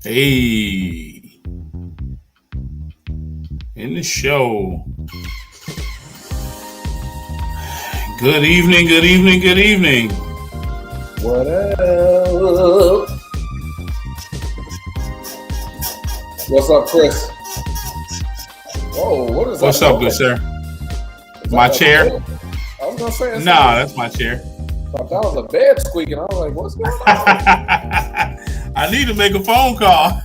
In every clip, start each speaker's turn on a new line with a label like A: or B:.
A: Hey, in the show. Good evening, good evening, good evening.
B: What up? What's up, Chris? Whoa, what is that?
A: What's up, good sir? My chair?
B: I was gonna say.
A: Nah, that's my chair.
B: I thought that was a bed squeaking. I was like, what's going on?
A: I need to make a phone call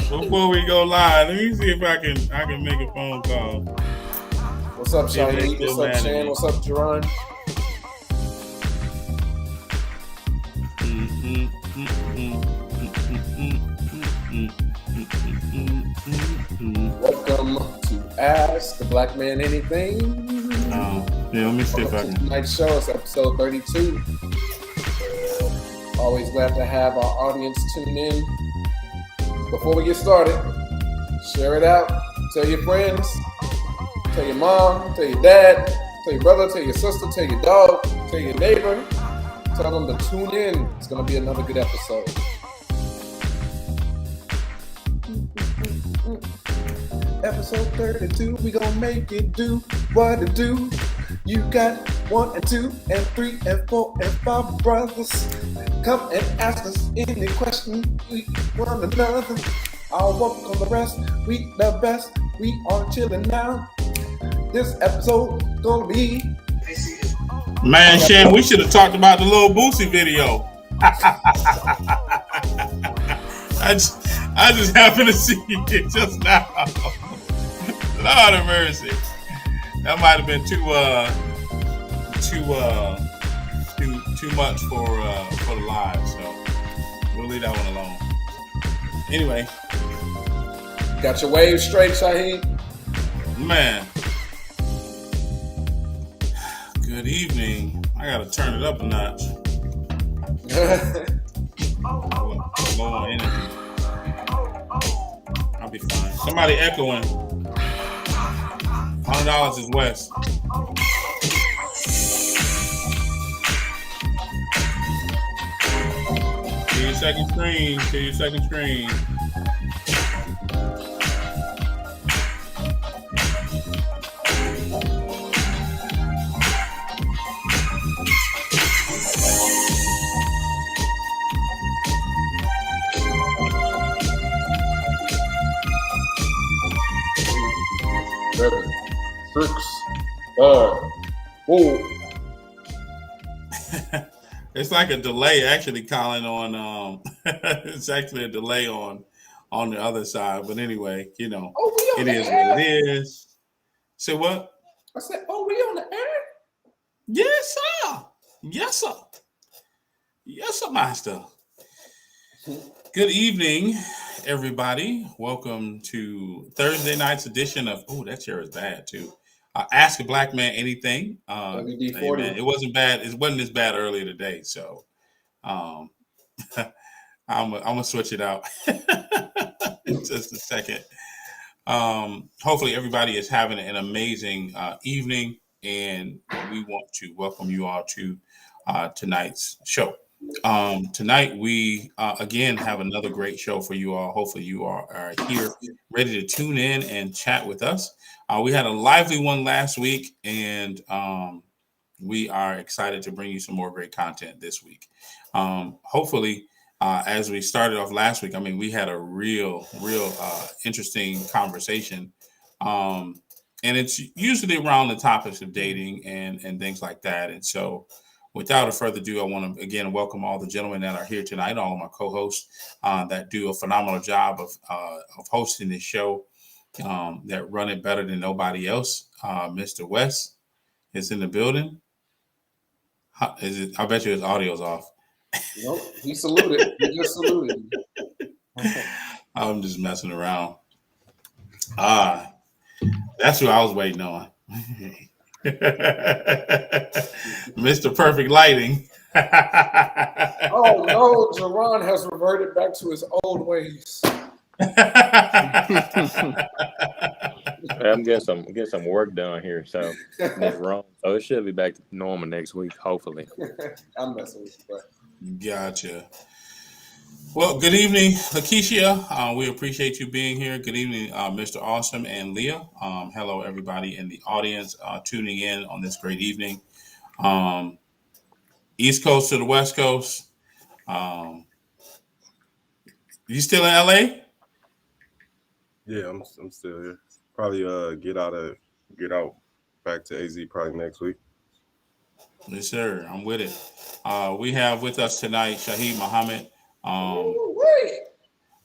A: before we go live. Let me see if I can make a phone call.
B: What's up, Shaheed? What's up, Shan? What's up, Jerron? Welcome to Ask the Black Man Anything.
A: Yeah, let me see if I can.
B: Tonight's show is episode 32. Always glad to have our audience tune in. Before we get started, share it out. Tell your friends. Tell your mom. Tell your dad. Tell your brother. Tell your sister. Tell your dog. Tell your neighbor. Tell them to tune in. It's going to be another good episode. Episode 32, we gonna make it do what it do. You got 1 and 2 and 3 and 4 and 5 brothers. Come and ask us any question, we one another. I'll work on the rest, we the best, we are chilling now. This episode gonna be...
A: Man, Shan, we should have talked about the little Boosie video. I just happened to see it just now. Lord of mercy. That might have been too much for the live, so we'll leave that one alone. Anyway,
B: Got your wave straight, Shaheed?
A: Man. Good evening. I gotta turn it up a notch. Low on energy. I'll be fine. Somebody echoing. $100 is West. To your second screen. To your second screen.
B: Seven, 6, 5, 4.
A: It's like a delay actually, Colin, on it's actually a delay on the other side. But anyway, you know, it is what it is. Say what?
B: I said, we on the air?
A: Yes, sir. Yes, sir. Yes, sir, master. Good evening, everybody. Welcome to Thursday night's edition of that chair is bad too. Ask a Black Man Anything.
B: WD-40.
A: Man, it wasn't bad. It wasn't as bad earlier today, so I'm gonna switch it out just a second. Hopefully, everybody is having an amazing evening, and we want to welcome you all to tonight's show. Tonight we again have another great show for you all. Hopefully you are here ready to tune in and chat with us. We had a lively one last week, and we are excited to bring you some more great content this week. Hopefully, as we started off last week, I mean, we had a real interesting conversation. And it's usually around the topics of dating and things like that. And so without further ado, I want to again welcome all the gentlemen that are here tonight, all of my co-hosts that do a phenomenal job of hosting this show, that run it better than nobody else. Mr. West is in the building. Is it? I bet you his audio's off.
B: Nope, he saluted. He just saluted.
A: I'm just messing around. That's who I was waiting on. Mr. Perfect Lighting.
B: Oh no, Jerron has reverted back to his old ways.
C: I'm getting some work done here, so it's wrong. So it should be back to normal next week, hopefully.
B: I'm messing with you, bro.
A: Gotcha. Well, good evening, Lakeisha. We appreciate you being here. Good evening, Mr. Awesome and Leah. Hello, everybody in the audience tuning in on this great evening. East Coast to the West Coast. You still in LA?
D: Yeah, I'm still here. Probably get out back to AZ probably next week.
A: Yes, sir. I'm with it. We have with us tonight Shaheed Muhammad,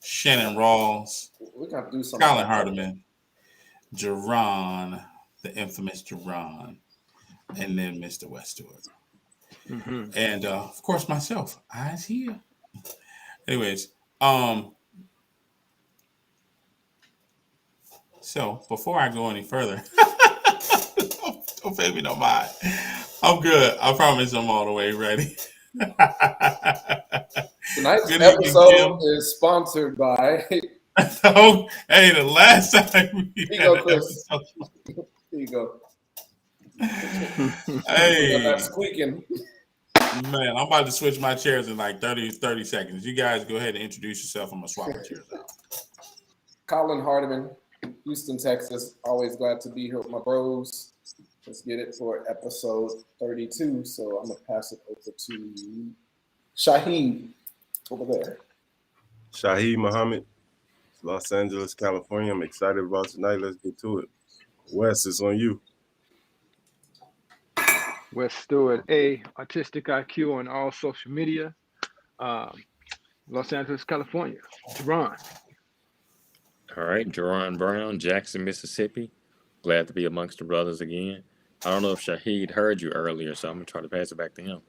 A: Shannon Rawls,
B: we got to do something.
A: Colin Hardiman, Jerron, the infamous Jerron, and then Mr. West Stewart. Mm-hmm. And of course myself. Eyes here. Anyways, so before I go any further, don't pay me no mind. I'm good. I promise I'm all the way ready.
B: Tonight's episode is sponsored by.
A: Oh, hey, the last time
B: we had an episode. Here you go.
A: Hey,
B: that's squeaking.
A: Man, I'm about to switch my chairs in like 30 seconds. You guys go ahead and introduce yourself. I'm gonna swap my chairs out.
B: Colin Hardiman, Houston, Texas. Always glad to be here with my bros. Let's get it for episode 32. So I'm going to pass it over to Shaheed over there.
D: Shaheed Muhammad, Los Angeles, California. I'm excited about tonight. Let's get to it. Wes, it's on you.
E: West Stewart, Artistic IQ on all social media. Los Angeles, California. Jerron.
C: All right, Jerron Brown, Jackson, Mississippi. Glad to be amongst the brothers again. I don't know if Shaheed heard you earlier, so I'm going to try to pass it back to him.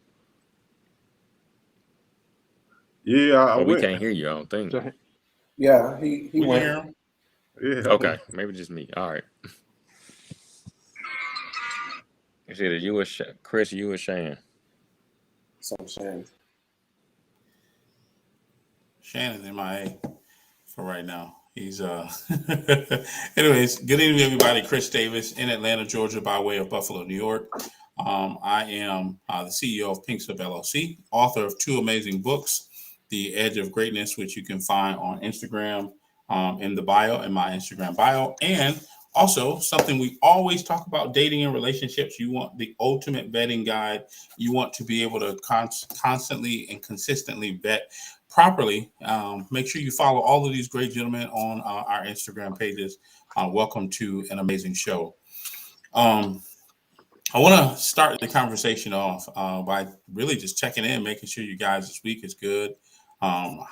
D: Yeah,
C: we can't hear you, I don't think.
B: Yeah, he went.
D: Yeah, Yeah.
C: Okay, maybe just me. All right. It's either you or Chris, you or Shan.
B: So I'm saying,
A: Shannon's MIA for right now. He's anyways, good evening everybody. Chris Davis in Atlanta, Georgia, by way of Buffalo, New York. I am the CEO of Pink Slip LLC, author of two amazing books, The Edge of Greatness, which you can find on Instagram in the bio, in my Instagram bio, and also something we always talk about: dating and relationships. You want the ultimate vetting guide. You want to be able to constantly and consistently vet properly. Make sure you follow all of these great gentlemen on our Instagram pages. Welcome to an amazing show. I want to start the conversation off by really just checking in, making sure you guys this week is good. How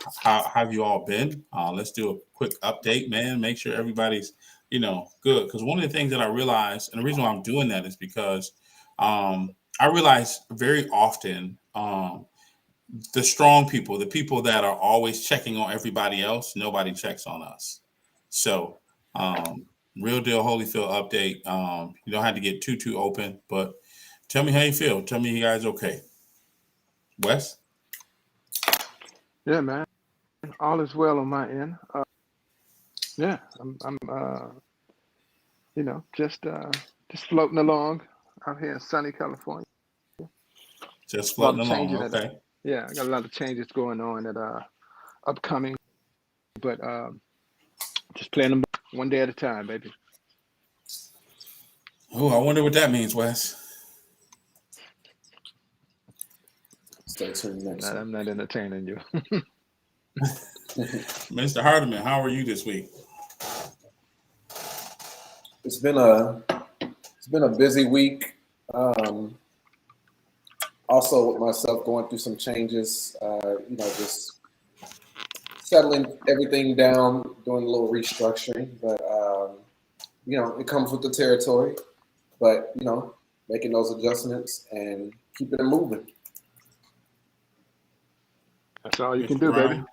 A: have you all been? Let's do a quick update, man. Make sure everybody's, good. Because one of the things that I realized, and the reason why I'm doing that is because I realize very often the strong people, the people that are always checking on everybody else, nobody checks on us. So, real deal Holyfield update. You don't have to get too open, but tell me how you feel. Tell me you guys okay. Wes?
E: Yeah, man. All is well on my end. Yeah, I'm just floating along out here in sunny California.
A: Just
E: A lot
A: floating
E: of
A: along,
E: changing
A: okay.
E: I got a lot of changes going on that are upcoming, but just playing them one day at a time, baby.
A: Oh, I wonder what that means, Wes.
B: stay tuned next week.
E: I'm not entertaining you.
A: Mr. Hardiman, how are you this week?
B: It's been a busy week. Also with myself going through some changes. Just settling everything down, doing a little restructuring. But it comes with the territory. But making those adjustments and keeping it moving.
E: That's all you
A: Mr.
E: can do, baby.
A: Brown?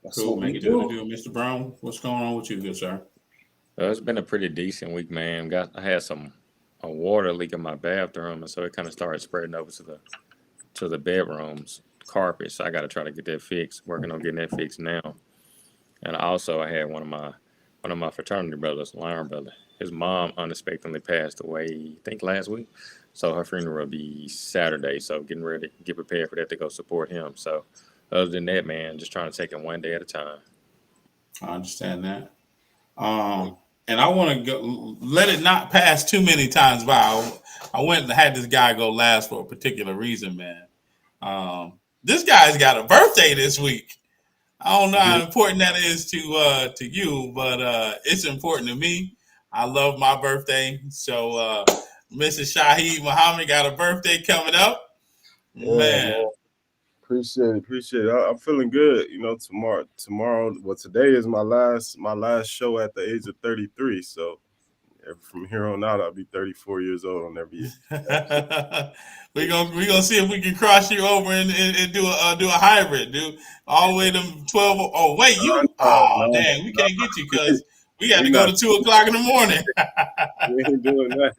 B: That's
A: Cool,
B: what
A: make
B: we
A: it do.
B: do.
A: Mr. Brown, what's going on with you, good sir?
C: It's been a pretty decent week, man. I had a water leak in my bathroom, and so it kind of started spreading over to the bedrooms carpet. So I got to try to get that fixed. Working on getting that fixed now. And also, I had one of my fraternity brothers, Lion brother. His mom unexpectedly passed away, I think last week. So her funeral will be Saturday. So getting ready, get prepared for that to go support him. So other than that, man, just trying to take it one day at a time.
A: I understand that. And I want to go let it not pass too many times by. I went and had this guy go last for a particular reason, man. This guy's got a birthday this week. I don't know how important that is to you, but it's important to me. I love my birthday. So Mrs. Shaheed Muhammad got a birthday coming up.
D: Yeah,
A: Man.
D: man. Appreciate it. I'm feeling good. Tomorrow. Well, today is my last show at the age of 33. So from here on out, I'll be 34 years old on every year.
A: we gonna see if we can cross you over and do a hybrid, dude. All the way to 12. Oh wait,
D: No,
A: dang, we can't get you because we got
D: we
A: to go
D: not.
A: to 2 o'clock in the morning.
D: We ain't doing that.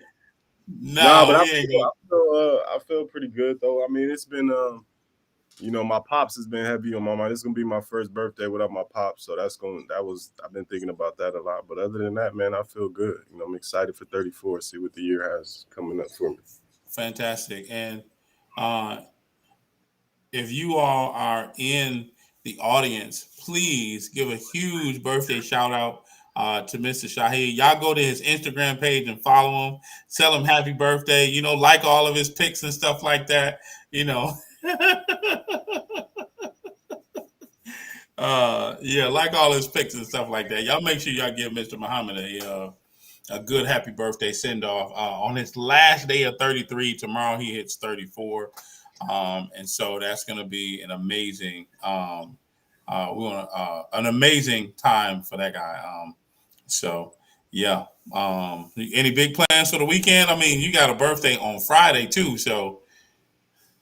D: Nah,
A: No,
D: but
A: we ain't going.
D: I feel pretty good though. I mean, it's been my pops has been heavy on my mind. It's gonna be my first birthday without my pops, so I've been thinking about that a lot. But other than that, man, I feel good. I'm excited for 34. See what the year has coming up for me.
A: Fantastic. And uh, if you all are in the audience, please give a huge birthday shout out to Mr. Shaheed. Y'all go to his Instagram page and follow him. Tell him happy birthday. Like all of his pics and stuff like that. Yeah, like all his pics and stuff like that. Y'all make sure y'all give Mr. Muhammad a good happy birthday send off on his last day of 33. Tomorrow he hits 34. And so that's going to be an amazing, an amazing time for that guy. So yeah. Any big plans for the weekend? I mean, you got a birthday on Friday too. So,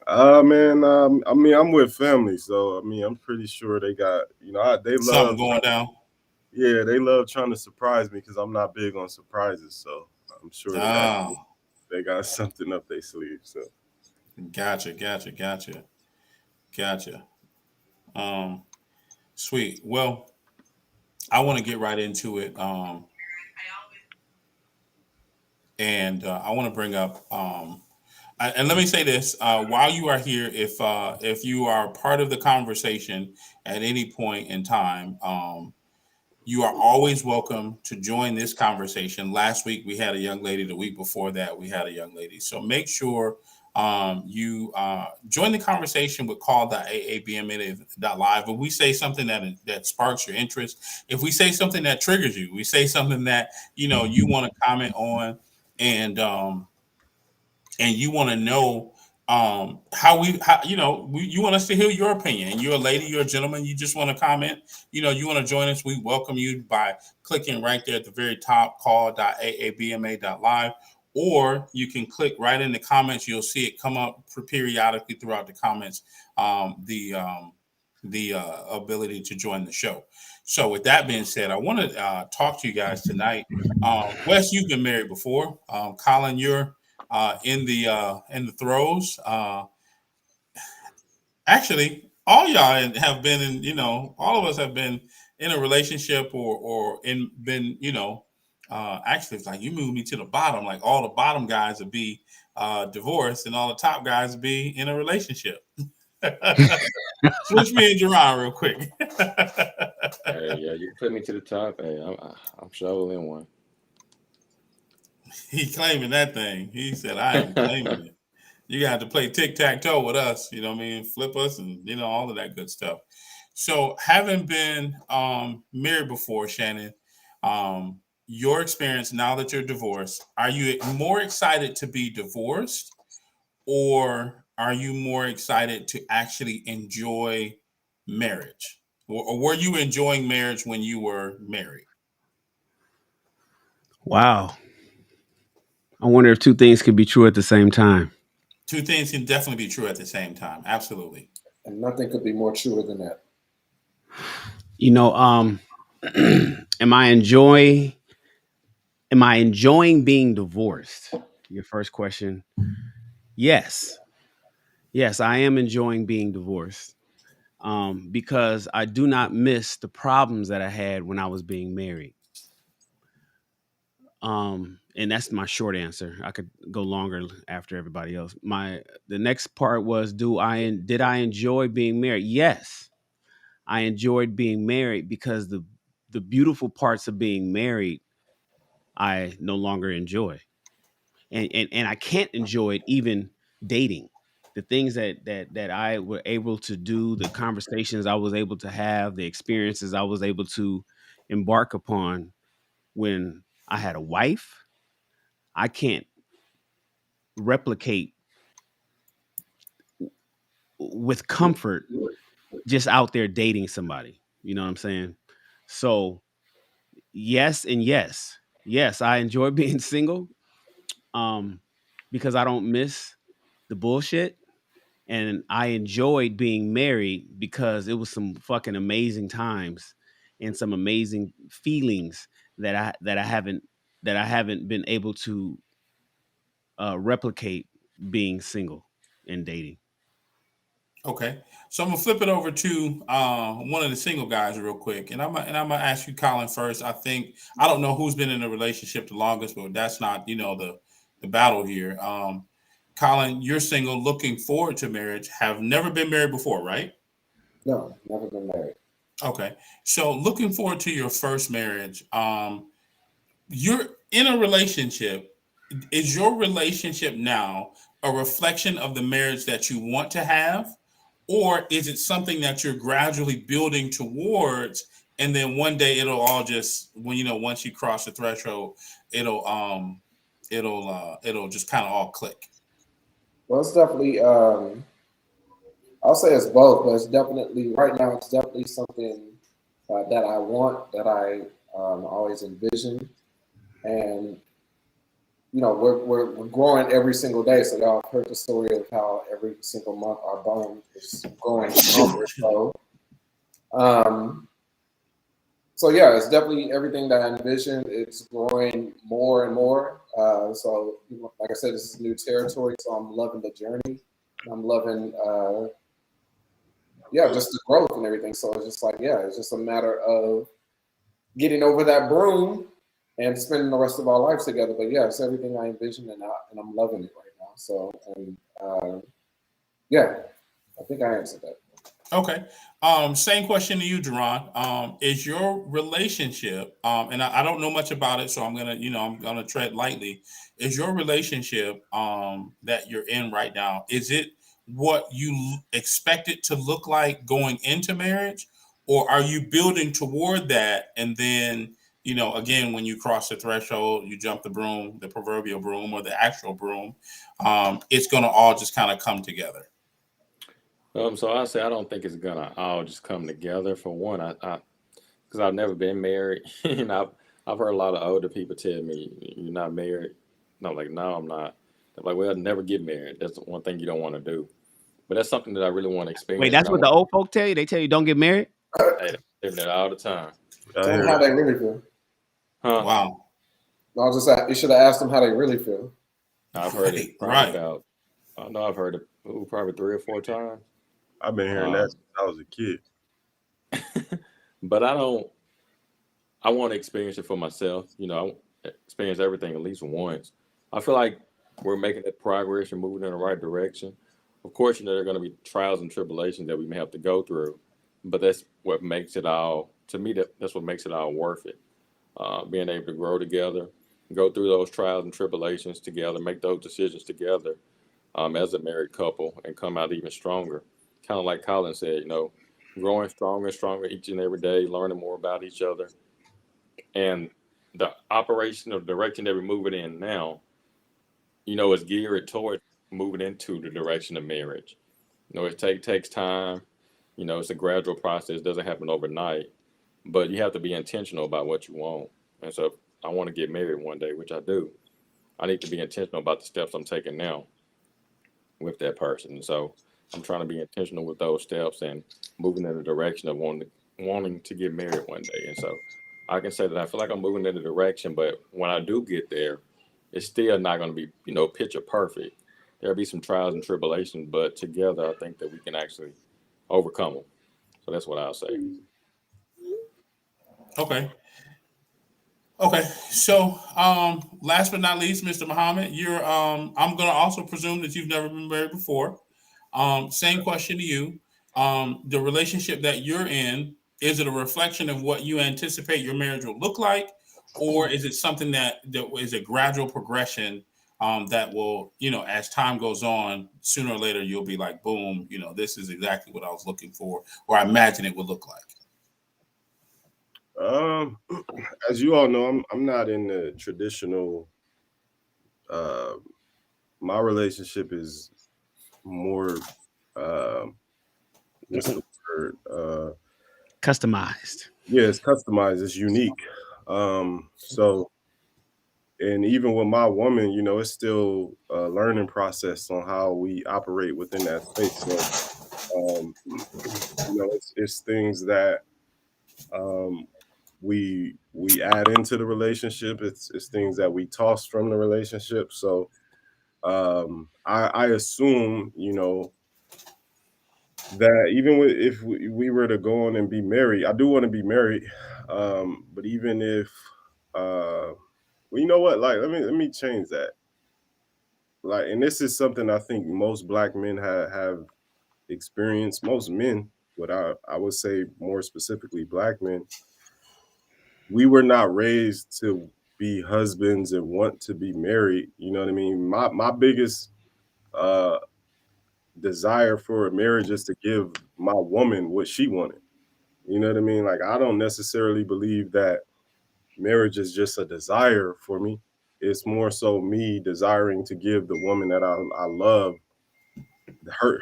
D: Man, I mean, I'm with family, so I mean, I'm pretty sure they got, they
A: something
D: love.
A: going down.
D: Yeah, they love trying to surprise me because I'm not big on surprises. So I'm sure
A: Oh,
D: they got something up their sleeve. So
A: gotcha. Um, Sweet. Well, I want to get right into it. And I want to bring up and let me say this while you are here, if you are part of the conversation at any point in time, you are always welcome to join this conversation. Last week we had a young lady. The week before that we had a young lady. So make sure you join the conversation with call.aabma.live. If we say something that sparks your interest, if we say something that triggers you, we say something that you want to comment on, and you want to know how you want us to hear your opinion. You're a lady, you're a gentleman, you just want to comment, you want to join us, we welcome you by clicking right there at the very top, call.aabma.live, or you can click right in the comments. You'll see it come up periodically throughout the comments, the ability to join the show. So with that being said, I want to talk to you guys tonight. Wes, you've been married before. Colin, you're in the throes. Actually, all y'all have been in. All of us have been in a relationship or in been. Actually, it's like you moved me to the bottom. Like all the bottom guys would be divorced, and all the top guys would be in a relationship. Switch me and Jerron real quick.
C: Hey, yeah, you put me to the top. Hey, I'm sure in one.
A: He claiming that thing. He said, "I am claiming it." You got to play tic tac toe with us. You know what I mean? Flip us, and all of that good stuff. So, having been married before, Shannon, your experience now that you're divorced, are you more excited to be divorced, or are you more excited to actually enjoy marriage? Or were you enjoying marriage when you were married?
F: Wow. I wonder if two things could be true at the same time.
A: Two things can definitely be true at the same time. Absolutely.
B: And nothing could be more truer than that.
F: You know, am I enjoy am I enjoying being divorced? Your first question. Yes. Yes, I am enjoying being divorced. Because I do not miss the problems that I had when I was being married. And that's my short answer. I could go longer after everybody else. The next part was, did I enjoy being married? Yes, I enjoyed being married because the beautiful parts of being married I no longer enjoy, and I can't enjoy it even dating. The things that I were able to do, the conversations I was able to have, the experiences I was able to embark upon when I had a wife, I can't replicate with comfort just out there dating somebody. You know what I'm saying? So yes and yes. Yes, I enjoy being single um because I don't miss the bullshit, and I enjoyed being married because it was some fucking amazing times and some amazing feelings that I haven't been able to replicate being single and dating.
A: Okay, so I'm gonna flip it over to one of the single guys real quick, and I'm gonna ask you, Colin, first. I don't know who's been in a relationship the longest, but that's not the battle here. Colin, you're single, looking forward to marriage. Have never been married before, right?
B: No, never been married.
A: Okay, so looking forward to your first marriage. You're in a relationship. Is your relationship now a reflection of the marriage that you want to have, or is it something that you're gradually building towards, and then one day it'll all just once you cross the threshold, it'll it'll just kind of all click.
B: Well, it's definitely, I'll say it's both, but it's definitely, right now, it's definitely something that I want, that I always envision. And, we're growing every single day. So y'all have heard the story of how every single month our bone is growing stronger. So, So yeah, it's definitely everything that I envisioned. It's growing more and more. So like I said, this is new territory. So I'm loving the journey. I'm loving, just the growth and everything. So it's just like, it's just a matter of getting over that broom and spending the rest of our lives together. But yeah, it's everything I envisioned, and I'm loving it right now. So, and I think I answered that.
A: Okay. Same question to you, Jerron. Is your relationship, and I don't know much about it, so I'm gonna tread lightly. Is your relationship that you're in right now, is it what you expect it to look like going into marriage, or are you building toward that, and then again, when you cross the threshold, you jump the broom, the proverbial broom or the actual broom, it's gonna all just kind of come together?
C: So I say I don't think it's gonna all just come together. For one, because I've never been married, and I've heard a lot of older people tell me you're not married. And I'm like, no, I'm not. They're like, well, never get married. That's one thing you don't want to do. But that's something that I really want to
F: Wait,
C: experience, and
F: that's
C: I
F: what the
C: want
F: old folk tell you? They tell you don't get married?
C: to live that all the time.
D: I
B: Tell them
D: hear
B: how
D: that.
B: they really feel.
C: Huh?
A: Wow.
B: No, I was just you should have asked them how they really feel.
C: I've heard it
A: Right,
C: probably
A: right.
C: about. I know I've heard it probably 3 or 4 times.
D: I've been hearing that
C: Um,
D: since I was a kid.
C: but I don't. I want to experience it for myself. I experience everything at least once. I feel like we're making that progress and moving in the right direction. Of course, there are going to be trials and tribulations that we may have to go through, but that's what makes it all. To me, that's what makes it all worth it. Being able to grow together, go through those trials and tribulations together, make those decisions together as a married couple, and come out even stronger. Kind of like Colin said, growing stronger and stronger each and every day, learning more about each other, and the operation or direction that we're moving in now, is geared toward moving into the direction of marriage. It takes time. It's a gradual process. It doesn't happen overnight, but you have to be intentional about what you want. And so, if I want to get married one day, which I do, I need to be intentional about the steps I'm taking now with that person. And so, I'm trying to be intentional with those steps and moving in the direction of wanting to get married one day. And so, I can say that I feel like I'm moving in the direction, but when I do get there, it's still not going to be, picture perfect. There'll be some trials and tribulations, but together, I think that we can actually overcome them. So that's what I'll say.
A: Okay. Okay, so last but not least, Mr. Muhammad, I'm gonna also presume that you've never been married before. Same question to you. The relationship that you're in, is it a reflection of what you anticipate your marriage will look like, or is it something that is a gradual progression that will, as time goes on, sooner or later you'll be like, boom, this is exactly what I was looking for, or I imagine it would look like.
D: Um, as you all know, I'm not in the traditional. Uh, my relationship is more. Uh, what's the word?
F: Customized.
D: Yeah, it's customized. It's unique. So, and even with my woman, it's still a learning process on how we operate within that space. So, it's things that um, we add into the relationship. It's things that we toss from the relationship. So I assume that even if we were to go on and be married, I do want to be married. But even if well, you know what? Like, let me change that. Like, and this is something I think most black men have experienced. Most men, what I would say more specifically, black men, we were not raised to be husbands and want to be married. You know what I mean? My biggest uh desire for a marriage is to give my woman what she wanted. You know what I mean? Like, I don't necessarily believe that marriage is just a desire for me. It's more so me desiring to give the woman that I love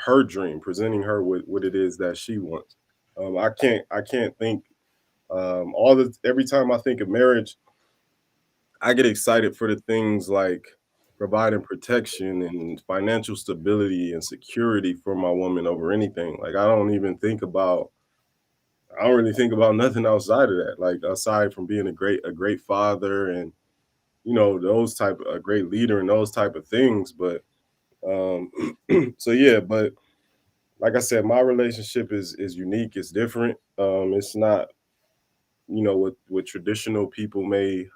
D: her dream, presenting her with what it is that she wants. I can't think every time I think of marriage, I get excited for the things like providing protection and financial stability and security for my woman over anything. Like, I don't even think about I don't really think about nothing outside of that. Like aside from being a great father and those type of a great leader and those type of things. But so yeah, but like I said, my relationship is unique. It's different. It's not what traditional people may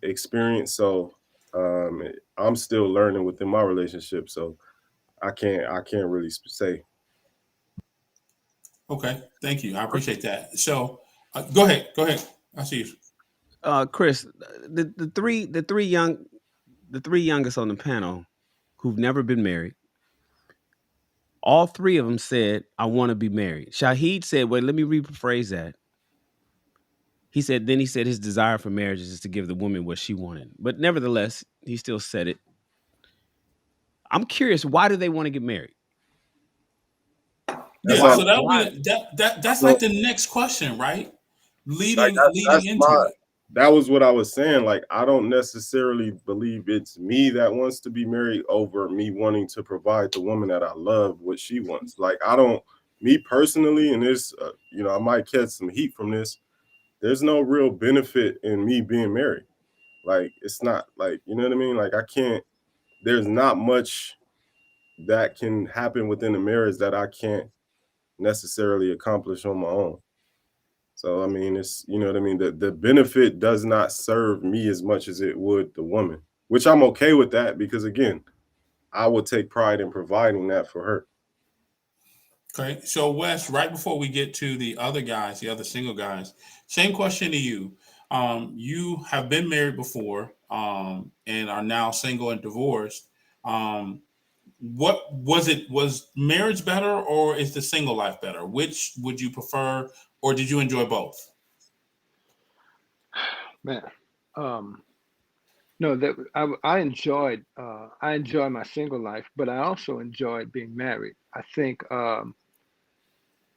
D: experience. So I'm still learning within my relationship. So I can't really say.
A: Okay, thank you. I appreciate that. So, go ahead. Go ahead. I see you.
F: Chris, the three youngest on the panel who've never been married, all three of them said, "I want to be married." Shahid said, "Wait, let me rephrase that." He said his desire for marriage is to give the woman what she wanted, but nevertheless, he still said it. I'm curious, why do they want to get married?
D: That's
A: Yeah,
D: all.
A: so that'll
F: Why?
A: be that's
D: So
A: like the next question, right?
D: like
A: Leading
D: that's
A: into
D: my
A: it.
D: that was what I was saying. Like I don't necessarily believe it's me that wants to be married over me wanting to provide the woman that I love what she wants. Like I don't, me personally, and this, I might catch some heat from this. There's no real benefit in me being married. Like it's not like you know what I mean. Like I can't. There's not much that can happen within a marriage that I can't necessarily accomplish on my own. So I mean, it's what I mean. The benefit does not serve me as much as it would the woman, which I'm okay with that because again, I would take pride in providing that for her.
A: Okay. So Wes, right before we get to the other guys, the other single guys, same question to you. You have been married before, and are now single and divorced. Um, what was it? Was marriage better, or is the single life better? Which would you prefer, or did you enjoy both?
E: Man, um, no, that I enjoyed my single life, but I also enjoyed being married. I think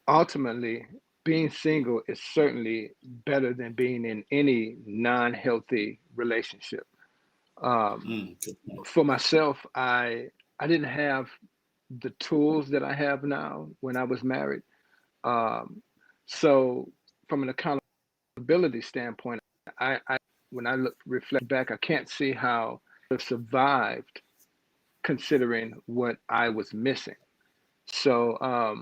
E: ultimately being single is certainly better than being in any non-healthy relationship. Um,
A: Good point.
E: for myself, I didn't have the tools that I have now when I was married. Um, so from an accountability standpoint, I when I reflect back, I can't see how I survived considering what I was missing. So I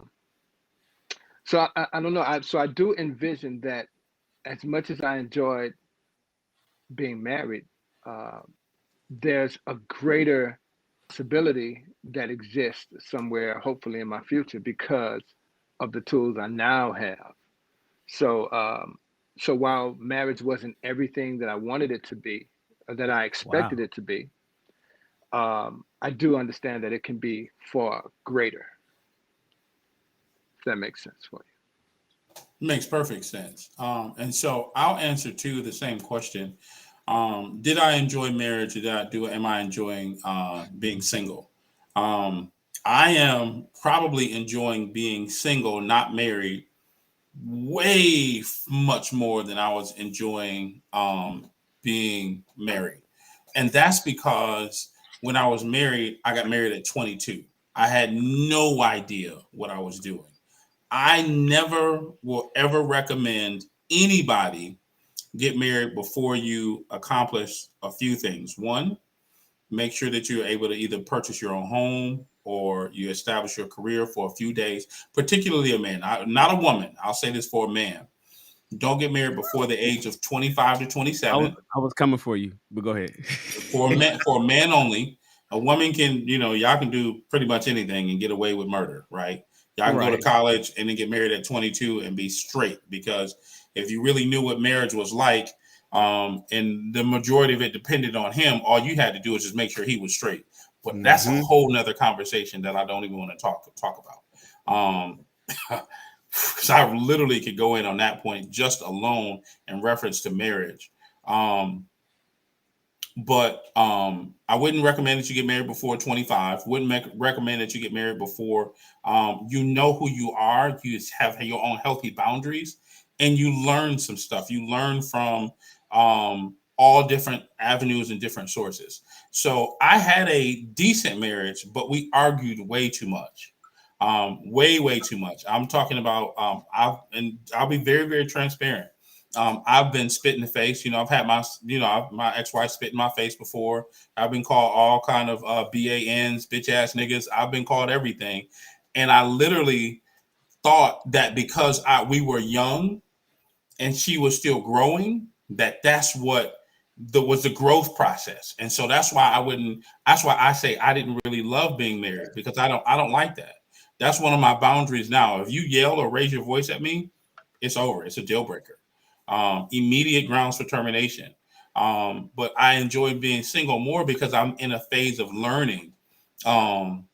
E: don't know. I do envision that as much as I enjoyed being married, uh, there's a greater possibility that exists somewhere, hopefully in my future, because of the tools I now have. So, so while marriage wasn't everything that I wanted it to be, or that I expected
F: Wow.
E: it to be, I do understand that it can be far greater. If that makes sense for
A: Makes perfect sense. And so I'll answer to the same question. Did I enjoy marriage? Did I do it? Am I enjoying being single? Um, I am probably enjoying being single, not married, much more than I was enjoying being married. And that's because when I was married, I got married at 22. I had no idea what I was doing. I never will ever recommend anybody get married before you accomplish a few things. One, make sure that you're able to either purchase your own home or you establish your career for a few days, particularly a man, not a woman. I'll say this for a man. Don't get married before the age of 25 to
F: I was
A: 27.
F: I was coming for you, but go ahead.
A: For a man only. A woman can, y'all can do pretty much anything and get away with murder, right? Y'all can go to
F: Right.
A: college and then get married at 22 and be straight because if you really knew what marriage was like, and the majority of it depended on him, all you had to do is just make sure he was straight. But that's a
F: Hmm.
A: whole nother conversation that I don't even want to talk about. Because I literally could go in on that point just alone in reference to marriage. But I wouldn't recommend that you get married before 25. Wouldn't recommend that you get married before you know who you are. You have your own healthy boundaries, and you learn some stuff. You learn from all different avenues and different sources. So I had a decent marriage, but we argued way too much. Way too much. I'm talking about I'll be very, very transparent. I've been spit in the face. I've had my ex-wife spit in my face before. I've been called all kind of BANs, bitch ass niggas. I've been called everything, and I literally thought that because we were young and she was still growing, that's what was the growth process. And so that's why I say I didn't really love being married, because I don't like that. That's one of my boundaries now. If you yell or raise your voice at me, it's over. It's a deal breaker. Immediate grounds for termination. But I enjoy being single more because I'm in a phase of learning. Um,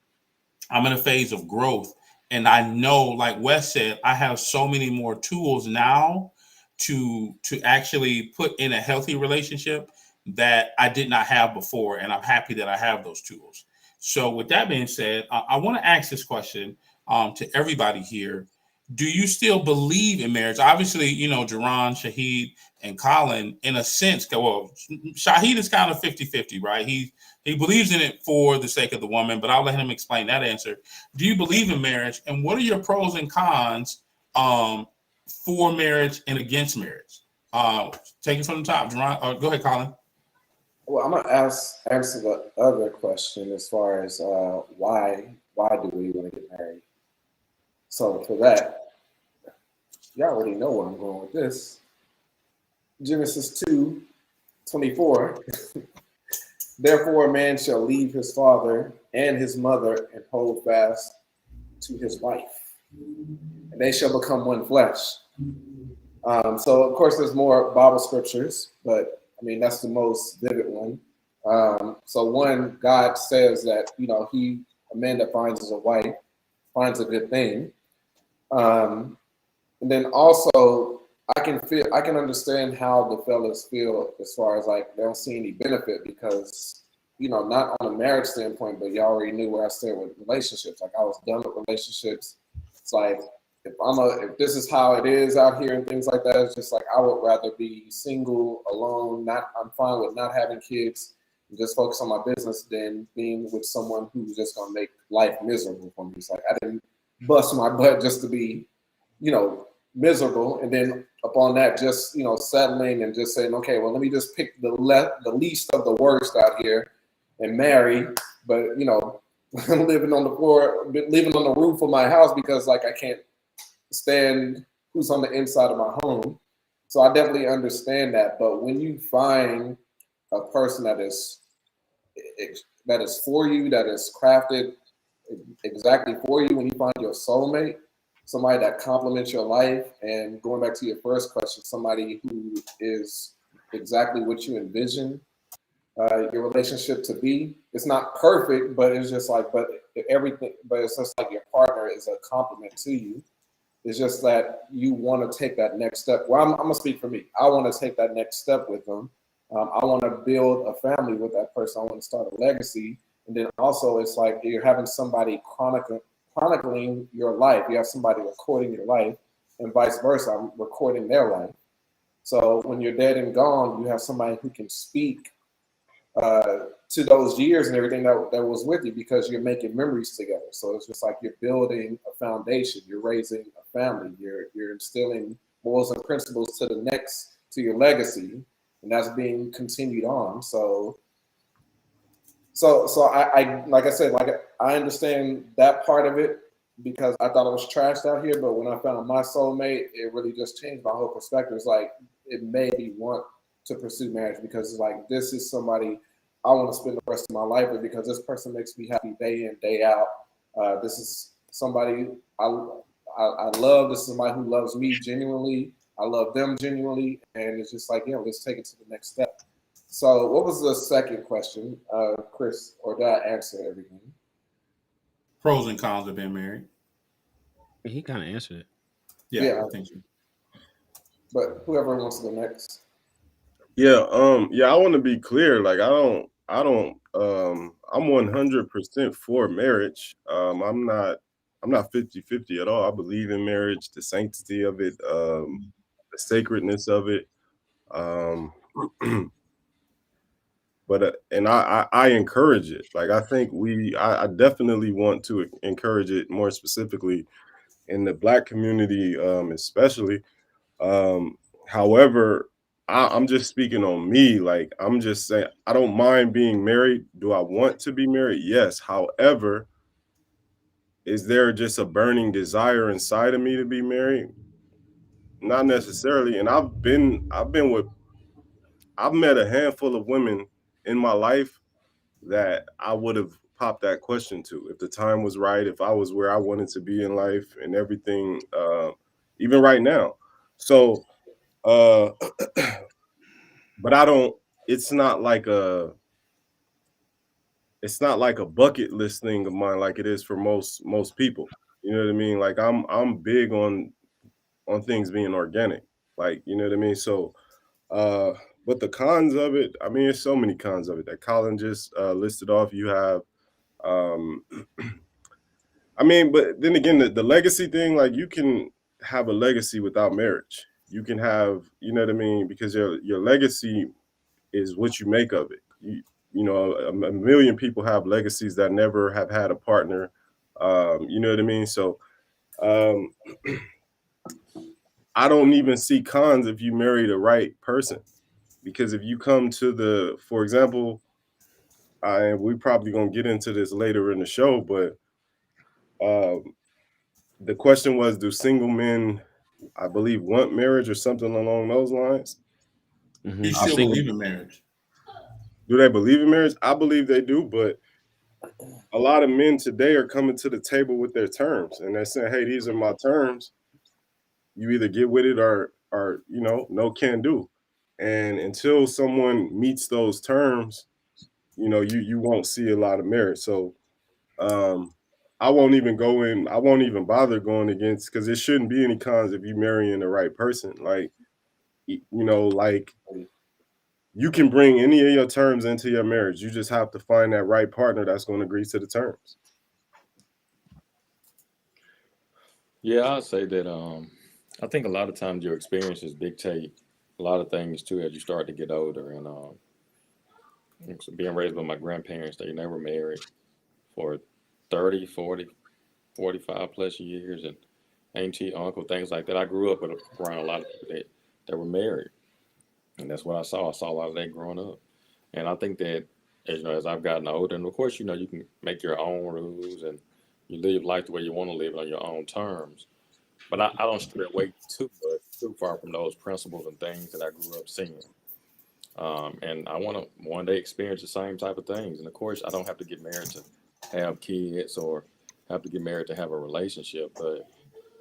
A: I'm in a phase of growth. And I know, like Wes said, I have so many more tools now to actually put in a healthy relationship that I did not have before. And I'm happy that I have those tools. So with that being said, I want to ask this question to everybody here. Do you still believe in marriage? Obviously, Jerron, Shahid, and Colin, in a sense, well, Shahid is kind of 50-50, right? He believes in it for the sake of the woman, but I'll let him explain that answer. Do you believe in marriage? And what are your pros and cons for marriage and against marriage? Take it from the top. Jerron, go ahead, Colin.
B: Well, I'm gonna answer the other question as far as why do we want to get married? So for that, you already know where I'm going with this. Genesis 2:24. Therefore, a man shall leave his father and his mother and hold fast to his wife, and they shall become one flesh. So, of course, there's more Bible scriptures, but I mean, that's the most vivid one. So, one, God says that, a man that finds a wife finds a good thing. And then also, I can understand how the fellas feel as far as like they don't see any benefit because, not on a marriage standpoint, but you already knew where I stand with relationships. Like I was done with relationships. It's like if this is how it is out here and things like that, it's just like I would rather be single, alone. I'm fine with not having kids and just focus on my business than being with someone who's just gonna make life miserable for me. It's like I didn't bust my butt just to be, miserable, and then upon that, just settling and just saying, okay, well, let me just pick the least of the worst out here and marry, but living on the floor, living on the roof of my house because like I can't stand who's on the inside of my home. So I definitely understand that. But when you find a person that is for you, that is crafted exactly for you, when you find your soulmate, somebody that complements your life, and going back to your first question, somebody who is exactly what you envision your relationship to be. It's not perfect, but it's just like, but it's just like your partner is a compliment to you. It's just that you want to take that next step. Well, I'm gonna speak for me. I want to take that next step with them. I want to build a family with that person. I want to start a legacy. And then also it's like you're having somebody chronicling your life. You have somebody recording your life, and vice versa. I'm recording their life. So when you're dead and gone, you have somebody who can speak to those years and everything that was with you, because you're making memories together. So it's just like you're building a foundation. You're raising a family. You're instilling morals and principles to your legacy, and that's being continued on. So I like I said, like I understand that part of it because I thought it was trashed out here, but when I found my soulmate, it really just changed my whole perspective. It's like it made me want to pursue marriage because it's like this is somebody I want to spend the rest of my life with because this person makes me happy day in, day out. This is somebody I love. This is somebody who loves me genuinely. I love them genuinely, and it's just like, let's take it to the next step. So what was the second question, Chris, or did I answer everything?
A: Pros and cons of being married.
F: He kind of answered it.
A: Yeah, I think so.
B: But whoever wants to go next.
D: Yeah, I want to be clear. Like I'm 100% for marriage. I'm not 50-50 at all. I believe in marriage, the sanctity of it, the sacredness of it. But and I encourage it. Like I think I definitely want to encourage it more specifically in the Black community, especially. Um, However, I'm just speaking on me. Like I'm just saying, I don't mind being married. Do I want to be married? Yes. However, is there just a burning desire inside of me to be married? Not necessarily. And I've met a handful of women in my life that I would have popped that question to if the time was right, if I was where I wanted to be in life and everything, even right now. So, uh, but I don't. It's not like a. It's not like a bucket list thing of mine, like it is for most people. You know what I mean? Like I'm big on things being organic. Like you know what I mean. So, uh, but the cons of it, I mean, there's so many cons of it that Colin just listed off. You have um I mean, but then again, the legacy thing, like you can have a legacy without marriage. You can have, you know what I mean, because your legacy is what you make of it. You know, a million people have legacies that never have had a partner. You know what I mean? So um, I don't even see cons if you marry the right person, because if you come to for example, we probably gonna get into this later in the show, but um, the question was, do single men, I believe, want marriage or something along those lines?
A: You
F: I'm
A: still
F: single.
A: believe in marriage?
D: Do they believe in marriage? I believe they do, but a lot of men today are coming to the table with their terms and they're saying, hey, these are my terms. You either get with it or you know, no can do. And until someone meets those terms, you know, you won't see a lot of marriage. So um I won't even bother going against, because there shouldn't be any cons if you marrying the right person. Like you know, like you can bring any of your terms into your marriage. You just have to find that right partner that's going to agree to the terms.
C: Yeah, I'd say that I think a lot of times your experiences dictate a lot of things too as you start to get older. And so being raised by my grandparents, they never married for 30, 40, 45 plus years, and auntie, uncle, things like that. I grew up around a lot of people that were married, and that's what I saw. I saw a lot of that growing up, and I think that as you know, as I've gotten older, and of course, you know, you can make your own rules and you live life the way you want to live it on your own terms. But I don't stray away too much, too far from those principles and things that I grew up seeing. And I want to one day experience the same type of things. And of course, I don't have to get married to have kids or have to get married to have a relationship. But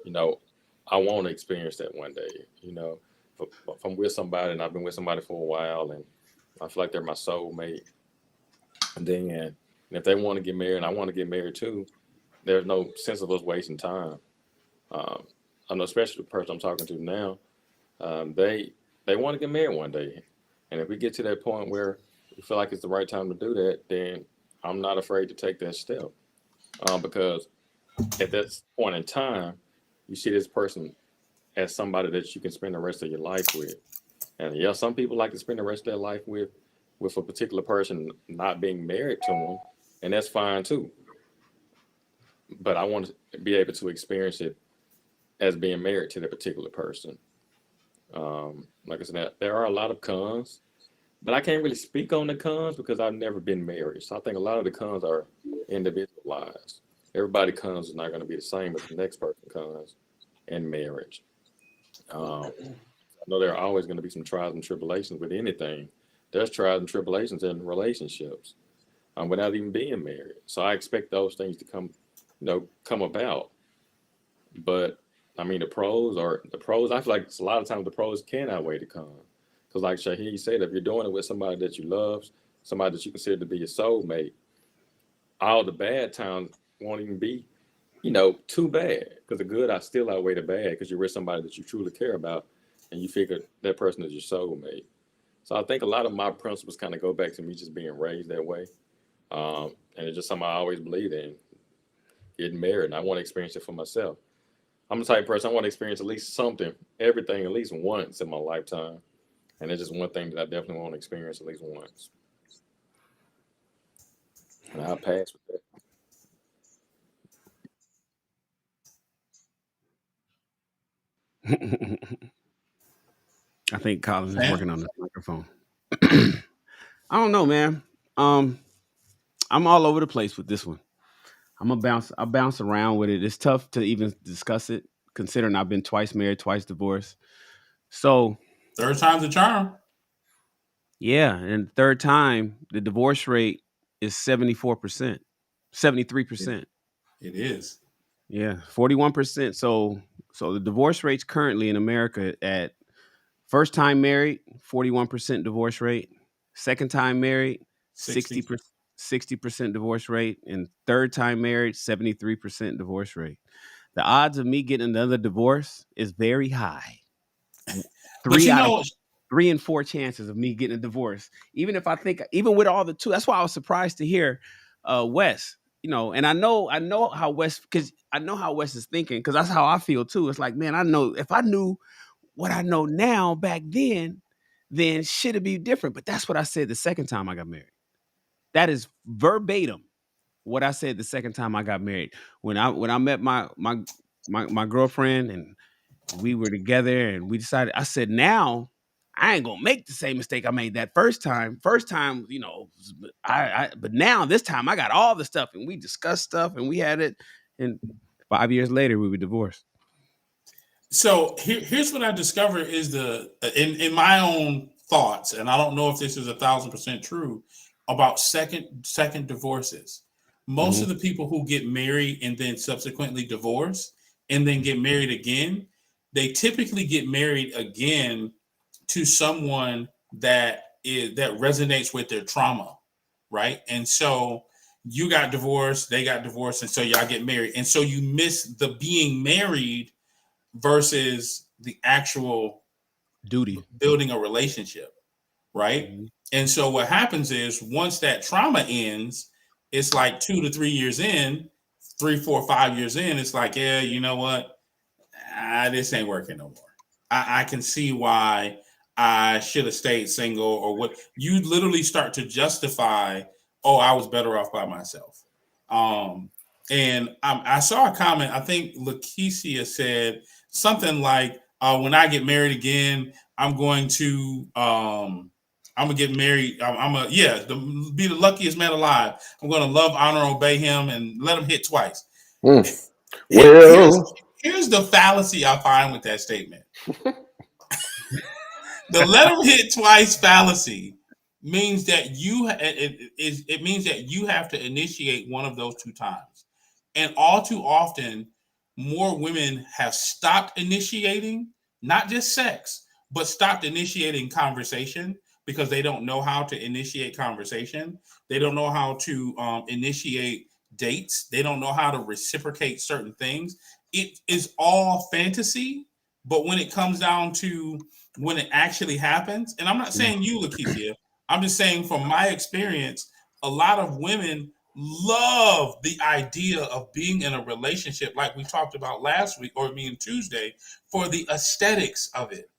C: you know, I want to experience that one day. You know, if I'm with somebody and I've been with somebody for a while and I feel like they're my soulmate, and then and if they want to get married and I want to get married too, there's no sense of us wasting time. Um, I know, especially the person I'm talking to now, they want to get married one day, and if we get to that point where we feel like it's the right time to do that, then I'm not afraid to take that step, because at that point in time, you see this person as somebody that you can spend the rest of your life with. And yeah, some people like to spend the rest of their life with a particular person, not being married to them, and that's fine too. But I want to be able to experience it as being married to that particular person. Like I said, there are a lot of cons, but I can't really speak on the cons because I've never been married. So I think a lot of the cons are individualized. Everybody cons is not going to be the same as the next person cons in marriage. I know there are always going to be some trials and tribulations with anything. There's trials and tribulations in relationships, without even being married. So I expect those things to come about. But I mean, the pros. I feel like a lot of times the pros can outweigh the cons. Because, like Shaheed said, if you're doing it with somebody that you love, somebody that you consider to be your soulmate, all the bad times won't even be, too bad. Because the good I still outweigh the bad because you're with somebody that you truly care about, and you figure that person is your soulmate. So I think a lot of my principles kind of go back to me just being raised that way, and it's just something I always believed in, getting married, and I want to experience it for myself. I'm the type of person I want to experience at least something, everything at least once in my lifetime. And it's just one thing that I definitely want to experience at least once. And I'll pass with that.
F: I think Colin is
A: Sam?
F: working on the microphone. I don't know, man. Um, I'm all over the place with this one. I bounce around with it. It's tough to even discuss it, considering I've been twice married, twice divorced. So
A: Third time's a charm.
F: yeah, and third time, the divorce rate is 74%, 73%.
A: It is.
F: Yeah, 41%. So the divorce rates currently in America at first time married, 41% divorce rate. Second time married,
A: 60.
F: 60% divorce rate. And third time married, 73% divorce rate. The odds of me getting another divorce is very high.
A: But
F: Three
A: you
F: out of
A: know,
F: 3 and 4 chances of me getting a divorce. Even if I think, even with all the two, that's why I was surprised to hear Wes. And I know how Wes, because I know how Wes is thinking, because that's how I feel too. It's like, man, I know if I knew what I know now back then shit would be different. But that's what I said the second time I got married. That is verbatim what I said the second time I got married. When I met my girlfriend and we were together and we decided, I said, now I ain't gonna make the same mistake I made that first time. First time, but now this time I got all the stuff and we discussed stuff and we had it. And 5 years later we were divorced.
A: so here's what I discovered is in my own thoughts, and I don't know if this is 1,000% true about second divorces. Most
F: Mhm.
A: of the people who get married and then subsequently divorce and then get married again, they typically get married again to someone that resonates with their trauma, right? And so you got divorced, they got divorced, and so y'all get married, and so you miss the being married versus the actual
F: Duty.
A: building a relationship, right?
F: Mhm.
A: And so what happens is once that trauma ends, it's like 2 to 3 years in, 3, 4, 5 years in, it's like, yeah, you know what? This ain't working no more. I can see why I should have stayed single or what. You literally start to justify, oh, I was better off by myself. And I saw a comment, I think Lakeisha said something like, when I get married again, I'm gonna get married. Be the luckiest man alive. I'm gonna love, honor, obey him, and let him hit twice. Here's
B: Well,
A: here's the fallacy I find with that statement. The let him hit twice fallacy means that it means that you have to initiate one of those two times, and all too often, more women have stopped initiating not just sex, but stopped initiating conversation because they don't know how to initiate conversation. They don't know how to initiate dates. They don't know how to reciprocate certain things. It is all fantasy, but when it comes down to when it actually happens, and I'm not saying you, Lakeisha, I'm just saying from my experience, a lot of women love the idea of being in a relationship like we talked about last week or me and Tuesday for the aesthetics of it,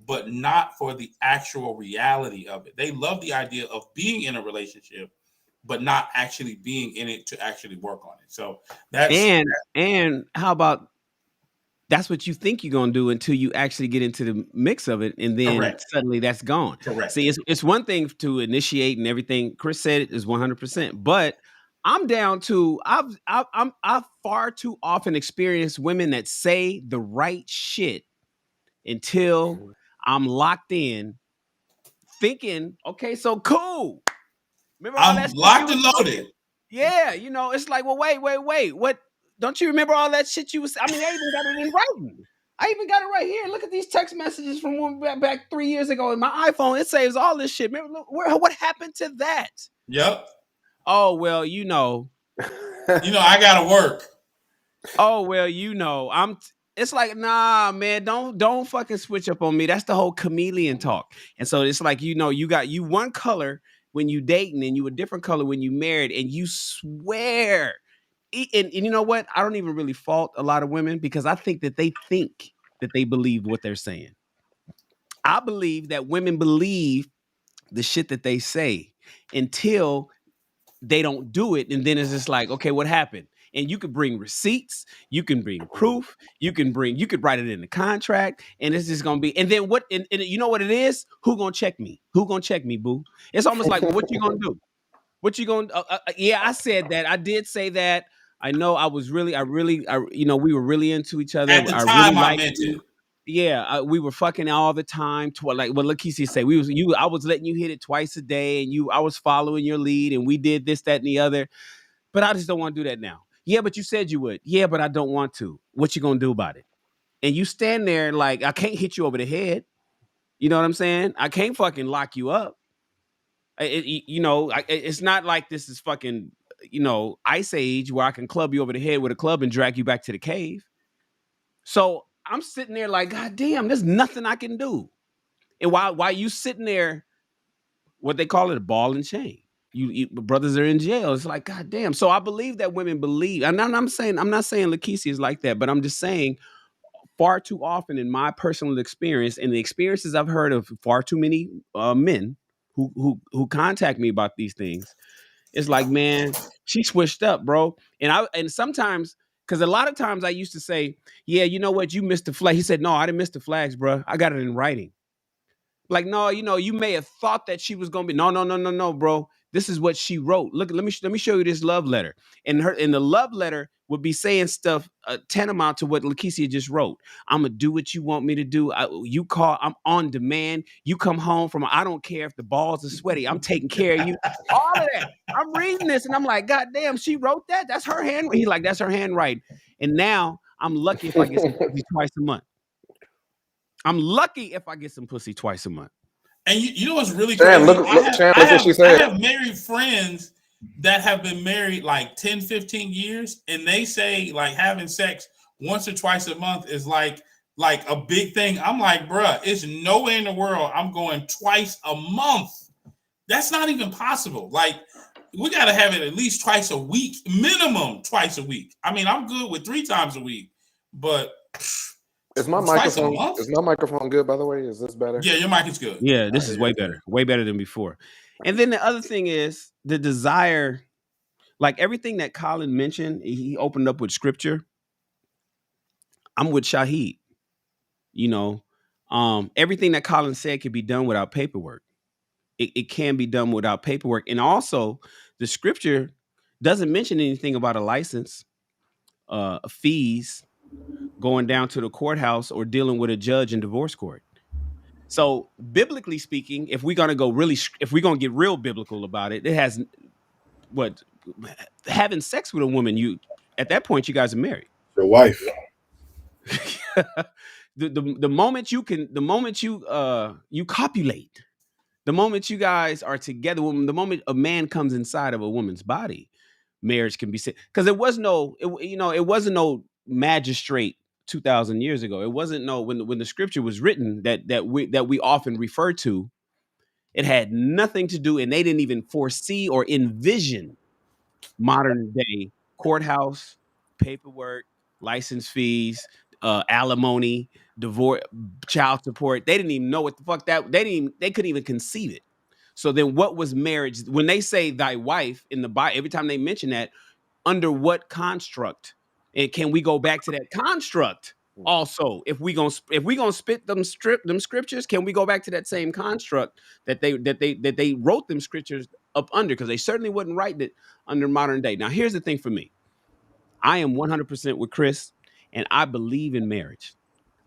A: but not for the actual reality of it. They love the idea of being in a relationship, but not actually being in it to actually work on it. So that's
F: And how about that's what you think you're gonna do until you actually get into the mix of it, and then
A: correct.
F: suddenly that's gone.
A: Correct.
F: See, it's one thing to initiate and everything. Chris said it is 100%, but I'm down to I've far too often experienced women that say the right shit until I'm locked in, thinking, okay, so cool. Remember all
A: I'm
F: that shit you
A: locked
F: was
A: and
F: talking?
A: loaded.
F: Yeah, it's like, well, wait. What? Don't you remember all that shit you was? I mean, I even got it in writing. I even got it right here. Look at these text messages from back 3 years ago in my iPhone. It saves all this shit. Remember, look, what happened to that?
A: Yep.
F: Oh well,
A: I gotta work.
F: Oh well, It's like, nah, man. Don't fucking switch up on me. That's the whole chameleon talk. And so it's like, you got you one color when you dating, and you a different color when you married, and you swear. And you know what? I don't even really fault a lot of women because I think that they believe what they're saying. I believe that women believe the shit that they say until they don't do it, and then it's just like, okay, what happened? And you could bring receipts, you can bring proof, you could write it in the contract, and it's just gonna be. And then what? And you know what it is? Who gonna check me? Who gonna check me, boo? It's almost like, well, what you gonna do? What you gonna? Yeah, I said that. I did say that. I know. We were really into each other.
A: At the
F: I really
A: time, I
F: liked
A: meant
F: you.
A: it.
F: Yeah, we were fucking all the time. Like what Lakeisha say, I was letting you hit it twice a day, and I was following your lead, and we did this, that, and the other. But I just don't want to do that now. Yeah, but you said you would. Yeah, but I don't want to. What you gonna do about it? And you stand there like, I can't hit you over the head. You know what I'm saying? I can't fucking lock you up. It's not like this is fucking, Ice Age where I can club you over the head with a club and drag you back to the cave. So I'm sitting there like, God damn, there's nothing I can do. And while you sitting there, what they call it, a ball and chain. You brothers are in jail. It's like, God damn. So I believe that women believe, and I'm not saying Lakeisha is like that, but I'm just saying far too often in my personal experience and the experiences I've heard of far too many men who contact me about these things, it's like, man, she switched up, bro. And sometimes, because a lot of times I used to say, yeah, you know what, you missed the flag. He said, no, I didn't miss the flags, bro. I got it in writing. Like, no, you may have thought that she was gonna be. No, bro. This is what she wrote. Look, let me show you this love letter. And the love letter would be saying stuff tantamount to what Lakeisha just wrote. I'm gonna do what you want me to do. You call, I'm on demand. You come home from, I don't care if the balls are sweaty. I'm taking care of you. All of that. I'm reading this and I'm like, God damn, she wrote that. That's her hand. He's like, that's her handwriting. And now I'm lucky if I get some pussy twice a month. I'm lucky if I get some pussy twice a month.
A: And you know what's really crazy?
B: Look what she said.
A: I have married friends that have been married like 10, 15 years, and they say like having sex once or twice a month is like a big thing. I'm like, bruh, it's no way in the world I'm going twice a month. That's not even possible. Like, we got to have it at least twice a week, minimum twice a week. I mean, I'm good with 3 times a week, but
B: is my microphone good, by the way? Is this better?
A: Yeah, your mic is good.
F: Yeah, this is way better. Way better than before. And then the other thing is the desire, like everything that Colin mentioned, he opened up with scripture. I'm with Shahid. Everything that Colin said can be done without paperwork. It can be done without paperwork. And also, the scripture doesn't mention anything about a license, fees, going down to the courthouse, or dealing with a judge in divorce court. So, biblically speaking, if we're going to get real biblical about it, it has what having sex with a woman, at that point you guys are married.
D: Your wife.
F: the moment you copulate, the moment you guys are together, the moment a man comes inside of a woman's body, marriage can be said. Because it wasn't no magistrate 2,000 years ago. It wasn't when the scripture was written that we often refer to. It had nothing to do, and they didn't even foresee or envision modern day courthouse, paperwork, license fees, alimony, divorce, child support. They didn't even know what the fuck they couldn't even conceive it. So then what was marriage? When they say thy wife in the Bible, every time they mention that, under what construct? And can we go back to that construct also? If we gonna spit them scriptures, can we go back to that same construct that they wrote them scriptures up under? Because they certainly wouldn't write it under modern day. Now, here's the thing for me. I am 100% with Chris, and I believe in marriage.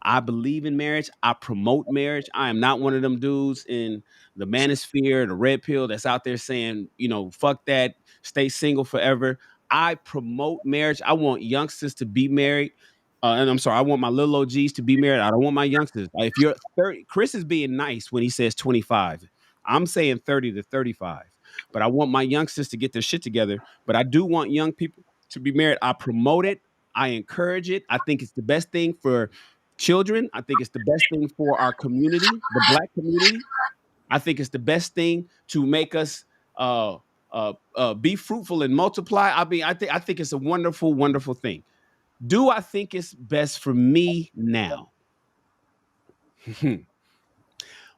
F: I believe in marriage. I promote marriage. I am not one of them dudes in the manosphere, the red pill that's out there saying, fuck that, stay single forever. I promote marriage. I want youngsters to be married. And I'm sorry, I want my little OGs to be married. I don't want my youngsters. If you're 30, Chris is being nice when he says 25. I'm saying 30 to 35. But I want my youngsters to get their shit together. But I do want young people to be married. I promote it. I encourage it. I think it's the best thing for children. I think it's the best thing for our community, the Black community. I think it's the best thing to make us be fruitful and multiply. I think it's a wonderful, wonderful thing. Do I think it's best for me now?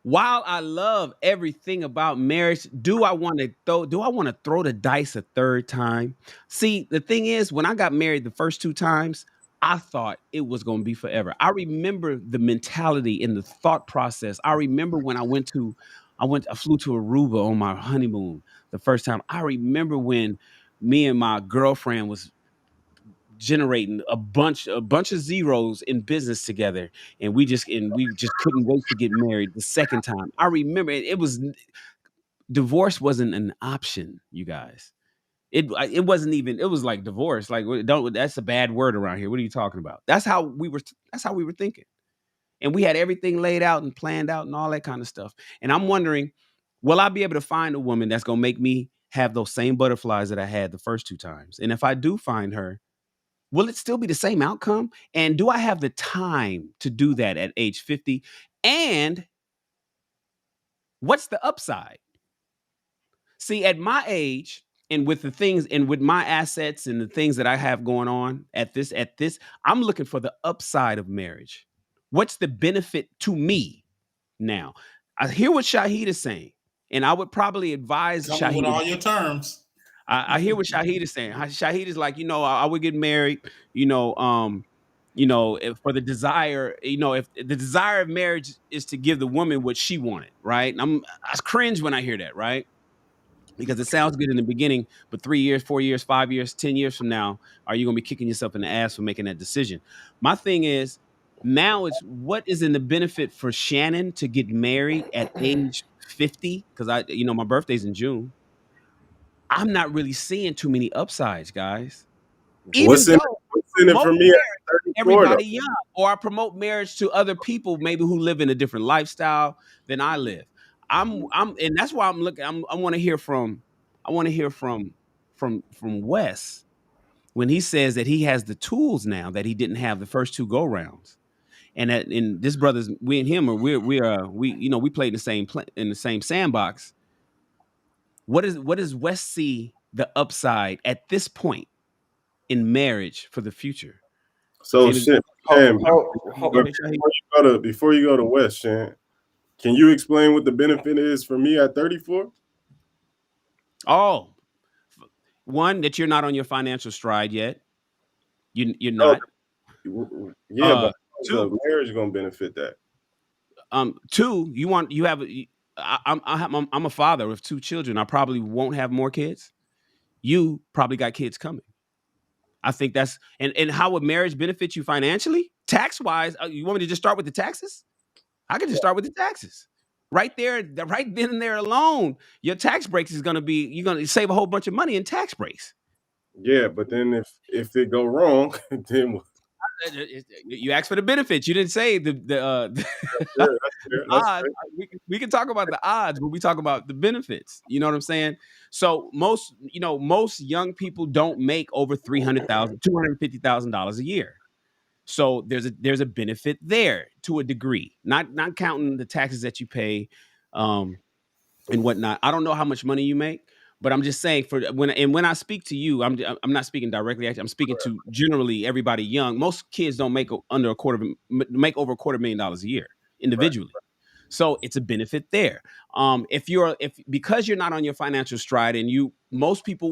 F: while I love everything about marriage, do I want to throw the dice a third time? See, the thing is, when I got married the first two times, I thought it was going to be forever. I remember the mentality and the thought process. I remember when I flew to Aruba on my honeymoon the first time. I remember when me and my girlfriend was generating a bunch of zeros in business together, and we just couldn't wait to get married the second time. I remember it was divorce wasn't an option, you guys. It wasn't even, it was like divorce, like, don't, that's a bad word around here, what are you talking about? That's how we were thinking, and we had everything laid out and planned out and all that kind of stuff. And I'm wondering, will I be able to find a woman that's going to make me have those same butterflies that I had the first two times? And if I do find her, will it still be the same outcome? And do I have the time to do that at age 50? And what's the upside? See, at my age, and with the things and with my assets and the things that I have going on at this, I'm looking for the upside of marriage. What's the benefit to me now? I hear what Shahid is saying, and I would probably advise
A: Coming with
F: Shahid.
A: all your terms.
F: I hear what Shahid is saying. Shahid is like, I would get married, if for the desire, if the desire of marriage is to give the woman what she wanted, right? I cringe when I hear that, right? Because it sounds good in the beginning, but 3 years, 4 years, 5 years, 10 years from now, are you going to be kicking yourself in the ass for making that decision? My thing is, now it's what is in the benefit for Shannon to get married at age 50? Because my birthday's in June. I'm not really seeing too many upsides, guys. Even though I
D: what's in it
F: promote
D: for me at
F: marriage to
D: 34 though?
F: everybody young, or I promote marriage to other people maybe who live in a different lifestyle than I live. And that's why I'm looking. I want to hear from. I want to hear from Wes when he says that he has the tools now that he didn't have the first two go rounds. And this brother's, we and him are we played in the in the same sandbox. What does Wes see the upside at this point in marriage for the future?
D: So
F: Maybe
D: shit,
B: Ho,
D: man.
B: ho,
F: go
D: But
F: ahead, Shahid.
D: before you go to West, Shan, can you explain what the benefit is for me at 34?
F: Oh, one, that you're not on your financial stride yet. You're
D: No,
F: not.
D: yeah, but
F: Uh,
D: how's
F: two,
D: the marriage gonna benefit that?
F: two, you have. I'm a father of two children. I probably won't have more kids. You probably got kids coming. I think that's and how would marriage benefit you financially, tax wise? You want me to just start with the taxes? I could just start with the taxes. Right there, right then and there alone, your tax breaks is going to be, you're going to save a whole bunch of money in tax breaks.
D: Yeah, but then if it go wrong, then
F: You asked for the benefits. You didn't say
D: fair, that's
F: the
D: fair. That's
F: odds.
D: fair.
F: We can talk about the odds, but we talk about the benefits. You know what I'm saying? So most young people don't make over $250,000 a year. So there's a benefit there to a degree. Not counting the taxes that you pay, um, and whatnot. I don't know how much money you make, but I'm just saying when I speak to you, I'm not speaking directly. Actually, I'm speaking to generally everybody young. Most kids don't make make over $250,000 a year
D: Right.
F: individually. So it's a benefit there. If because you're not on your financial stride, and most people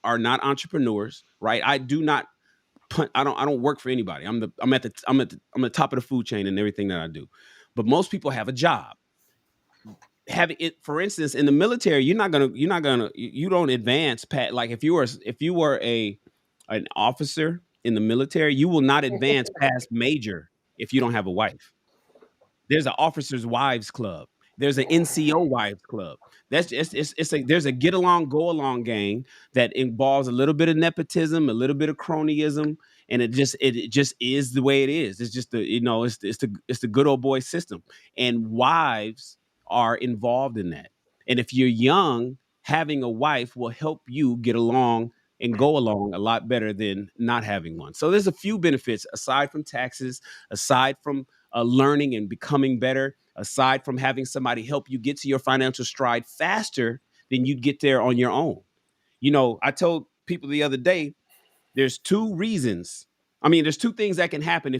F: are not entrepreneurs, right? I don't work for anybody. I'm at the top of the food chain in everything that I do. But most people have a job. Having it, for instance, in the military, you don't advance like if you were an officer in the military, you will not advance past major if you don't have a wife. There's an officers' wives club. There's an NCO wives club. That's just there's a get along, go along gang that involves a little bit of nepotism, a little bit of cronyism, and it just is the way it is. It's just it's the good old boy system, and wives are involved in that. And if you're young, having a wife will help you get along and go along a lot better than not having one. So there's a few benefits aside from taxes, aside from learning and becoming better, aside from having somebody help you get to your financial stride faster than you'd get there on your own. I told people the other day, there's two reasons. I mean, there's two things that can happen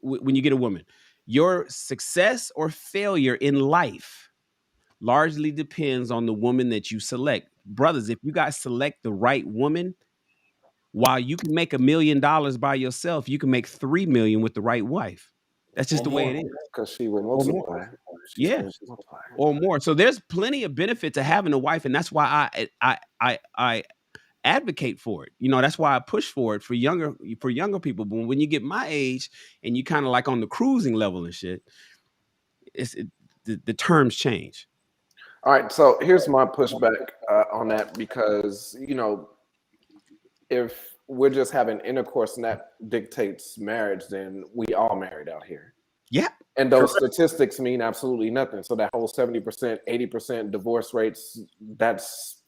F: when you get a woman. Your success or failure in life largely depends on the woman that you select. Brothers, if you guys select the right woman, while you can make $1 million by yourself, you can make 3 million with the right wife. That's just
B: Or
F: the way
B: more,
F: it is.
B: because she will
F: Or more.
B: multiply.
F: Yeah. Or more. So there's plenty of benefit to having a wife, and that's why I advocate for it. You know, that's why I push for it for younger people. But when you get my age and you kind of like on the cruising level and shit, the terms change.
B: All right, so here's my pushback on that, because if we're just having intercourse and that dictates marriage, then we all married out here.
F: Yeah.
B: And those statistics mean absolutely nothing. So that whole 70%, 80% divorce rates, that's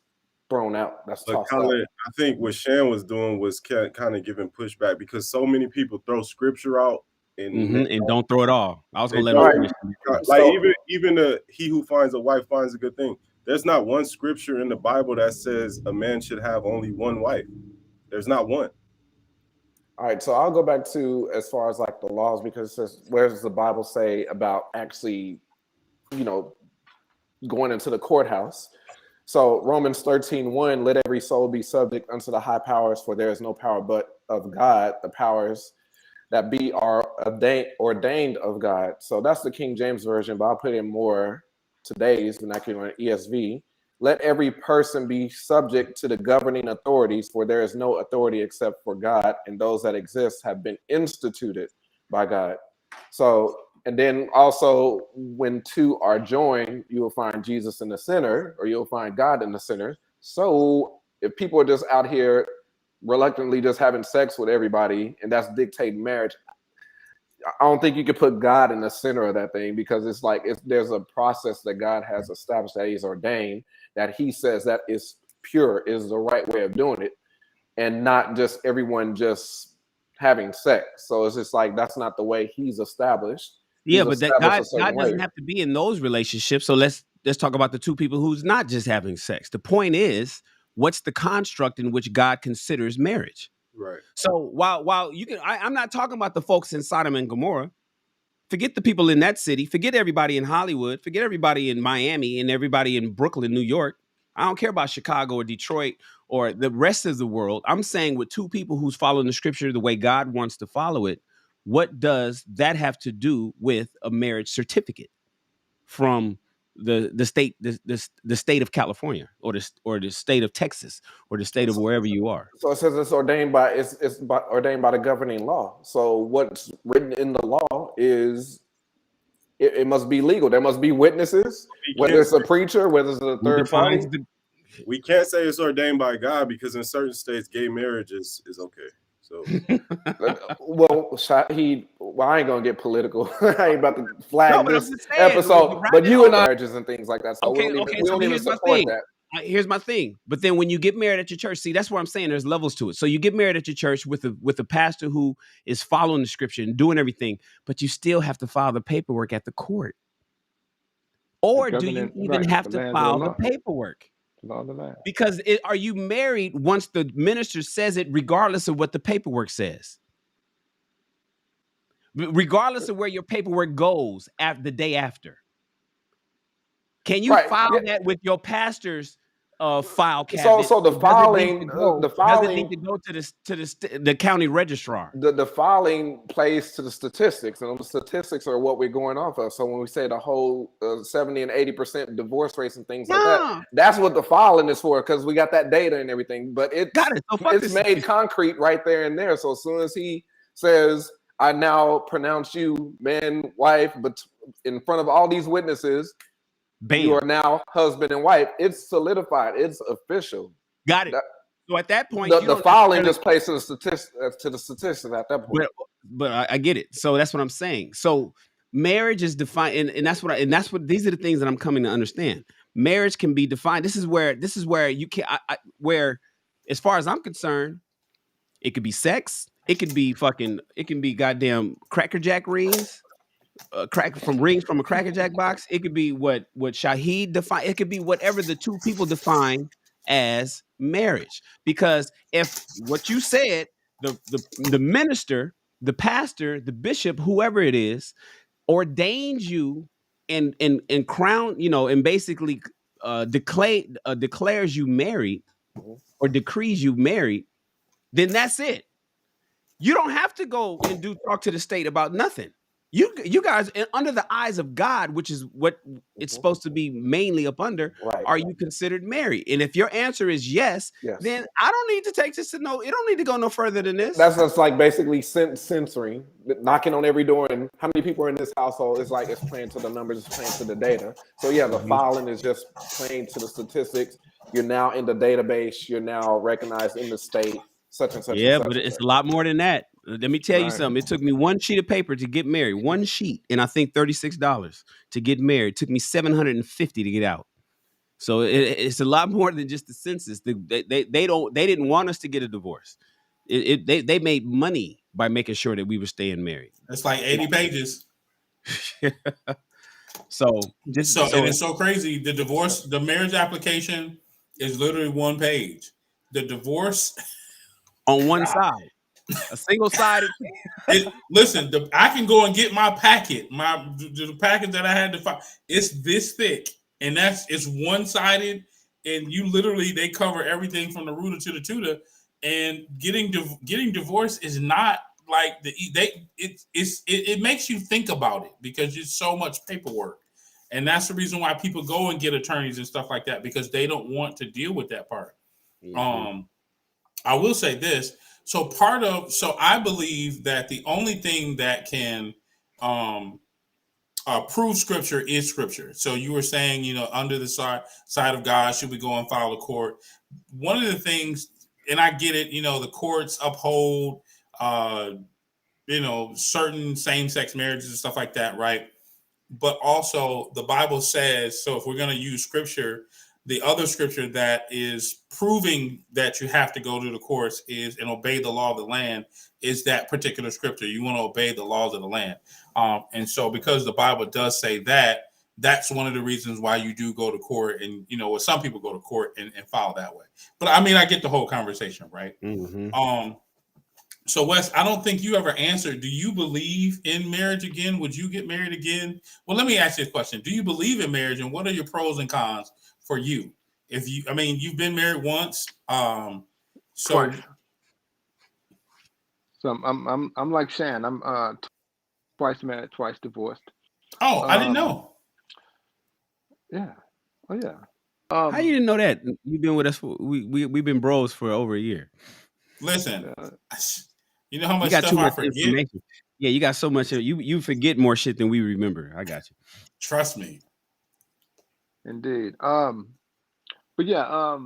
B: thrown out. That's tossed out.
D: I think what Shan was doing was kind of giving pushback, because so many people throw scripture out and
F: don't throw it all. I was gonna let
D: like
B: So-
D: even he who finds a wife finds a good thing. There's not one scripture in the Bible that says a man should have only one wife. There's not one.
B: All right, so I'll go back to as far as like the laws, because it says, where does the Bible say about actually, going into the courthouse? So Romans 13:1, let every soul be subject unto the high powers, for there is no power but of God. The powers that be are ordained of God. So that's the King James Version, but I'll put in more today's vernacular ESV. Let every person be subject to the governing authorities, for there is no authority except for God, and those that exist have been instituted by God. So, and then also when two are joined, you will find Jesus in the center, or you'll find God in the center. So if people are just out here reluctantly just having sex with everybody, and that's dictating marriage, I don't think you could put God in the center of that thing, because it's like there's a process that God has established, that He's ordained, that He says that is pure, is the right way of doing it, and not just everyone just having sex. So it's just like that's not the way He's established.
F: Yeah,
B: He's
F: but that
B: established
F: God doesn't have to be in those relationships. So let's talk about the two people who's not just having sex. The point is, what's the construct in which God considers marriage?
D: Right.
F: So while you can, I'm not talking about the folks in Sodom and Gomorrah. Forget the people in that city. Forget everybody in Hollywood. Forget everybody in Miami and everybody in Brooklyn, New York. I don't care about Chicago or Detroit or the rest of the world. I'm saying with two people who's following the scripture the way God wants to follow it, what does that have to do with a marriage certificate from the state the state of California or the state of Texas or the state of wherever you are?
B: So it says it's ordained by ordained by the governing law. So what's written in the law is it must be legal. There must be witnesses, whether it's a preacher, whether it's a third party.
D: We can't say it's ordained by God, because in certain states, gay marriage is okay. So,
B: well, I ain't gonna get political. I ain't about to flag this
F: saying,
B: episode, but you and I marriages and things like that. So
F: okay,
B: we don't even support that.
F: Here's my thing. But then when you get married at your church, see, that's what I'm saying. There's levels to it. So you get married at your church with a pastor who is following the scripture and doing everything, but you still have to file the paperwork at the court. Or do you even have to file the paperwork? Because are you married once the minister says it, regardless of what the paperwork says? Regardless of where your paperwork goes the day after. Can you file that with your pastor's file cabinet?
B: So the filing
F: does it need to go to the county registrar?
B: The filing plays to the statistics, and the statistics are what we're going off of. So when we say the whole 70 and 80% divorce rates and things like that, that's what the filing is for, because we got that data and everything. But it's made concrete right there and there. So as soon as he says, "I now pronounce you man, wife," but in front of all these witnesses, bam, you are now husband and wife. It's solidified. It's official.
F: Got it. So at that point,
B: the filing just plays to the statistics at that point.
F: But I get it. So that's what I'm saying. So marriage is defined, and that's what these are the things that I'm coming to understand. Marriage can be defined. This is where you can where, as far as I'm concerned, it could be sex. It could be goddamn Cracker Jack rings. Rings from a Cracker Jack box. It could be what Shahid defined. It could be whatever the two people define as marriage. Because if what you said, the minister, the pastor, the bishop, whoever it is, ordains you and crown, and basically declares you married or decrees you married, then that's it. You don't have to go and talk to the state about nothing. You guys, under the eyes of God, which is what it's supposed to be mainly up under,
B: Right.
F: are you considered married? And if your answer is yes,
B: Yes.
F: then I don't need to take this to no. It don't need to go no further than this.
B: That's just like basically censoring, knocking on every door. And how many people are in this household? It's like it's playing to the numbers, it's playing to the data. So yeah, the filing is just playing to the statistics. You're now in the database. You're now recognized in the state. Such and such.
F: Yeah,
B: and such
F: but
B: and
F: it's
B: such.
F: a lot more than that. Let me tell you
E: Right.
F: something. It took me one sheet of paper to get married, one sheet, and I think $36 to get married. It took me $750 to get out. So it's a lot more than just the census. They didn't want us to get a divorce. They made money by making sure that we were staying married.
A: It's like 80 pages.
F: So
A: And it's so crazy. The divorce, the marriage application is literally one page. The divorce
F: on one side, a single-sided.
A: Listen, I can go and get my packet, the packet that I had to find. It's this thick, and it's one-sided, and you literally, they cover everything from the rooter to the tutor. And getting divorced is not like it makes you think about it because it's so much paperwork. And that's the reason why people go and get attorneys and stuff like that, because they don't want to deal with that part. Mm-hmm. I will say this. So I believe that the only thing that can prove scripture is scripture. So you were saying, under the side of God, should we go and file a court? One of the things, and I get it, the courts uphold, certain same-sex marriages and stuff like that, right? But also the Bible says, so if we're going to use scripture, the other scripture that is proving that you have to go to the courts and obey the law of the land is that particular scripture. You want to obey the laws of the land. And so because the Bible does say that, that's one of the reasons why you do go to court. And, some people go to court and file that way. But I mean, I get the whole conversation, right? Mm-hmm. So Wes, I don't think you ever answered. Do you believe in marriage again? Would you get married again? Well, let me ask you a question. Do you believe in marriage, and what are your pros and cons for you? You've been married once.
E: Twice. So I'm like Shan. I'm twice married, twice divorced.
A: Oh, I didn't know.
E: Yeah. Oh yeah.
F: How you didn't know that? You've been with us we've been bros for over a year.
A: Listen, you know how much stuff I forget.
F: Yeah, you got so much. You forget more shit than we remember. I got you.
A: Trust me.
E: Indeed. But yeah.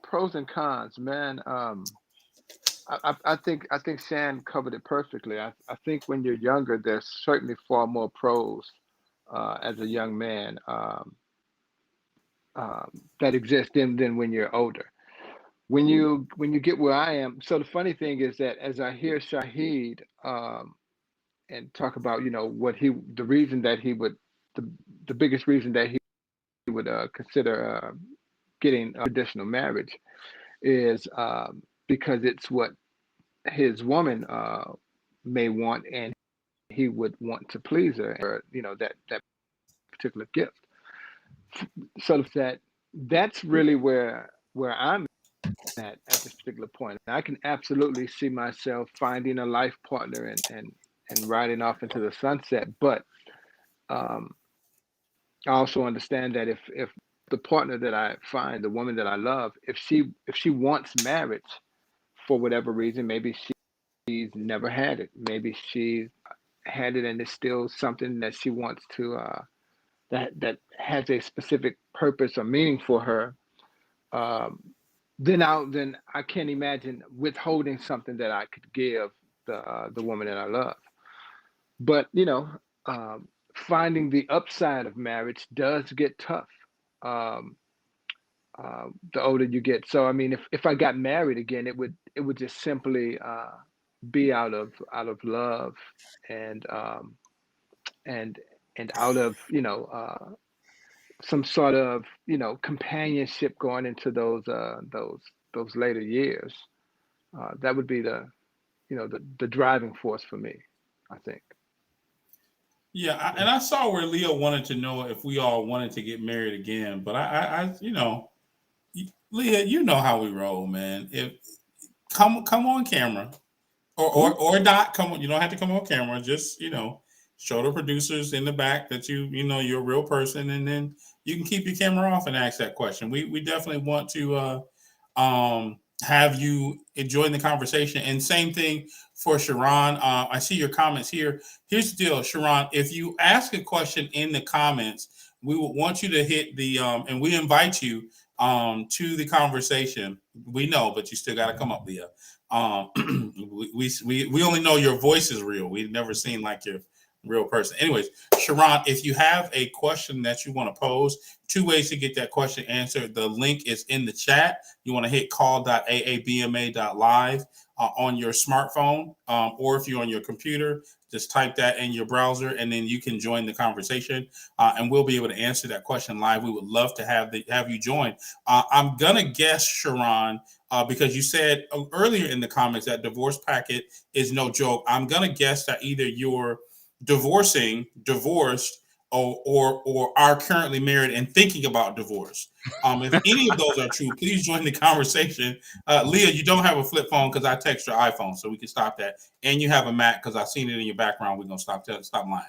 E: Pros and cons, man. I think Shan covered it perfectly. I think when you're younger, there's certainly far more pros as a young man that exist than when you're older. When you get where I am, so the funny thing is that as I hear Shahid and talk about the reason that he would the biggest reason that he would consider getting a traditional marriage is because it's what his woman may want, and he would want to please her, or that particular gift. So that's really where I'm at this particular point. I can absolutely see myself finding a life partner and riding off into the sunset. But I also understand that if the partner that I find, the woman that I love, if she wants marriage for whatever reason, maybe she's never had it, maybe she had it and it's still something that she wants to that has a specific purpose or meaning for her, then I can't imagine withholding something that I could give the woman that I love. But finding the upside of marriage does get tough the older you get. So I mean, if I got married again, it would just simply be out of love and out of some sort of companionship going into those later years. That would be the the driving force for me, I think.
A: Yeah, and I saw where Leo wanted to know if we all wanted to get married again, but Leah, you know how we roll, man. If come on camera, or not come on. You don't have to come on camera. Just show the producers in the back that you're a real person, and then you can keep your camera off and ask that question. We definitely want to have you enjoying the conversation. And same thing for Sharon. I see your comments here. Here's the deal, Sharon. If you ask a question in the comments, we would want you to hit the and we invite you to the conversation. We know, but you still got to come up, Leah. We only know your voice is real. We've never seen like your real person. Anyways, Sharon, if you have a question that you want to pose, two ways to get that question answered. The link is in the chat. You want to hit call.aabma.live on your smartphone, or if you're on your computer, just type that in your browser, and then you can join the conversation, and we'll be able to answer that question live. We would love to have you join. I'm gonna guess, Sharon, because you said earlier in the comments that divorce packet is no joke. I'm gonna guess that either you're divorced, or are currently married and thinking about divorce. If any of those are true, please join the conversation. Leah, you don't have a flip phone because I text your iPhone, so we can stop that. And you have a Mac because I've seen it in your background. We're gonna stop lying.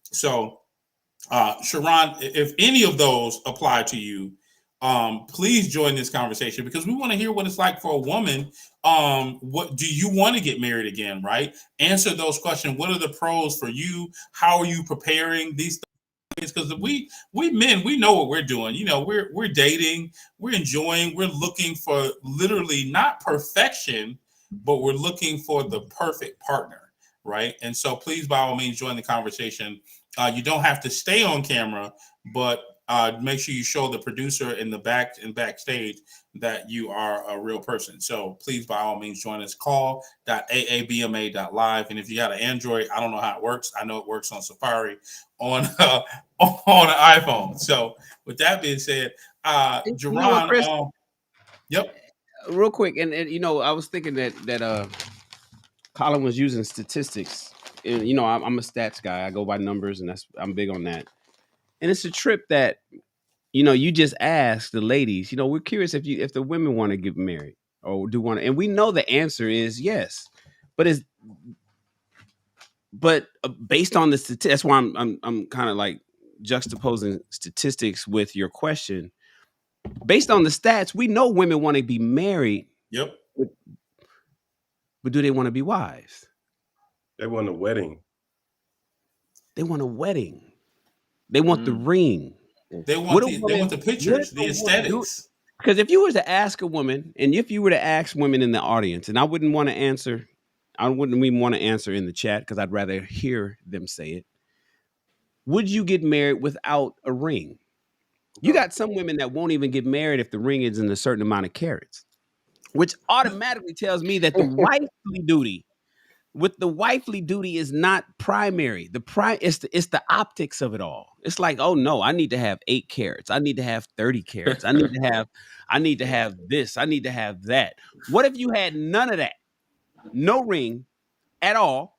A: So, Sharon, if any of those apply to you, please join this conversation because we want to hear what it's like for a woman. What do you want to get married again? Right? Answer those questions. What are the pros for you? How are you preparing these things? Because we men, we know what we're doing. We're dating, we're enjoying, we're looking for literally not perfection, but we're looking for the perfect partner, right? And so please, by all means, join the conversation. You don't have to stay on camera, but make sure you show the producer in the back and backstage that you are a real person. So please, by all means, join us. Call.aabma.live. And if you got an Android, I don't know how it works. I know it works on Safari on an iPhone. So with that being said, Jerron,
F: Chris?
A: Yep.
F: Real quick, and I was thinking that Colin was using statistics, and I'm a stats guy. I go by numbers, and I'm big on that. And it's a trip that you just ask the ladies. We're curious if the women want to get married or do want to, and we know the answer is yes, but based on the statistics. That's why I'm kind of like juxtaposing statistics with your question. Based on the stats, we know women want to be married.
A: Yep.
F: But do they want to be wives?
D: They want a wedding.
F: They want a wedding. They want the ring.
A: They want the pictures, the aesthetics.
F: Because if you were to ask a woman, and if you were to ask women in the audience, and I wouldn't even want to answer in the chat because I'd rather hear them say it. Would you get married without a ring? You got some women that won't even get married if the ring is in a certain amount of carats, which automatically tells me that the wifely duty is not primary. It's the optics of it all. It's like, oh no, I need to have 8 carats. I need to have 30 carats. I need to have this. I need to have that. What if you had none of that? No ring at all,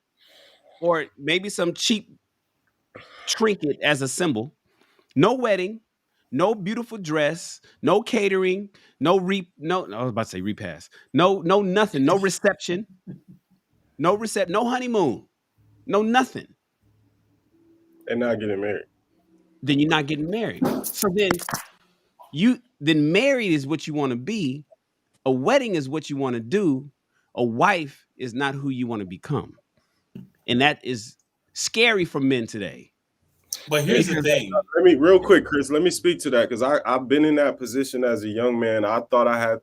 F: or maybe some cheap trinket as a symbol. No wedding, no beautiful dress, no catering, I was about to say repast. No nothing, no reception. No honeymoon, no nothing.
D: And not getting married.
F: Then you're not getting married. So then married is what you want to be. A wedding is what you want to do. A wife is not who you want to become. And that is scary for men today.
A: But here's the thing.
D: Real quick, Chris, let me speak to that because I've been in that position as a young man. I thought I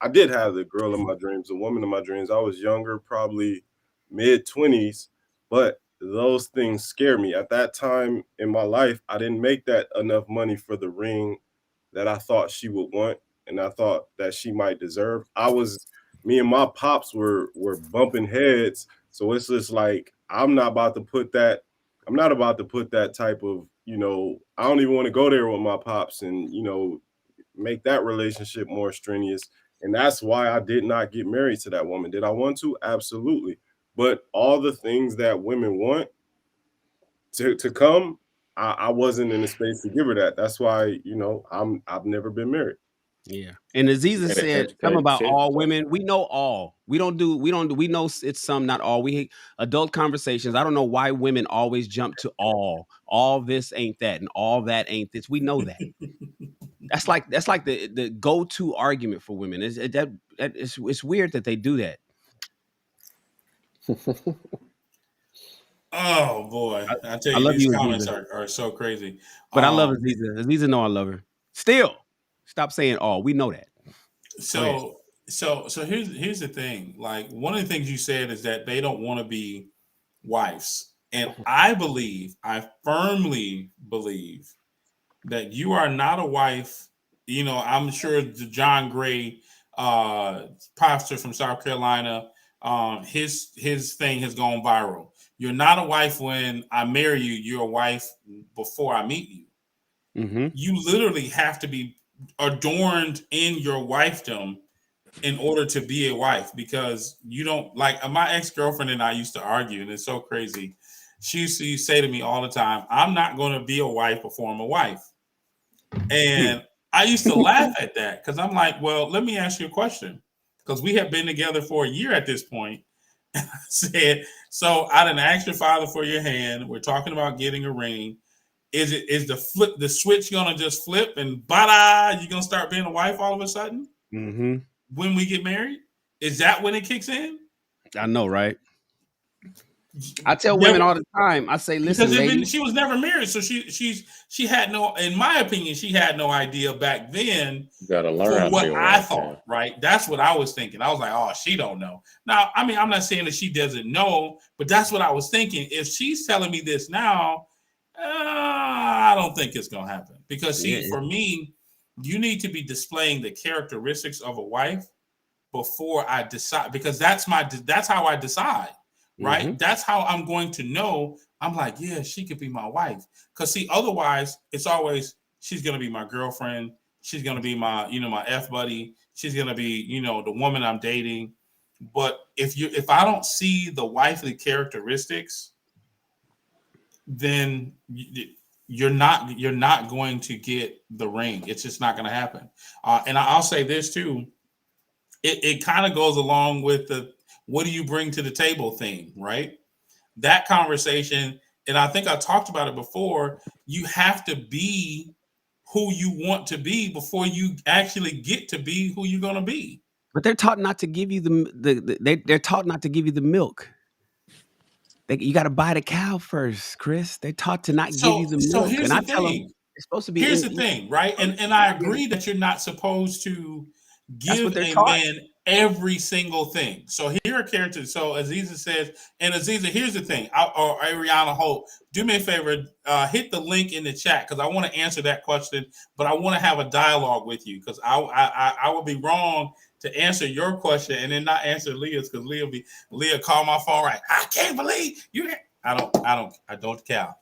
D: did have the girl of my dreams, the woman of my dreams. I was younger, probably mid-20s, but those things scare me. At that time in my life, I didn't make that enough money for the ring that I thought she would want and I thought that she might deserve. Me and my pops were bumping heads. So it's just like, I'm not about to put that type of, I don't even want to go there with my pops and, make that relationship more strenuous. And that's why I did not get married to that woman. Did I want to? Absolutely. But all the things that women want to come, I wasn't in the space to give her that. That's why, I've never been married.
F: Yeah. And Aziza
C: Had an
F: said something
C: educated
F: about
C: decision.
F: all women. We know all. We know it's some, not all. We adult conversations. I don't know why women always jump to all. All this ain't that, and all that ain't this. We know that. That's like the go-to argument for women. It's weird that they do that.
A: Oh boy, I tell
F: I
A: you,
F: love
A: these
F: you,
A: comments
F: Aziza.
A: are so crazy.
F: But I love Aziza. Aziza know I love her. Still, stop saying all. We know that.
A: So here's the thing. Like, one of the things you said is that they don't want to be wives, and I firmly believe that you are not a wife. I'm sure the John Gray, pastor from South Carolina, his thing has gone viral. You're not a wife when I marry you. You're a wife before I meet you.
F: Mm-hmm.
A: You literally have to be adorned in your wifedom in order to be a wife, because you don't, like, my ex-girlfriend and I used to argue, and it's so crazy. She used to say to me all the time, I'm not going to be a wife before I'm a wife. And I used to laugh at that, because I'm like, well, let me ask you a question, because we have been together for a year at this point. I said, so I didn't ask your father for your hand. We're talking about getting a ring. Is the switch gonna just flip and bada, you're gonna start being a wife all of a sudden?
F: Mm-hmm.
A: When we get married? Is that when it kicks in?
F: I know, right? I tell women all the time. I say, listen, lady,
A: she was never married, so she had no, in my opinion, she had no idea back then.
C: You gotta learn
A: for
C: how to
A: what
C: be a
A: I
C: wife,
A: thought,
C: man.
A: right? That's what I was thinking. I was like, oh, she don't know. Now, I mean, I'm not saying that she doesn't know, but that's what I was thinking. If she's telling me this now, I don't think it's gonna happen, because see, for me, you need to be displaying the characteristics of a wife before I decide, because that's how I decide, right?
F: Mm-hmm.
A: That's how I'm going to know. I'm like, yeah, she could be my wife. Because see, otherwise, it's always, she's gonna be my girlfriend. She's gonna be my, my F buddy. She's gonna be, the woman I'm dating. But if I don't see the wifely characteristics, then you're not going to get the ring. It's just not going to happen. And I'll say this too. It kind of goes along with the what do you bring to the table thing, right? That conversation, and I think I talked about it before. You have to be who you want to be before you actually get to be who you're going to be.
F: But they're taught not to give you they're taught not to give you the milk. You got to buy the cow first, Chris. They're taught to not give you the
A: So
F: milk,
A: here's
F: and I
A: the
F: tell them
A: thing.
F: it's supposed to be.
A: Here's the thing, right? And I agree that you're not supposed to
F: That's what
A: give
F: they're
A: a
F: taught.
A: man every single thing. So here are characters. So Aziza says, and Aziza, here's the thing. Or Ariana Holt, do me a favor, hit the link in the chat, because I want to answer that question, but I want to have a dialogue with you, because I would be wrong to answer your question and then not answer Leah's, because Leah called my phone, right? I can't believe you. I don't count.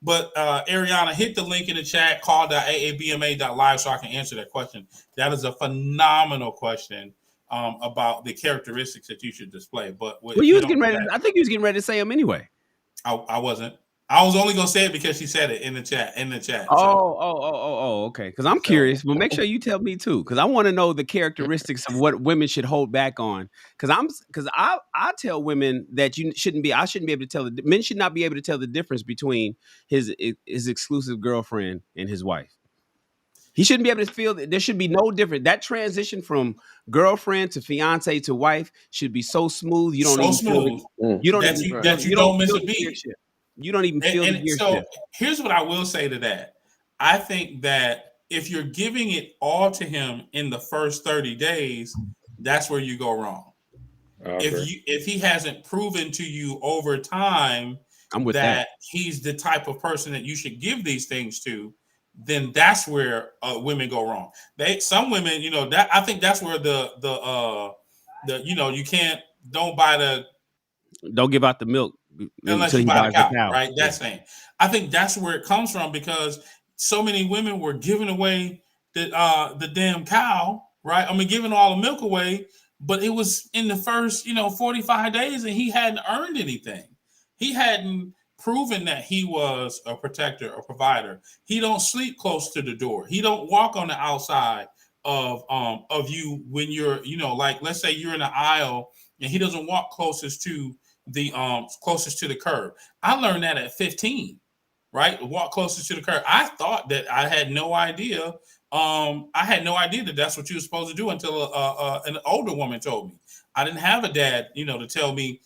A: But Ariana, hit the link in the chat, call.aabma.live, so I can answer that question. That is a phenomenal question about the characteristics that you should display. But
F: Well, you was getting ready. I think you was getting ready to say them anyway.
A: I wasn't. I was only gonna say it because she said it in the chat.
F: Okay. Because I'm curious. Well, make sure you tell me too, because I want to know the characteristics of what women should hold back on. Because I tell women that I shouldn't be able to tell men should not be able to tell the difference between his exclusive girlfriend and his wife. He shouldn't be able to feel that there should be no difference. That transition from girlfriend to fiance to wife should be so smooth. You don't even feel you don't
A: miss
F: feel
A: a
F: the
A: beat.
F: gear shift. You don't even feel the gear shift.
A: Here's what I will say to that. I think that if you're giving it all to him in the first 30 days, that's where you go wrong. If he hasn't proven to you over time that he's the type of person that you should give these things to, then that's where women go wrong. Some women, that I think that's where the
F: don't give out the milk
A: unless you buy the cow, right? That's saying. I think that's where it comes from, because so many women were giving away the damn cow right? I mean, giving all the milk away, but it was in the first, 45 days, and he hadn't earned anything. He hadn't proven that he was a protector, a provider. He don't sleep close to the door. He don't walk on the outside of you when you're, like let's say you're in the aisle and he doesn't walk closest to the curb. I learned that at 15, right? Walk closest to the curb. I thought that I had no idea. I had no idea that that's what you were supposed to do until an older woman told me. I didn't have a dad, to tell me,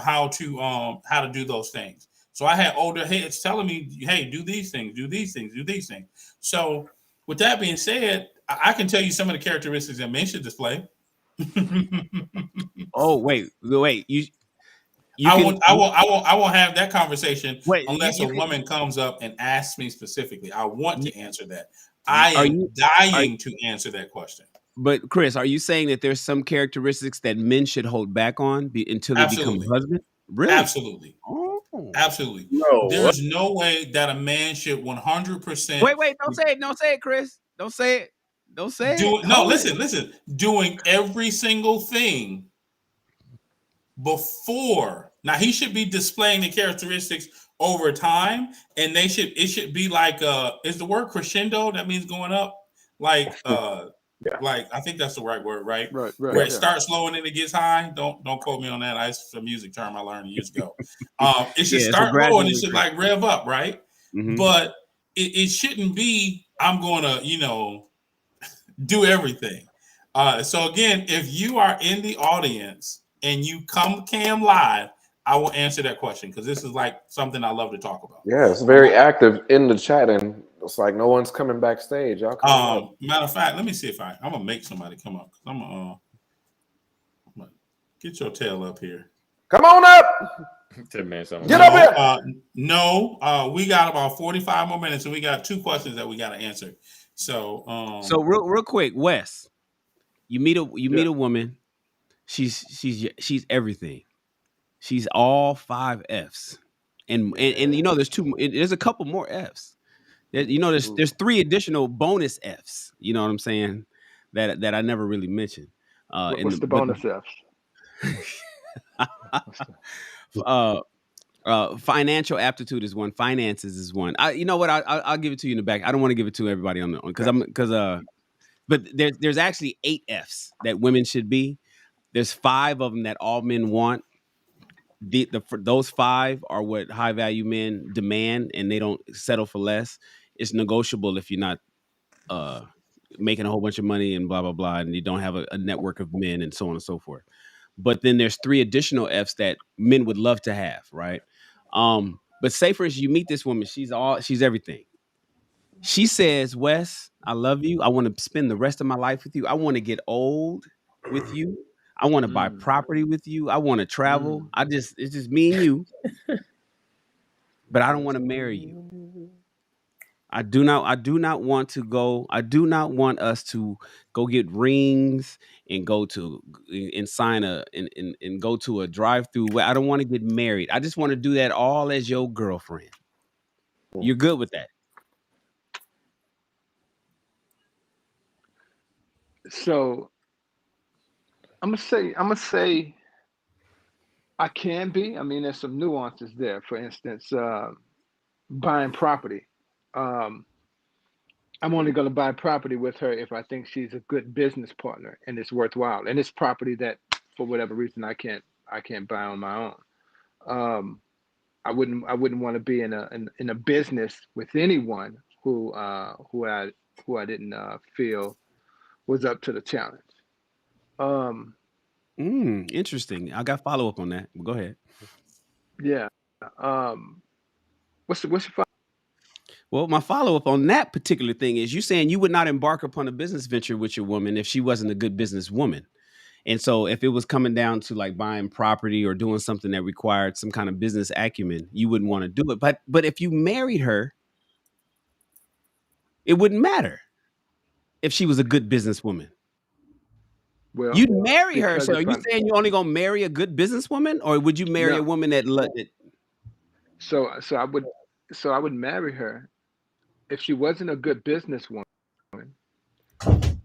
A: how to do those things. So I had older heads telling me, hey, do these things, do these things, do these things. So with that being said, I can tell you some of the characteristics that men should display.
F: Oh, wait. You
A: I
F: can
A: won't have that conversation
F: wait.
A: unless
F: You
A: a
F: can.
A: woman comes up and asks me specifically. I want to answer that. I
F: Are
A: am
F: you? Are
A: dying to answer that question.
F: But Chris, are you saying that there's some characteristics that men should hold back on until they become
A: Absolutely.
F: husband? Really?
A: Absolutely.
F: Oh.
A: Absolutely.
D: No,
A: There's no way that a man should 100%
F: Wait, don't say it. Don't say it, Chris. Don't say it. Don't say it.
A: do no,
F: Hold it.
A: listen. Doing every single thing before. Now he should be displaying the characteristics over time, and it should be like is the word crescendo, that means going up? Like
D: Yeah.
A: like I think that's the right word, right?
E: Right,
A: Where
E: right.
A: it
E: Yeah.
A: starts low and then it gets high. Don't quote me on that. It's a music term I learned years ago. It should
F: Yeah, it's a
A: start low
F: gradual
A: and it should
F: increase.
A: like rev up, right?
F: Mhm.
A: But it shouldn't be I'm gonna, do everything. So again, if you are in the audience and you come cam live, I will answer that question because this is like something I love to talk about.
B: Yeah, it's very active in the chat, and it's like no one's coming backstage. Y'all come up.
A: Matter of fact, let me see if I'm gonna make somebody come up. I'm gonna get your tail up here.
B: Come on up.
C: Get
B: up here.
A: No, we got about 45 more minutes, and we got 2 questions that we got to answer. So,
F: So real quick, Wes, you meet a woman. She's everything. She's all 5 Fs, and there's a couple more Fs. There's 3 additional bonus Fs. You know what I'm saying? That I never really mentioned.
E: What's the bonus Fs?
F: Financial aptitude is one. Finances is one. You know what? I'll give it to you in the back. I don't want to give it to everybody on the but there's actually 8 Fs that women should be. There's 5 of them that all men want. Those 5 are what high value men demand, and they don't settle for less. It's negotiable if you're not making a whole bunch of money and blah blah blah, and you don't have a network of men and so on and so forth. But then there's 3 additional Fs that men would love to have, right? But say for instance, you meet this woman, she's everything. She says, Wes, I love you. I want to spend the rest of my life with you. I want to get old with you. I want to buy property with you. I want to travel. It's just me and you. But I don't want to marry you. I do not want to go. I do not want us to go get rings and go to and sign and go to a drive-through. I don't want to get married. I just want to do that all as your girlfriend. You're good with that?
E: So I'm gonna say I can be. I mean, there's some nuances there. For instance, buying property. I'm only going to buy property with her if I think she's a good business partner and it's worthwhile, and it's property that, for whatever reason, I can't buy on my own. I wouldn't want to be in a business with anyone who I didn't feel was up to the challenge.
F: Interesting. I got follow up on that. Go ahead.
E: Yeah. What's your
F: Well, my follow up on that particular thing is you saying you would not embark upon a business venture with your woman if she wasn't a good businesswoman. And so if it was coming down to like buying property or doing something that required some kind of business acumen, you wouldn't want to do it. But if you married her, it wouldn't matter if she was a good businesswoman.
E: Well,
F: You'd marry her.
E: because
F: So are
E: if
F: you
E: I'm-
F: saying you're only gonna marry a good businesswoman, or would you marry
E: No.
F: a woman that
E: So I would marry her if she wasn't a good businesswoman.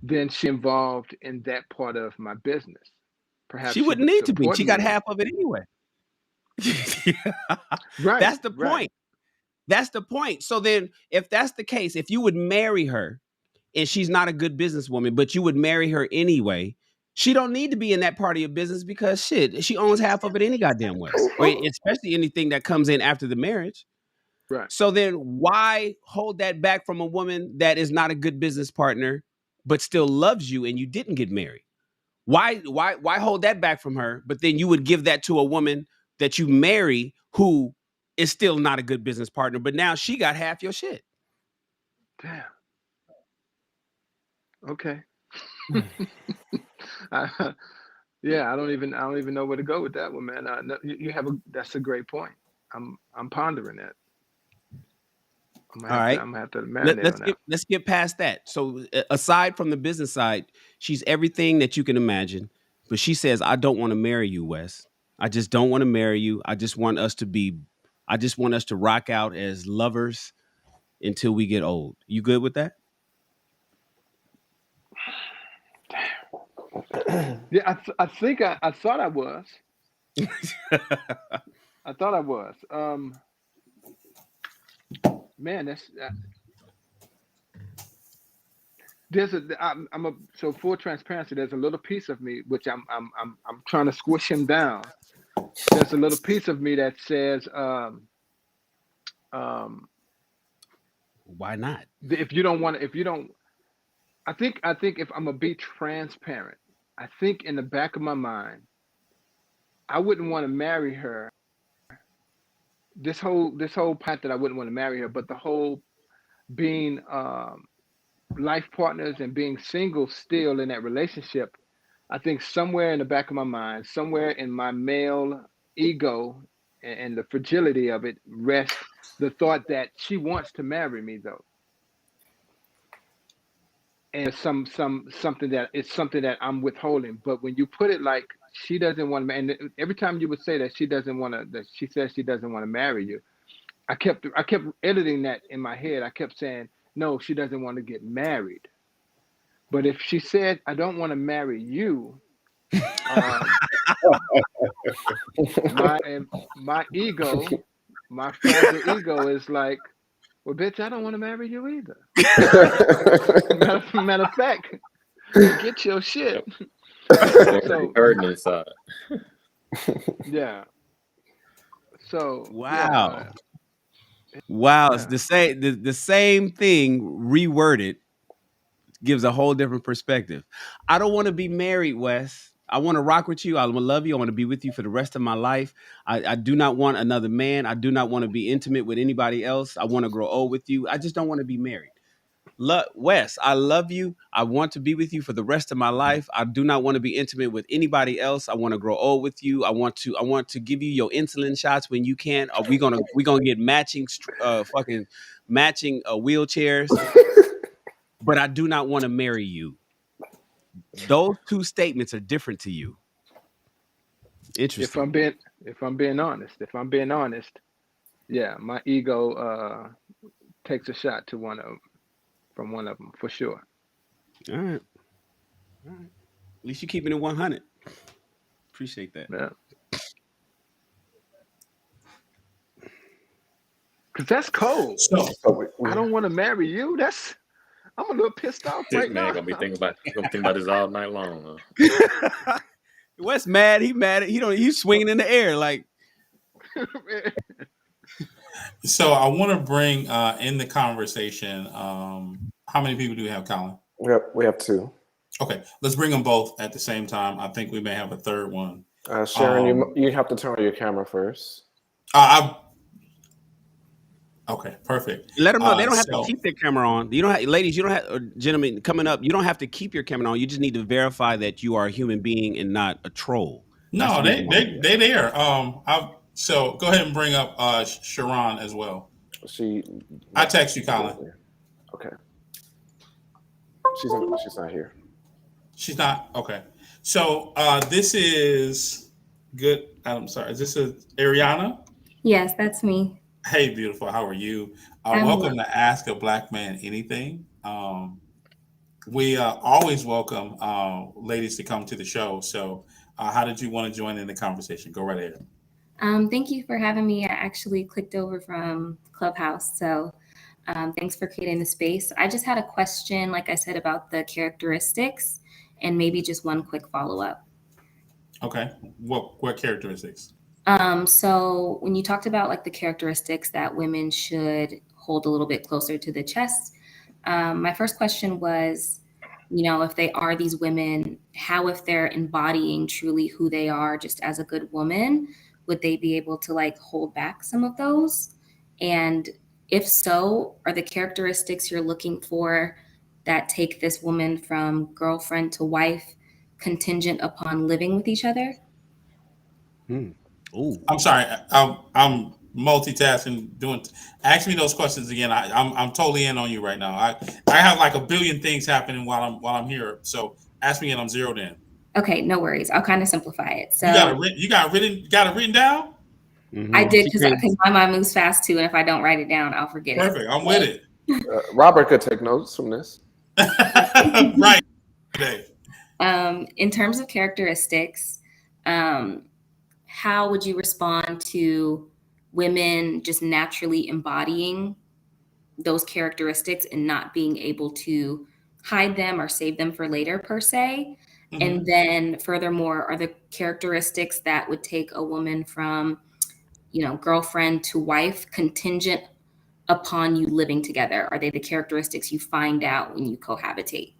E: then she involved in that part of my business. Perhaps
F: She
E: she
F: wouldn't
E: would
F: need to be.
E: support
F: She got
E: me.
F: half of it anyway.
E: Right,
F: That's the
E: right.
F: point. That's the point. So then, if that's the case, if you would marry her and she's not a good businesswoman, but you would marry her anyway, she don't need to be in that part of your business because shit, she owns half of it any goddamn way, or especially anything that comes in after the marriage.
E: Right.
F: So then, why hold that back from a woman that is not a good business partner, but still loves you and you didn't get married? Why hold that back from her? But then you would give that to a woman that you marry who is still not a good business partner, but now she got half your shit.
E: Damn. Okay. Yeah, I don't even know where to go with that one, man. No, you have that's a great point. I'm pondering that.
F: All right.
E: I'm gonna have to marinate on that.
F: Let's get past that. So aside from the business side, she's everything that you can imagine, but she says, "I don't want to marry you, Wes. I just don't want to marry you. I just want us to rock out as lovers until we get old." You good with that?
E: Yeah, I think I thought I was. I thought I was. Man, that's I'm a so full transparency. There's a little piece of me which I'm trying to squish him down. There's a little piece of me that says,
F: Why not?
E: if you don't, I think if I'm gonna be transparent, I think in the back of my mind, I wouldn't want to marry her. This whole part that I wouldn't want to marry her, but the whole being life partners and being single still in that relationship, I think somewhere in the back of my mind, somewhere in my male ego and the fragility of it rests the thought that she wants to marry me though. And something that I'm withholding. But when you put it like she doesn't want to, and every time you would say that that she says she doesn't want to marry you, I kept editing that in my head. I kept saying, no, she doesn't want to get married. But if she said, I don't want to marry you, my ego, my fragile ego is like, well, bitch, I don't want to marry you either. Matter of fact, get your shit. So,
C: burden inside.
E: yeah. So
F: wow,
E: yeah,
F: wow,
E: yeah.
F: it's the same thing reworded gives a whole different perspective. I don't want to be married, Wes. I want to rock with you. I want to love you. I want to be with you for the rest of my life. I do not want another man. I do not want to be intimate with anybody else. I want to grow old with you. I just don't want to be married. Wes, I love you. I want to be with you for the rest of my life. I do not want to be intimate with anybody else. I want to grow old with you. I want to give you your insulin shots when you can. Are we gonna get matching wheelchairs? But I do not want to marry you. Those two statements are different to you. Interesting.
E: If I'm being honest, yeah, my ego takes a shot to from one of them for sure.
F: All right. At least you're keeping it 100. Appreciate that.
E: Yeah. Cause that's cold.
A: So
E: I don't want to marry you. I'm a little pissed off
C: This
E: right
C: man
E: now.
C: gonna be thinking about this all night long. Huh?
F: Wes mad. He mad. He's swinging in the air like.
A: So I want to bring in the conversation. How many people do we have, Colin?
B: We have two.
A: Okay, let's bring them both at the same time. I think we may have a third one.
B: Sharon, you have to turn on your camera first.
A: Okay, perfect.
F: Let them know they don't have to keep their camera on. You don't have, ladies. You don't have, or gentlemen coming up. You don't have to keep your camera on. You just need to verify that you are a human being and not a troll.
A: No, they there. So go ahead and bring up Sharon as well. I text you, Colin.
B: Okay. She's not here.
A: She's not? Okay. So this is good. I'm sorry. Is this Ariana?
G: Yes, that's me.
A: Hey, beautiful. How are you? Welcome to Ask a Black Man Anything. We always welcome ladies to come to the show. So, how did you want to join in the conversation? Go right ahead.
G: Thank you for having me. I actually clicked over from Clubhouse. So thanks for creating the space. I just had a question, like I said, about the characteristics and maybe just one quick follow up.
A: Okay. What characteristics?
G: So when you talked about like the characteristics that women should hold a little bit closer to the chest, my first question was, if they are these women, how, if they're embodying truly who they are just as a good woman, would they be able to like hold back some of those? And if so, are the characteristics you're looking for that take this woman from girlfriend to wife contingent upon living with each other?
F: Ooh.
A: I'm sorry. I'm multitasking. Ask me those questions again. I'm totally in on you right now. I have like a billion things happening while I'm here. So ask me, and I'm zeroed in.
G: Okay, no worries. I'll kind of simplify it.
A: You got
G: So
A: it written down.
G: I did
F: She
G: because
F: created-
G: my mind moves fast too, and if I don't write it down, I'll forget it.
A: Perfect. I'm with it.
B: Robert could take notes from this.
A: Right. Today.
G: In terms of characteristics, how would you respond to women just naturally embodying those characteristics and not being able to hide them or save them for later per se?
A: Mhm.
G: And then furthermore, are the characteristics that would take a woman from, girlfriend to wife contingent upon you living together? Are they the characteristics you find out when you cohabitate?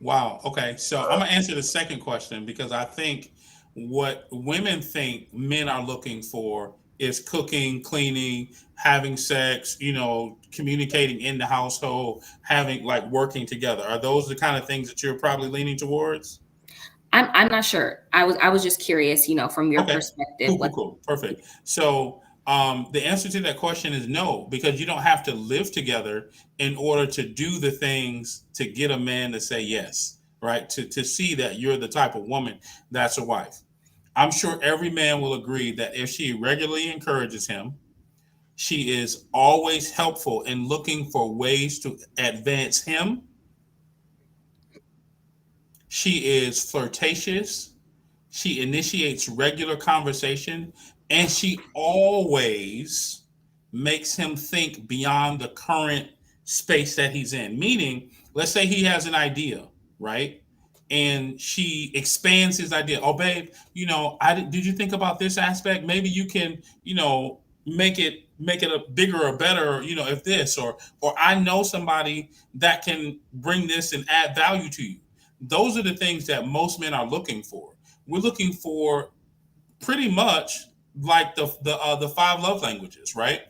A: Wow. Okay. So I'm gonna answer the second question because I think what women think men are looking for is cooking, cleaning, having sex, communicating in the household, having like working together. Are those the kind of things that you're probably leaning towards?
G: I'm not sure. I was just curious, from your
A: Okay.
G: perspective.
A: Cool. Perfect. So the answer to that question is no, because you don't have to live together in order to do the things to get a man to say yes, right? To see that you're the type of woman that's a wife. I'm sure every man will agree that if she regularly encourages him, she is always helpful in looking for ways to advance him. She is flirtatious. She initiates regular conversation, and she always makes him think beyond the current space that he's in. Meaning, let's say he has an idea, right? And she expands his idea. Oh, babe, did you think about this aspect? Maybe you can, make it a bigger or better, if this or I know somebody that can bring this and add value to you. Those are the things that most men are looking for. We're looking for pretty much like the five love languages, right?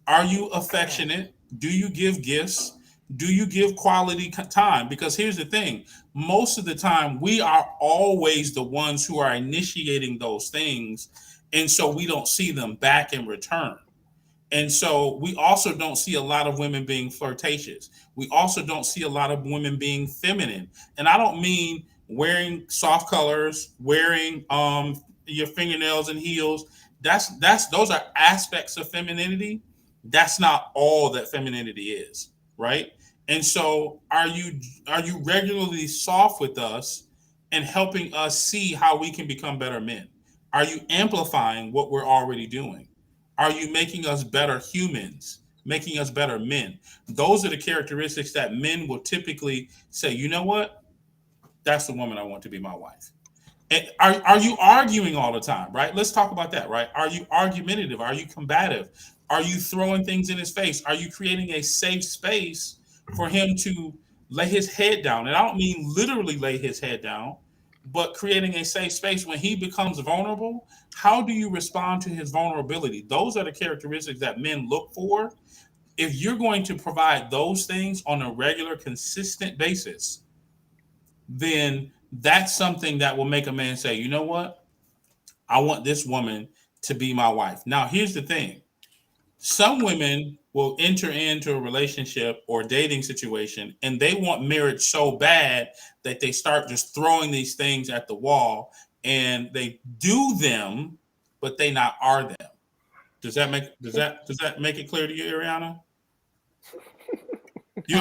A: Are you affectionate? Do you give gifts? Do you give quality time? Because here's the thing: most of the time, we are always the ones who are initiating those things, and so we don't see them back in return. And so we also don't see a lot of women being flirtatious. We also don't see a lot of women being feminine. And I don't mean wearing soft colors, wearing your fingernails and heels. That's those are aspects of femininity. That's not all that femininity is, right? And so are you regularly soft with us and helping us see how we can become better men? Are you amplifying what we're already doing? Are you making us better humans, making us better men? Those are the characteristics that men will typically say, you know what? That's the woman I want to be my wife. And are you arguing all the time, right? Let's talk about that, right? Are you argumentative? Are you combative? Are you throwing things in his face? Are you creating a safe space for him to lay his head down? And I don't mean literally lay his head down, but creating a safe space when he becomes vulnerable. How do you respond to his vulnerability? Those are the characteristics that men look for. If you're going to provide those things on a regular, consistent basis, then that's something that will make a man say, you know what? I want this woman to be my wife. Now, here's the thing. Some women will enter into a relationship or dating situation and they want marriage so bad that they start just throwing these things at the wall and they do them, but they not are them. Does that make it clear to you, Ariana? Do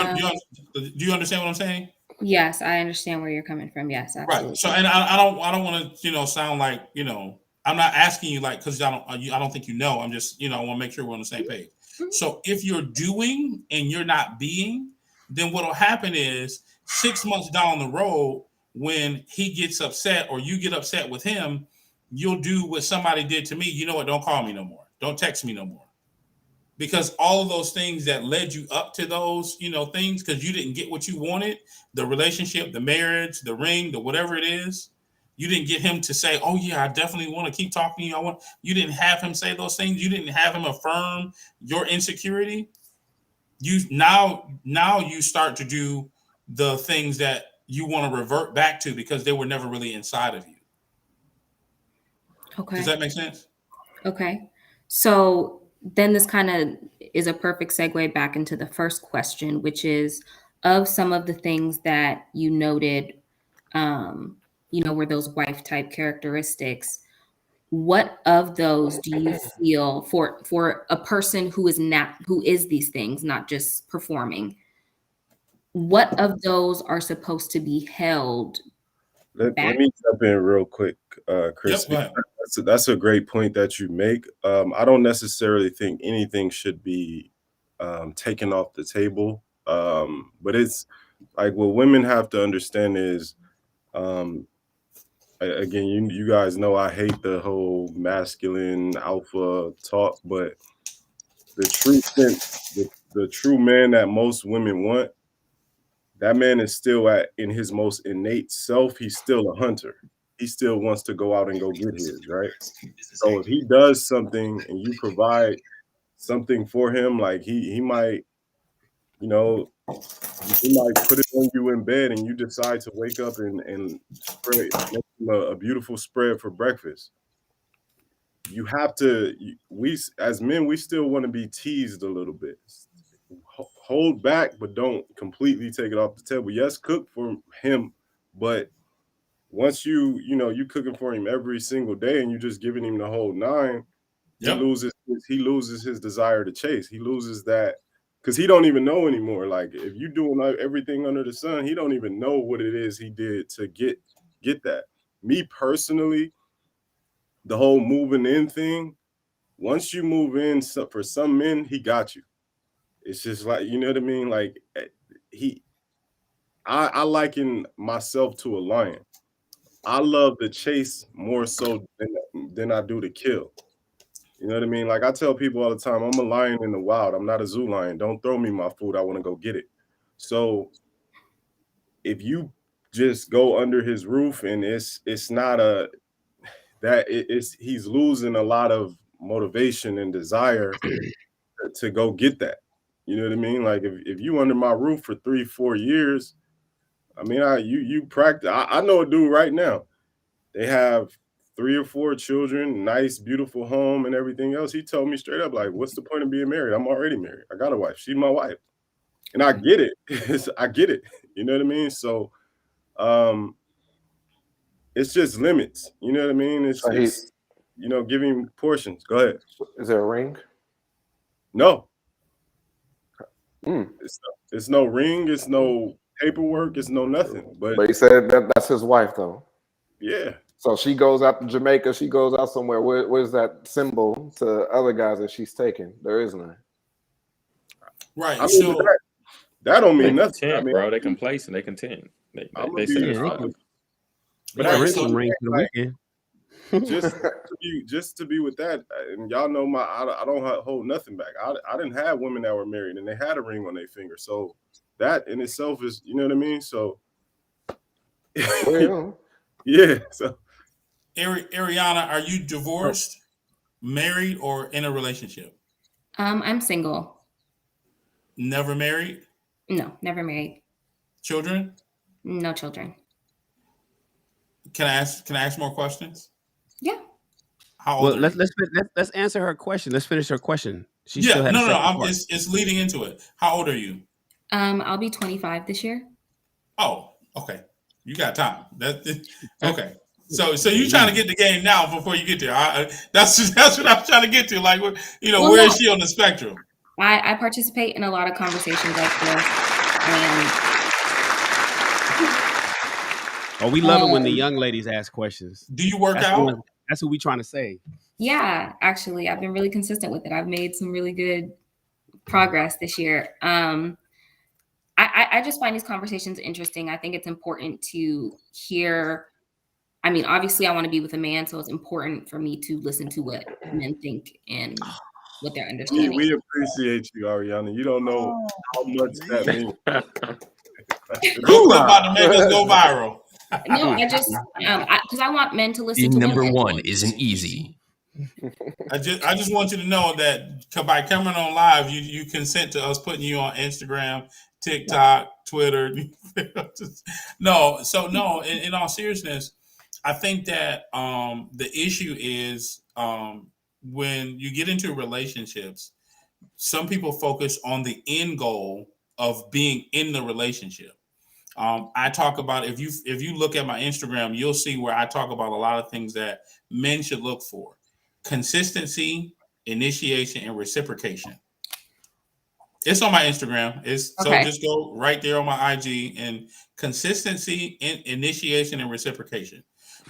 A: you understand what I'm saying?
G: Yes, I understand where you're coming from. Yes, absolutely.
A: Right. So, and I don't want to, sound like, I'm not asking you like, because I don't think I'm just, I want to make sure we're on the same page. So if you're doing and you're not being, then what'll happen is 6 months down the road, when he gets upset or you get upset with him, you'll do what somebody did to me. You know what? Don't call me no more. Don't text me no more. Because all of those things that led you up to those, things, because you didn't get what you wanted, the relationship, the marriage, the ring, the whatever it is, you didn't get him to say, "Oh yeah, I definitely want to keep talking to you." You didn't have him say those things. You didn't have him affirm your insecurity. Now you start to do the things that you want to revert back to because they were never really inside of you.
G: Okay.
A: Does that make sense?
G: Okay. So then this kind of is a perfect segue back into the first question, which is, of some of the things that you noted, were those wife type characteristics. What of those do you feel for a person who is these things, not just performing? What of those are supposed to be held
D: Let
G: back?
D: me jump in real quick, Chris.
A: Yep, go ahead.
D: That's a great point that you make. I don't necessarily think anything should be taken off the table, but it's like what women have to understand is, again, you guys know I hate the whole masculine alpha talk, but the true sense, the true man that most women want, that man is still in his most innate self. He's still a hunter. He still wants to go out and go get his, right? So if he does something and you provide something for him, like he might, he might put it on you in bed and you decide to wake up and make him a beautiful spread for breakfast. You have to, we as men, we still want to be teased a little bit. Hold back, but don't completely take it off the table. Yes, cook for him, but once you cooking for him every single day and you just giving him the whole nine,
A: Yep.
D: he loses his desire to chase. He loses that because he don't even know anymore. Like if you doing everything under the sun, he don't even know what it is he did to get that. Me personally, the whole moving in thing, once you move in, for some men, he got you. It's just like, you know what I mean? Like I liken myself to a lion. I love the chase more so than I do to kill. You know what I mean? Like I tell people all the time, I'm a lion in the wild. I'm not a zoo lion. Don't throw me my food. I want to go get it. So if you just go under his roof and it's not he's losing a lot of motivation and desire to go get that. You know what I mean? Like if you under my roof for 3-4 years, I mean, you practice. I know a dude right now. They have 3 or 4 children, nice, beautiful home, and everything else. He told me straight up, like, "What's the point of being married? I'm already married. I got a wife. She's my wife." And I get it. I get it. You know what I mean? So, it's just limits. You know what I mean? It's giving portions. Go ahead.
B: Is there a ring?
D: No. It's no ring. It's no paperwork. It's no nothing. But
B: he said that's his wife, though.
D: Yeah.
B: So she goes out to Jamaica. She goes out somewhere. Where's that symbol to other guys that she's taking? There is none.
A: Right.
D: I mean, so that don't mean nothing.
C: Content,
D: I mean,
C: bro. They complacent. They content. They say
F: But
A: Right,
F: there is
A: so-
F: some ring for the weekend.
D: just to be with that, and y'all know I don't hold nothing back. I didn't have women that were married and they had a ring on their finger, so that in itself is, you know what I mean. So
B: Well,
D: yeah. So
A: Ariana, are you divorced, married, or in a relationship?
G: I'm single.
A: Never married?
G: No, never married.
A: Children?
G: No children.
A: Can I ask more questions?
G: Yeah.
A: How old
F: Well,
A: are you?
F: let's answer her question. Let's finish her question. She
A: Yeah,
F: still had a second part.
A: it's leading into it. How old are you?
G: I'll be 25 this year.
A: Oh, okay. You got time. Okay. So you trying to get the game now before you get there. That's what I'm trying to get to. Like, where is she on the spectrum?
G: I participate in a lot of conversations like this, and
F: Oh, we love it when the young ladies ask questions.
A: Do you work
F: That's
A: out?
F: That's what we trying to say.
G: Yeah, actually, I've been really consistent with it. I've made some really good progress this year. I just find these conversations interesting. I think it's important to hear. I mean, obviously, I want to be with a man, so it's important for me to listen to what men think and what their understanding.
D: We appreciate you, Ariana. You don't know how much that means.
A: Your clip about to make us go viral.
G: No, I just because I want men to listen
H: Being
G: to
H: number
G: women.
H: one isn't easy.
A: I just want you to know that by coming on live, you consent to us putting you on Instagram, TikTok, Twitter. No, so no. In all seriousness, I think that the issue is when you get into relationships, some people focus on the end goal of being in the relationship. I talk about if you look at my Instagram, you'll see where I talk about a lot of things that men should look for: consistency, initiation, and reciprocation. It's on my Instagram. So just go right there on my IG and consistency, initiation, and reciprocation.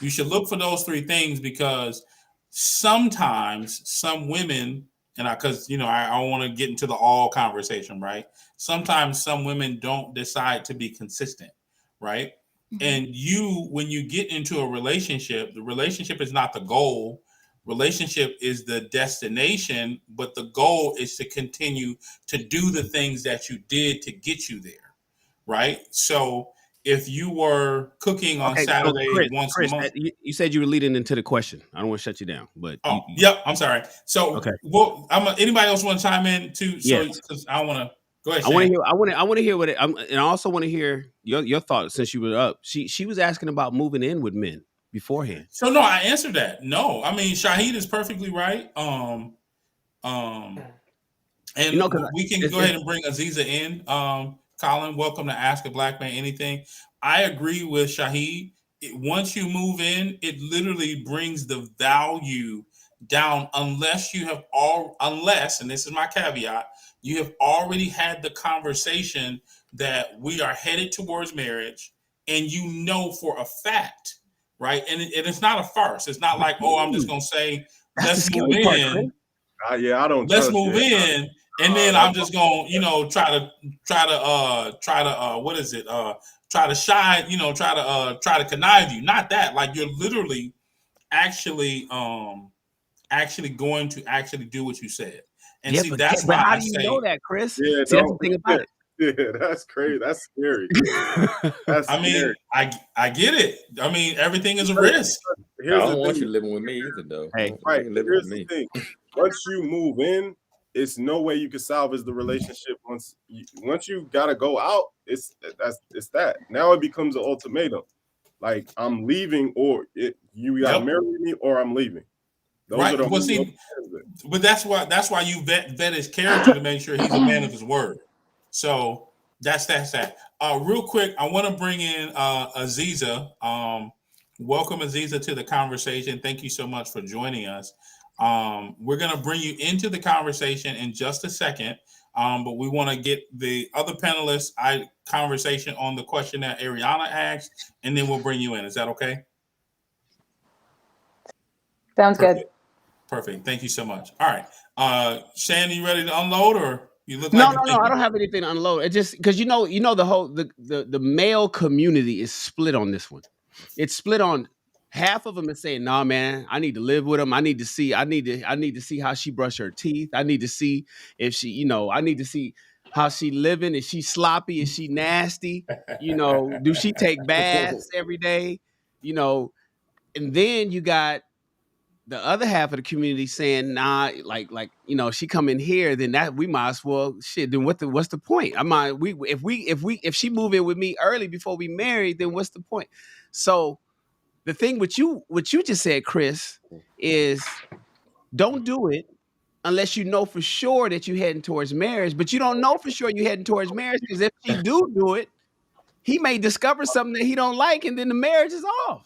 A: You should look for those three things because sometimes some women, and because I want to get into the all conversation, right? Sometimes some women don't decide to be consistent, right? Mm-hmm. And when you get into a relationship, the relationship is not the goal. Relationship is the destination, but the goal is to continue to do the things that you did to get you there, right? So if you were cooking on Saturday once a month,
F: you said you were leading into the question. I don't want to shut you down, but
A: yep, I'm sorry. So
F: okay,
A: anybody else want to chime in too? So
F: yes.
A: I want to go ahead.
F: I want to hear what and I also want to hear your thoughts since you were up. She was asking about moving in with men beforehand.
A: So no, I answered that. No, I mean Shahid is perfectly right. And we can go ahead and bring Aziza in. Colin, welcome to Ask a Black Man Anything. I agree with Shahid. Once you move in, it literally brings the value down unless, and this is my caveat, you have already had the conversation that we are headed towards marriage and for a fact, right? And it's not a farce. It's not like, I'm just going to say, let's move in.
D: Yeah, I don't.
A: Let's move in, and then I'm just going, try to what is it? Try to shine, try to connive you. Not that, like you're literally, actually going to actually do what you said. And
F: yeah,
A: that's
F: but
A: why
F: how do you know that, Chris?
D: Yeah,
F: that's the thing about it.
D: Yeah, that's crazy. That's scary.
A: Scary. I get it. I mean, everything is a risk.
C: I don't want you living with me either, though.
F: Hey,
D: right. Here's the thing. Once you move in, it's no way you can salvage the relationship. Once you gotta go out, it's that. Now it becomes an ultimatum. Like, I'm leaving, or you gotta marry me, or I'm leaving. Those
A: right.
D: Are the
A: but that's why you vet his character to make sure he's a man of his word. So that's that. Real quick, I want to bring in Aziza. Welcome, Aziza, to the conversation. Thank you so much for joining us. We're going to bring you into the conversation in just a second, but we want to get the other panelists' conversation on the question that Ariana asked, and then we'll bring you in. Is that okay?
I: Sounds good.
A: Perfect. Thank you so much. All right. Shan, you ready to unload, or you look
F: no,
A: like
F: I don't have anything to unload. It just because the whole the male community is split on this one. It's split on half of them is saying, "Nah, man, I need to live with him. I need to see how she brush her teeth. I need to see if she, I need to see how she living. Is she sloppy? Is she nasty? Do she take baths every day? And then you got the other half of the community saying, nah, like she come in here, then that we might as well shit. Then what's the point? If she move in with me early before we married, then what's the point? So the thing what you just said, Chris, is don't do it unless you know for sure that you're heading towards marriage. But you don't know for sure you're heading towards marriage, because if she do it, he may discover something that he don't like, and then the marriage is off.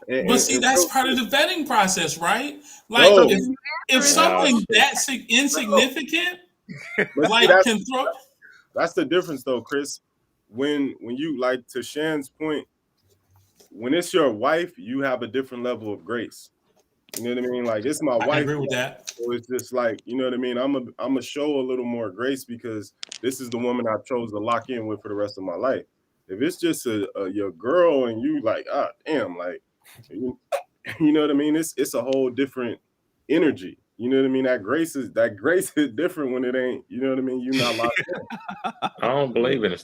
A: But see, that's part of the vetting process, right? Like, if something that's insignificant,
D: that's the difference, though, Chris. When you, like, to Shan's point, when it's your wife, you have a different level of grace. You know what I mean? Like, it's my
A: I
D: wife.
A: agree with that.
D: So it's just like, you know what I mean? I'm a show a little more grace because this is the woman I chose to lock in with for the rest of my life. If it's just your girl and you like, damn, like, you know what I mean? It's a whole different energy. You know what I mean? That grace is different when it ain't. You know what I mean? You're not locked in.
C: I don't believe in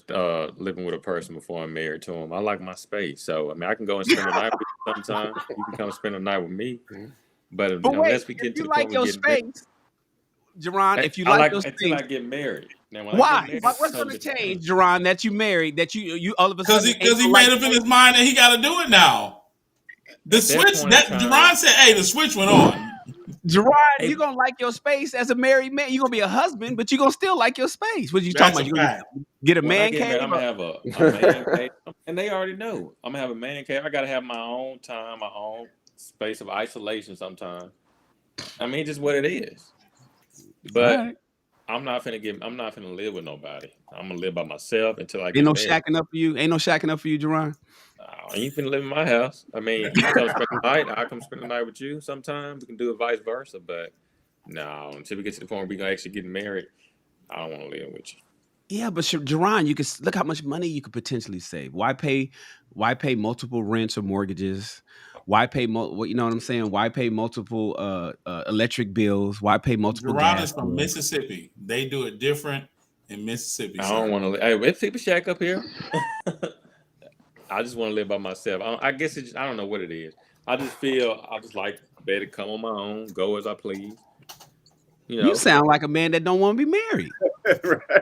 C: living with a person before I'm married to him. I like my space, so I mean, I can go and spend the night with you sometime. You can come spend the night with me, but
F: But wait,
C: unless we
F: if
C: get to
F: you
C: the
F: like
C: point
F: your
C: we get married,
F: space, Jerron, if you
C: I
F: like your
C: until I
F: space,
C: get married. Now, when I
F: why?
C: get married,
F: What's
C: it's
F: going to
C: totally different.
F: change, Jerron? That you married? That you all of a
A: Because
F: sudden
A: he made up in his mind that he got to do it now. The
C: At that
A: switch
C: point in
A: that
C: time,
A: Jerron said, "Hey, the switch went on."
F: Jerron,
C: Hey.
F: you're gonna like your space as a married man. You're gonna be a husband, but you're gonna still like your space. What you
A: That's
F: talking
A: a
F: about? You
A: fact.
F: gonna get a
C: when I
F: man
C: get
F: cave?
C: married, I'm gonna have a man cave, and they already know I'm gonna have a man cave. I gotta have my own time, my own space of isolation. Sometimes, I mean, just what it is. But
F: All right.
C: I'm not finna live with nobody. I'm gonna live by myself until I
F: Ain't
C: get
F: no
C: married.
F: shacking up for you. Ain't no shacking up for you, Jerron.
C: You finna live in my house. I mean, you can come spend the night. I come spend the night with you sometime. We can do it vice versa. But no, until we get to the point where we can actually get married, I don't want to live with you.
F: Yeah, but Jerron, you can look how much money you could potentially save. Why pay multiple rents or mortgages? Why pay you know what I'm saying? Why pay multiple electric bills? Why pay multiple
A: Jerron
F: gas
A: is from
F: bills?
A: Mississippi. They do it different in Mississippi.
C: I don't want to live. Hey, let's keep a shack up here. I just want to live by myself. I guess I don't know what it is. I just like better come on my own, go as I please. You know,
F: You sound like a man that don't want to be married.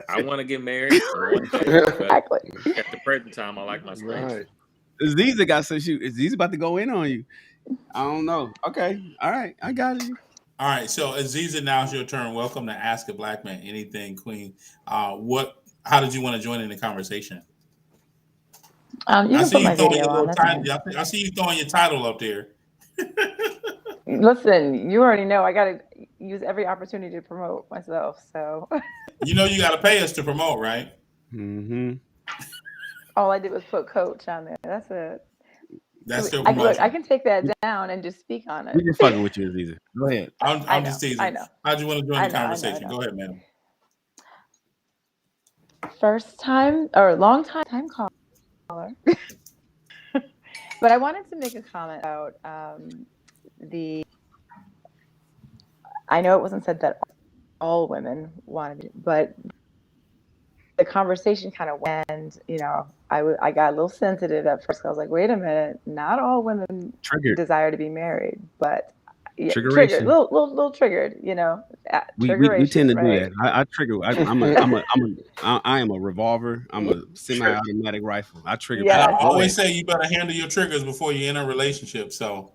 C: I want to get married one day, but
H: Exactly.
C: at the present time, I like my space.
E: Right.
F: Aziza got some shoot. Aziza about to go in on you. I don't know. Okay. All right. I got you.
A: All right, so Aziza, now's your turn. Welcome to Ask a Black Man Anything, Queen. How did you want to join in the conversation?
H: You can put my
A: throwing
H: video
A: your
H: on.
A: little
H: That's
A: title.
H: fine.
A: I see you throwing your title up there.
H: Listen, you already know I got to use every opportunity to promote myself. So
A: You know you got to pay us to promote, right?
F: Mm-hmm.
H: all I did was put coach on there. That's it.
A: That's still
H: Look,
A: promotion.
H: I can take that down and just speak on it.
F: We just fucking with you, Aziza. Go ahead.
A: I'm just teasing.
H: I know.
A: How'd you want to join the
H: I know.
A: conversation? Go ahead, man.
H: First time or long time caller. But I wanted to make a comment about I know it wasn't said that all women wanted to, but the conversation kind of went, and I got a little sensitive at first. I was like, wait a minute, not all women desire to be married, but triggered, little triggered,
F: we
H: triggeration,
F: tend to
H: right?
F: do that. I trigger. I am a revolver. I'm a semi-automatic rifle. I trigger.
H: Yes.
A: I always say you better handle your triggers before you enter a relationship, so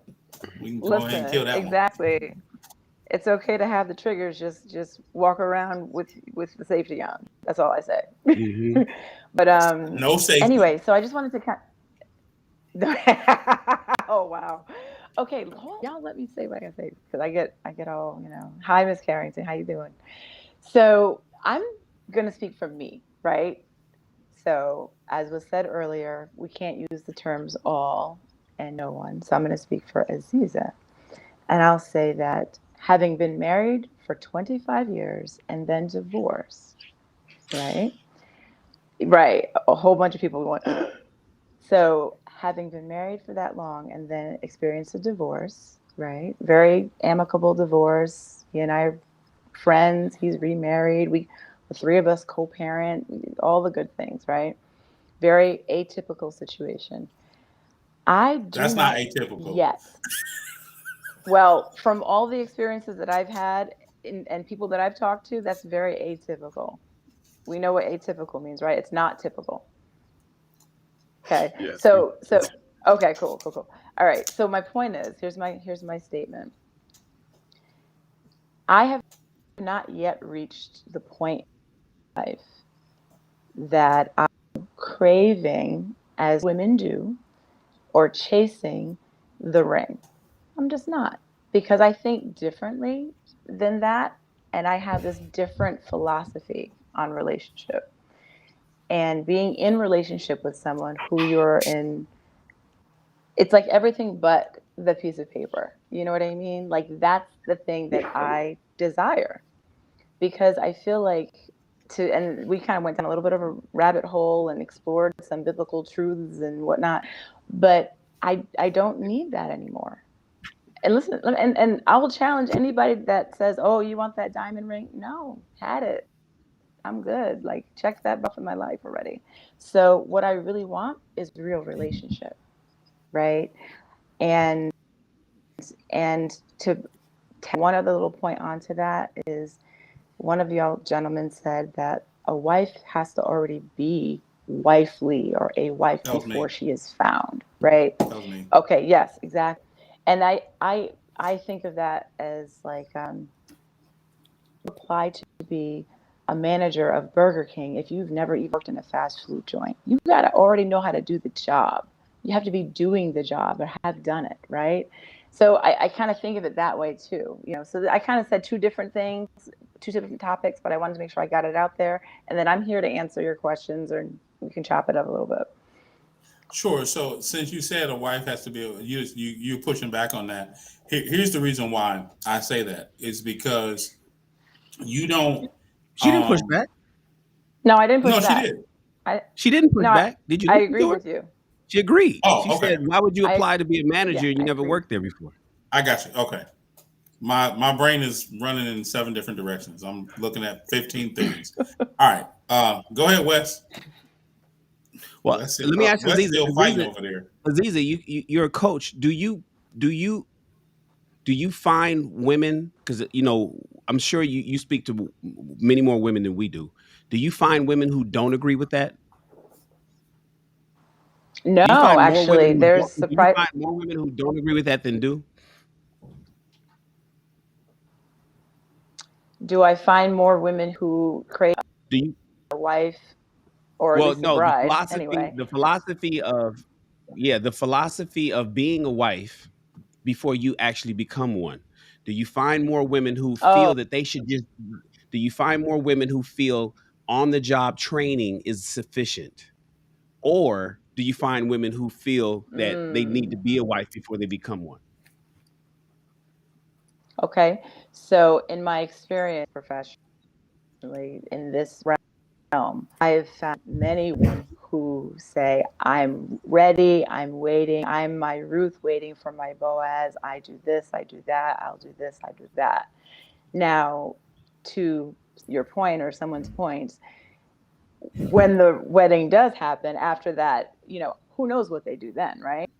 A: we can go ahead and kill that
H: exactly. It's okay to have the triggers. Just walk around with the safety on. That's all I say.
F: Mm-hmm.
H: But
A: no safety.
H: Anyway, so I just wanted to oh wow. Okay, y'all let me say what I gotta say because I get all Hi, Miss Carrington, how you doing? So I'm gonna speak for me, right? So as was said earlier, we can't use the terms all and no one. So I'm gonna speak for Aziza, and I'll say that having been married for 25 years and then divorced, right? Right, a whole bunch of people going. So having been married for that long and then experienced a divorce, right? Very amicable divorce. He and I are friends. He's remarried. The three of us co-parent, all the good things, right? Very atypical situation.
A: That's not atypical.
H: Yet. Well, from all the experiences that I've had and people that I've talked to, that's very atypical. We know what atypical means, right? It's not typical. Okay.
D: Yes.
H: So okay, cool. All right. So my point is, here's my statement. I have not yet reached the point in life that I'm craving, as women do, or chasing the ring. I'm just not, because I think differently than that, and I have this different philosophy on relationship. And being in relationship with someone who you're in it's like everything but the piece of paper. You know what I mean? Like that's the thing that I desire, because I feel like and we kind of went down a little bit of a rabbit hole and explored some biblical truths and whatnot, but I don't need that anymore. And listen, and I will challenge anybody that says, "Oh, you want that diamond ring?" No, had it. I'm good. Like, check that off in my life already. So what I really want is real relationship, right? And to one other little point onto that is, one of y'all gentlemen said that a wife has to already be wifely, or a wife
A: That was me.
H: before she is found, right?
A: That was me.
H: Okay, yes, exactly. And I think of that as like, apply to be a manager of Burger King. If you've never even worked in a fast food joint, you got to already know how to do the job. You have to be doing the job or have done it, right? So I kind of think of it that way too, you know. So I kind of said two different things, two different topics, but I wanted to make sure I got it out there. And then I'm here to answer your questions, or we can chop it up a little bit.
A: Sure. So since you said a wife has to be, you're pushing back on that. Here's the reason why I say that. It's because you don't.
F: She didn't push back.
H: No, I didn't push
A: No,
H: back.
A: she did.
F: She didn't push back. Did you?
H: I
F: listen
H: agree
F: to her?
H: with you.
F: She agreed.
A: Oh,
F: she
A: okay.
F: said, "Why would you apply to be a manager?
H: Yeah,
F: and you
H: I
F: never
H: agree.
F: worked there before."
A: I got you. Okay. My brain is running in 7 different directions. I'm looking at 15 things. All right. Go ahead, Wes.
F: Well,
A: Wes,
F: let me ask you,
A: Wes still fighting over there.
F: Aziza, you're a coach. Do you find women, because you know I'm sure you speak to many more women than we do. Do you find women who don't agree with that?
H: No,
F: Do you find more
H: actually,
F: women
H: there's
F: do you
H: surprise.
F: find more women who don't agree with that than do?
H: Do I find more women who crave
F: Do you?
H: a wife, or at
F: Well,
H: least a
F: no.
H: bride, anyway?
F: The philosophy of being a wife before you actually become one. Do you find more women who feel
H: Oh,
F: that they should just? Do you find more women who feel on the job training is sufficient? Or do you find women who feel that they need to be a wife before they become one?
H: okay. So, in my experience professionally in this realm, I've found many women who say, "I'm ready, I'm waiting, I'm my Ruth waiting for my Boaz. I do this, I do that, I'll do this, I do that." Now, to your point, or someone's point, when the wedding does happen, after that, you know, who knows what they do then, right?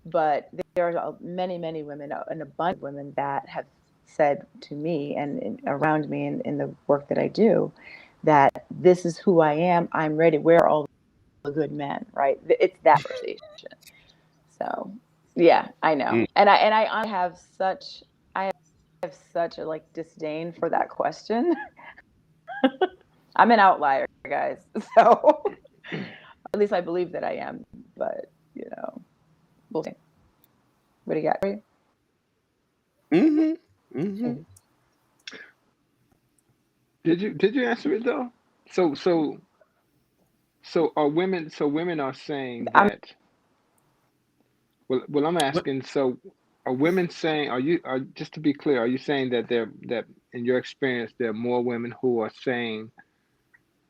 H: But there are many, many women, an abundance of women, that have said to me and around me in the work that I do, that this is who I am. I'm ready. Where are all the good men, right? It's that conversation. So, yeah, I know.
F: Mm.
H: And I have such a like disdain for that question. I'm an outlier, guys. So at least I believe that I am. But, you know, we'll see. What do you got for you?
F: Mm-hmm. Mm-hmm.
E: Did you answer it though? So are women? So women are saying
H: I'm
E: that. Well, I'm asking. So are women saying? Are just to be clear? Are you saying that that in your experience there are more women who are saying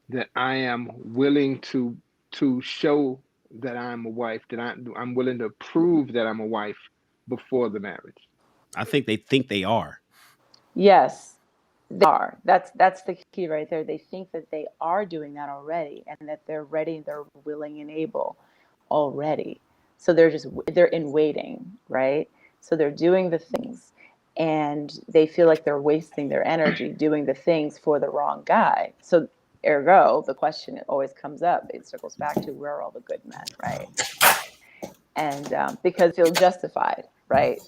E: that I am willing to show that I'm a wife, that I'm willing to prove that I'm a wife before the marriage?
F: I think they are.
H: Yes, they are. That's the key right there. They think that they are doing that already, and that they're ready, they're willing and able already. So they're in waiting, right? So they're doing the things, and they feel like they're wasting their energy doing the things for the wrong guy. So ergo, the question always comes up. It circles back to, where are all the good men, right? And because they feel justified, right?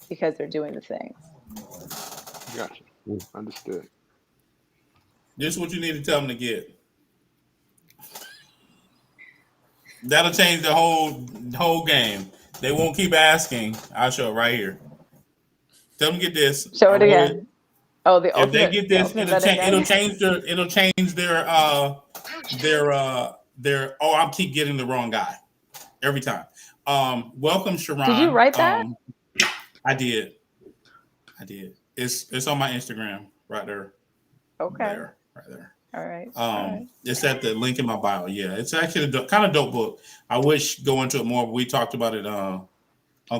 H: Because they're doing the things.
E: Gotcha. Understood.
A: This is what you need to tell them to get. That'll change the whole game. They won't keep asking. I'll show it right here. Tell them to get this.
H: Show it again. Oh, the
A: If they
H: ultimate,
A: get
H: the
A: this,
H: ultimate
A: it'll
H: vetting
A: change
H: guide.
A: it'll change their oh, I keep getting the wrong guy every time. Welcome, Sharon.
H: Did you write that?
A: I did. It's on my Instagram right there.
H: Okay.
A: Right there.
H: All right.
A: It's at the link in my bio. Yeah, it's actually a kind of dope book. I wish go into it more, but we talked about it on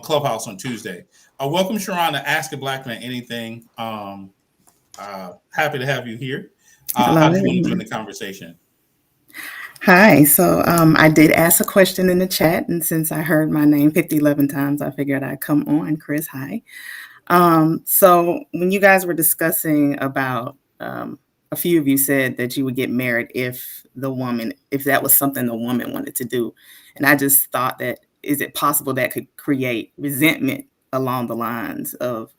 A: Clubhouse on Tuesday. Welcome, Sharon, to Ask a Black Man Anything. Happy to have you here. How did you want to join the conversation?
I: Hi. So I did ask a question in the chat, and since I heard my name 11 times, I figured I'd come on. Chris, hi. So when you guys were discussing about, a few of you said that you would get married if that was something the woman wanted to do. And I just thought that, is it possible that could create resentment along the lines of,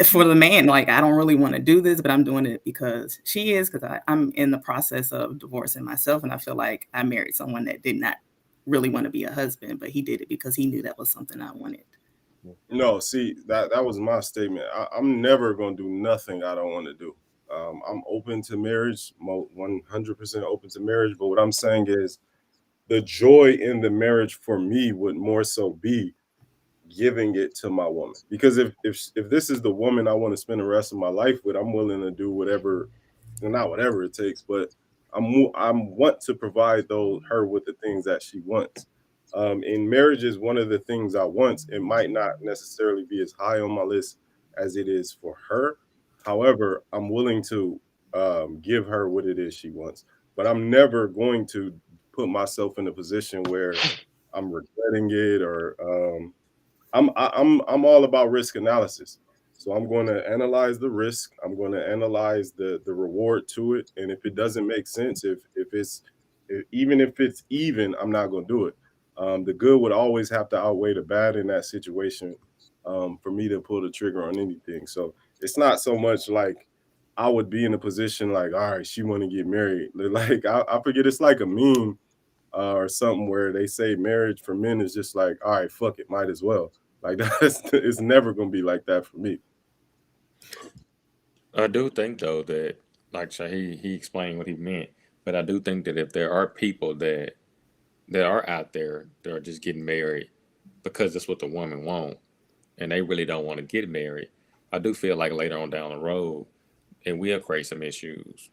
I: for the man, like, I don't really want to do this, but I'm doing it because she is, because I'm in the process of divorcing myself. And I feel like I married someone that did not really want to be a husband, but he did it because he knew that was something I wanted.
D: No, see, that was my statement. I'm never gonna do nothing I don't want to do. I'm open to marriage, 100% open to marriage. But what I'm saying is, the joy in the marriage for me would more so be giving it to my woman. Because if this is the woman I want to spend the rest of my life with, I'm willing to do whatever, not whatever it takes, but I want to provide her with the things that she wants. In marriages, one of the things I want, it might not necessarily be as high on my list as it is for her. However, I'm willing to give her what it is she wants, but I'm never going to put myself in a position where I'm regretting it, or I'm all about risk analysis. So I'm going to analyze the risk. I'm going to analyze the reward to it, and if it doesn't make sense, even if it's even, I'm not going to do it. The good would always have to outweigh the bad in that situation, for me to pull the trigger on anything. So it's not so much like I would be in a position like, all right, she want to get married. Like I forget, it's like a meme or something where they say marriage for men is just like, all right, fuck it, might as well. Like it's never gonna be like that for me.
C: I do think though that, like he explained what he meant, but I do think that if there are people that are out there that are just getting married because that's what the woman want, and they really don't want to get married, I do feel like later on down the road it will create some issues,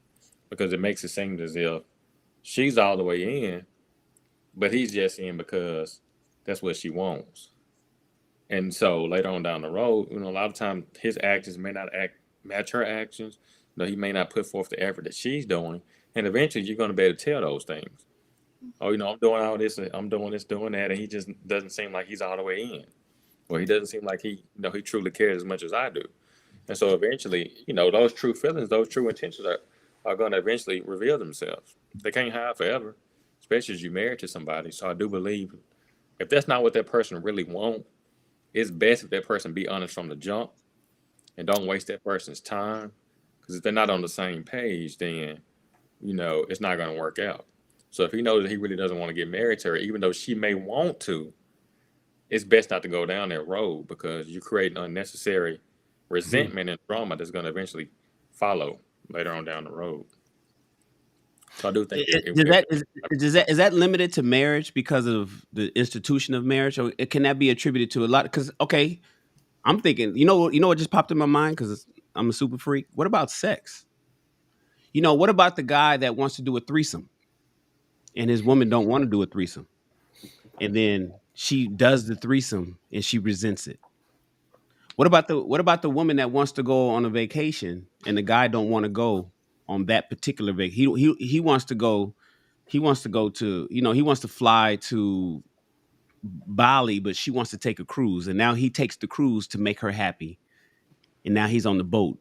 C: because it makes it seem as if she's all the way in, but he's just in because that's what she wants. And so later on down the road, a lot of times his actions may not match her actions. He may not put forth the effort that she's doing, and eventually you're going to be able to tell those things. Oh, I'm doing all this, I'm doing this, doing that, and he just doesn't seem like he's all the way in. Well, he doesn't seem like he truly cares as much as I do. And so eventually, those true feelings, those true intentions are going to eventually reveal themselves. They can't hide forever, especially as you're married to somebody. So I do believe if that's not what that person really wants, it's best if that person be honest from the jump and don't waste that person's time. Because if they're not on the same page, then, it's not going to work out. So if he knows that he really doesn't want to get married to her, even though she may want to, it's best not to go down that road, because you create unnecessary resentment and drama that's going to eventually follow later on down the road. So I do think
F: is that limited to marriage because of the institution of marriage, or can that be attributed to a lot? Because I'm thinking, what just popped in my mind, because I'm a super freak. What about sex? What about the guy that wants to do a threesome and his woman don't want to do a threesome, and then she does the threesome and she resents it? What about the woman that wants to go on a vacation and the guy don't want to go on that particular vacation? He wants to go. He wants to go to, he wants to fly to Bali, but she wants to take a cruise, and now he takes the cruise to make her happy, and now he's on the boat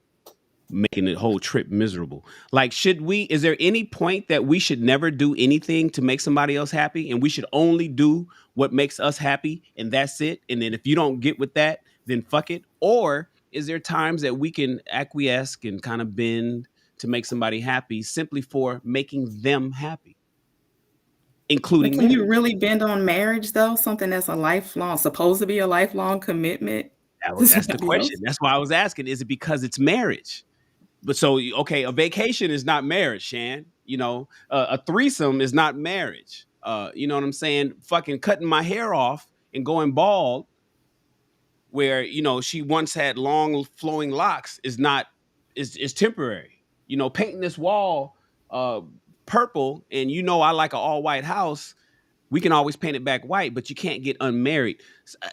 F: making the whole trip miserable. Like, is there any point that we should never do anything to make somebody else happy, and we should only do what makes us happy, and that's it? And then if you don't get with that, then fuck it? Or is there times that we can acquiesce and kind of bend to make somebody happy simply for making them happy, including
I: Can you really bend on marriage, though? Something that's supposed to be a lifelong commitment?
F: That's the question. That's why I was asking, is it because it's marriage? But so, okay, a vacation is not marriage, Shan. A threesome is not marriage. You know what I'm saying? Fucking cutting my hair off and going bald, where she once had long flowing locks, is temporary. Painting this wall purple, and I like an all white house, we can always paint it back white, but you can't get unmarried.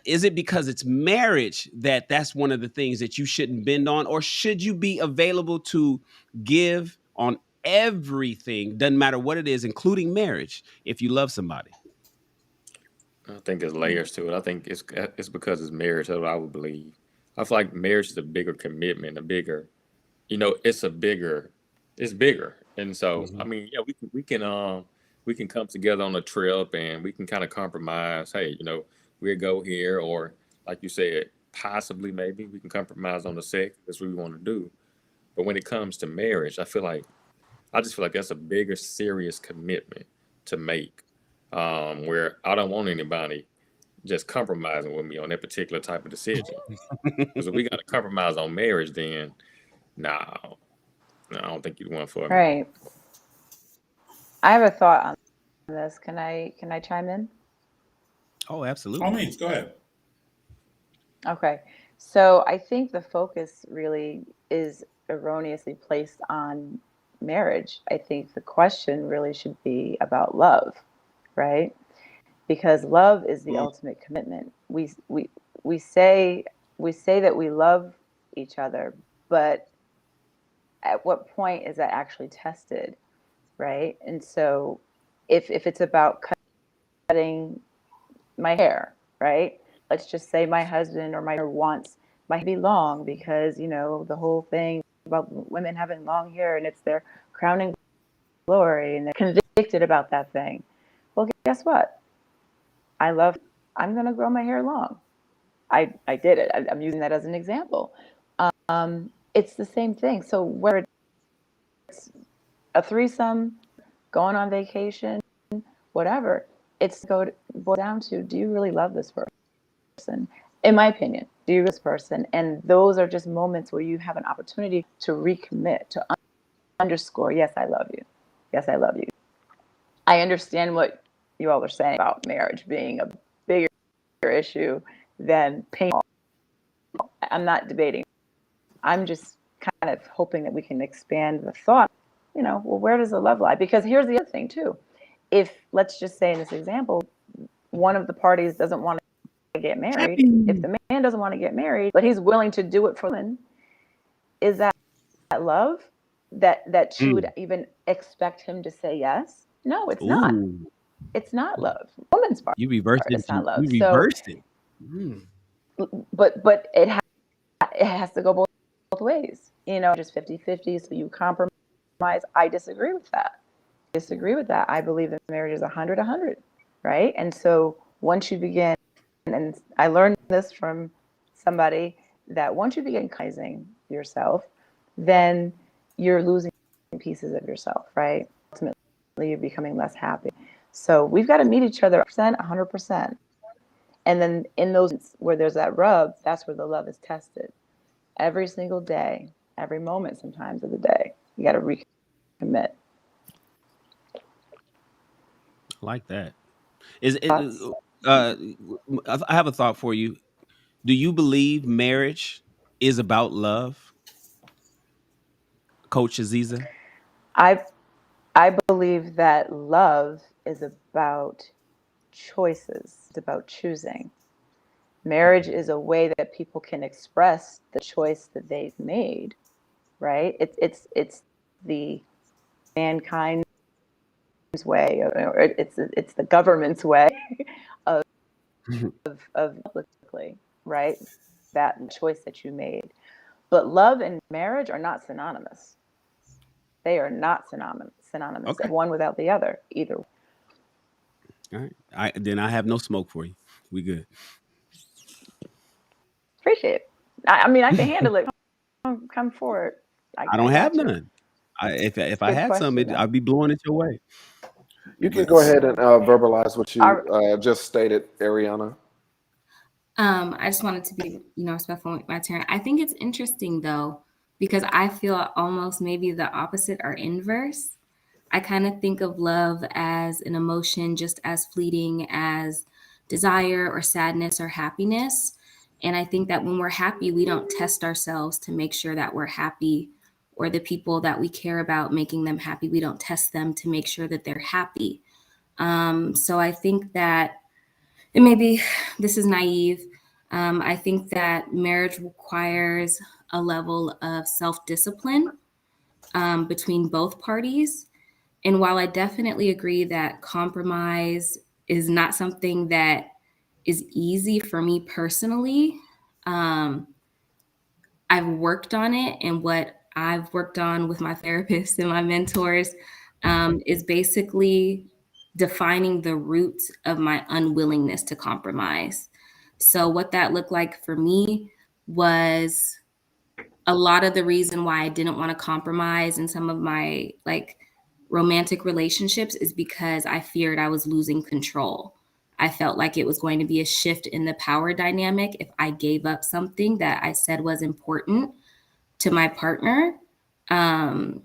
F: Is it because it's marriage that's one of the things that you shouldn't bend on, or should you be available to give on everything, doesn't matter what it is, including marriage, if you love somebody?
C: I think there's layers to it. I think it's because it's marriage. That's what I would believe. I feel like marriage is a bigger commitment, a bigger, it's bigger. And so, I mean, yeah, we can come together on a trip and we can kind of compromise. Hey, we'll go here, or like you said, possibly maybe we can compromise on the sex. That's what we want to do. But when it comes to marriage, I just feel like that's a bigger, serious commitment to make. Where I don't want anybody just compromising with me on that particular type of decision. Because if we got to compromise on marriage, then no, I don't think you'd want for me.
H: Right. I have a thought on this. Can I chime in?
F: Oh,
A: By
F: absolutely.
A: all means, go ahead.
H: Okay. So I think the focus really is erroneously placed on marriage. I think the question really should be about love, right? Because love is the ultimate commitment. We say that we love each other, but at what point is that actually tested, right? And so if it's about cutting my hair, right? Let's just say my husband or my hair wants my hair to be long because, the whole thing about women having long hair and it's their crowning glory and they're convicted about that thing. Well, guess what? I'm going to grow my hair long. I did it. I'm using that as an example. It's the same thing. So whether it's a threesome, going on vacation, whatever, it's boil down to, do you really love this person? In my opinion, do you love this person? And those are just moments where you have an opportunity to recommit, to underscore, yes, I love you. Yes, I love you. I understand what you all are saying about marriage being a bigger issue than pain. I'm not debating. I'm just kind of hoping that we can expand the thought, well, where does the love lie? Because here's the other thing too. If, let's just say in this example, one of the parties doesn't want to get married, if the man doesn't want to get married, but he's willing to do it for women, is that love that she would even expect him to say yes? No, it's not. It's not love. Woman's part.
F: You reversed it.
H: It's not love.
F: You reversed it.
H: But it has to go both ways. Just 50-50, so you compromise. I disagree with that. I believe that marriage is 100-100, right? And so once you begin, and I learned this from somebody, that once you begin kaizen yourself, then you're losing pieces of yourself, right? Ultimately, you're becoming less happy. So we've got to meet each other 100%. And then in those where there's that rub, that's where the love is tested. Every single day, every moment sometimes of the day, you got to recommit.
F: I like that. I have a thought for you. Do you believe marriage is about love, Coach Aziza?
H: I believe that love is about choices. It's about choosing. Marriage is a way that people can express the choice that they've made, right? It's the mankind's way, or it's the government's way of publicly, right? That choice that you made. But love and marriage are not synonymous. They are not synonymous.
F: Okay.
H: One without the other, either.
F: All right. Then I have no smoke for you. We good.
H: Appreciate it. I mean, I can handle it. Come forward.
F: I don't have none. If I had some, I'd be blowing it your way.
B: You can go ahead and verbalize what you just stated, Ariana.
G: I just wanted to be, respectful with my turn. I think it's interesting though, because I feel almost maybe the opposite or inverse. I kind of think of love as an emotion just as fleeting as desire or sadness or happiness. And I think that when we're happy, we don't test ourselves to make sure that we're happy, or the people that we care about, making them happy. We don't test them to make sure that they're happy. So I think that, and maybe this is naive, I think that marriage requires a level of self-discipline between both parties. And while I definitely agree that compromise is not something that is easy for me personally, I've worked on it. And what I've worked on with my therapist and my mentors is basically defining the roots of my unwillingness to compromise. So, what that looked like for me was a lot of the reason why I didn't want to compromise in some of my like romantic relationships is because I feared I was losing control. I felt like it was going to be a shift in the power dynamic if I gave up something that I said was important to my partner. And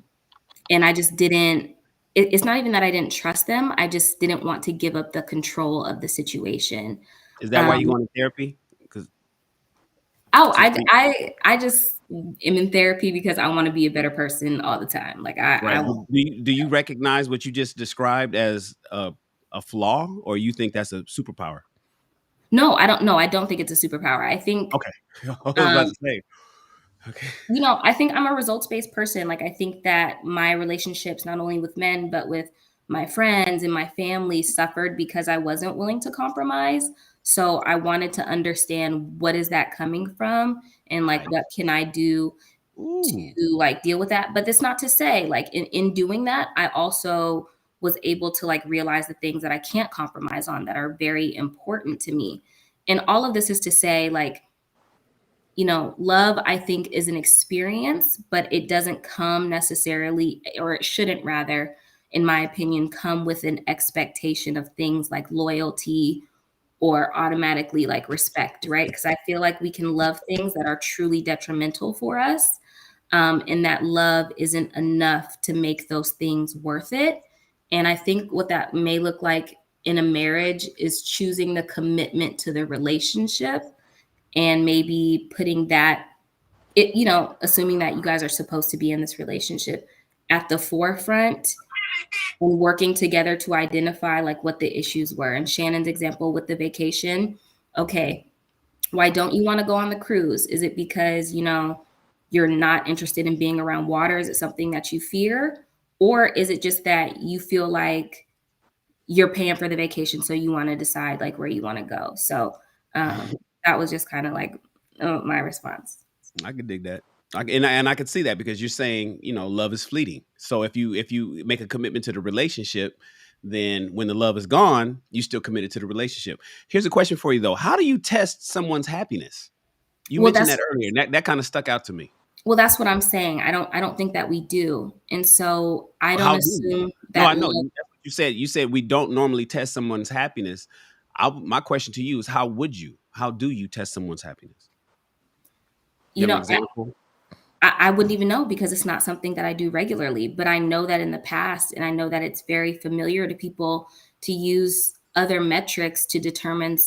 G: I just didn't, it's not even that I didn't trust them. I just didn't want to give up the control of the situation.
F: Is that why you going to therapy? Because
G: Oh, I just am in therapy because I want to be a better person all the time. Like
F: right. Do you recognize what you just described as a flaw, or you think that's a superpower?
G: No, I don't know. I don't think it's a superpower. I think,
F: Okay. I was about to say. Okay.
G: you know, I think I'm a results-based person. Like, I think that my relationships, not only with men, but with my friends and my family, suffered because I wasn't willing to compromise. So I wanted to understand, what is that coming from? And like,
F: Nice.
G: what can I do
F: Ooh.
G: to like deal with that? But that's not to say, like, in doing that, I also was able to like realize the things that I can't compromise on that are very important to me. And all of this is to say, like, you know, love, I think, is an experience, but it doesn't come necessarily, or it shouldn't rather, in my opinion, come with an expectation of things like loyalty or automatically like respect, right? Because I feel like we can love things that are truly detrimental for us. And that love isn't enough to make those things worth it. And I think what that may look like in a marriage is choosing the commitment to the relationship, and maybe putting that, it, you know, assuming that you guys are supposed to be in this relationship, at the forefront, and working together to identify like what the issues were. And Shannon's example with the vacation, okay, why don't you want to go on the cruise? Is it because, you know, you're not interested in being around water? Is it something that you fear? Or is it just that you feel like you're paying for the vacation, so you want to decide like where you want to go? So that was just kind of like my response.
F: I could dig that. And I could see that, because you're saying, you know, love is fleeting. So if you make a commitment to the relationship, then when the love is gone, you still committed to the relationship. Here's a question for you though: how do you test someone's happiness? You
G: Well,
F: mentioned
G: that's
F: that earlier, and that kind of stuck out to me.
G: well, that's what I'm saying. I don't think that we do, and so I don't
F: How do you?
G: assume
F: No, I
G: that
F: know
G: love.
F: that's what you said. You said we don't normally test someone's happiness. My question to you is, how would you? How do you test someone's happiness? You
G: You
F: have an
G: know,
F: example?
G: I wouldn't even know, because it's not something that I do regularly. But I know that in the past, and I know that it's very familiar to people to use other metrics to determine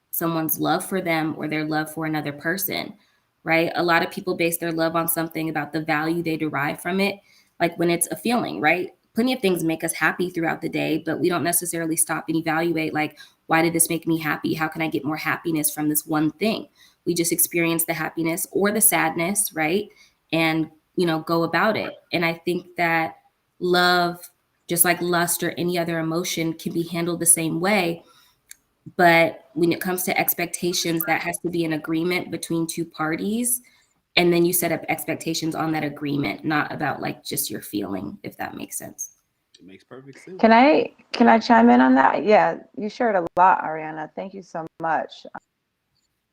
G: someone's love for them or their love for another person, right? A lot of people base their love on something about the value they derive from it, like when it's a feeling, right? Plenty of things make us happy throughout the day, but we don't necessarily stop and evaluate, like, why did this make me happy? How can I get more happiness from this one thing? We just experience the happiness or the sadness, right? And, you know, go about it. And I think that love, just like lust or any other emotion, can be handled the same way. But when it comes to expectations, that has to be an agreement between two parties. And then you set up expectations on that agreement, not about like just your feeling, if that makes sense.
F: It makes perfect sense.
H: Can I chime in on that? Yeah, you shared a lot, Ariana. Thank you so much.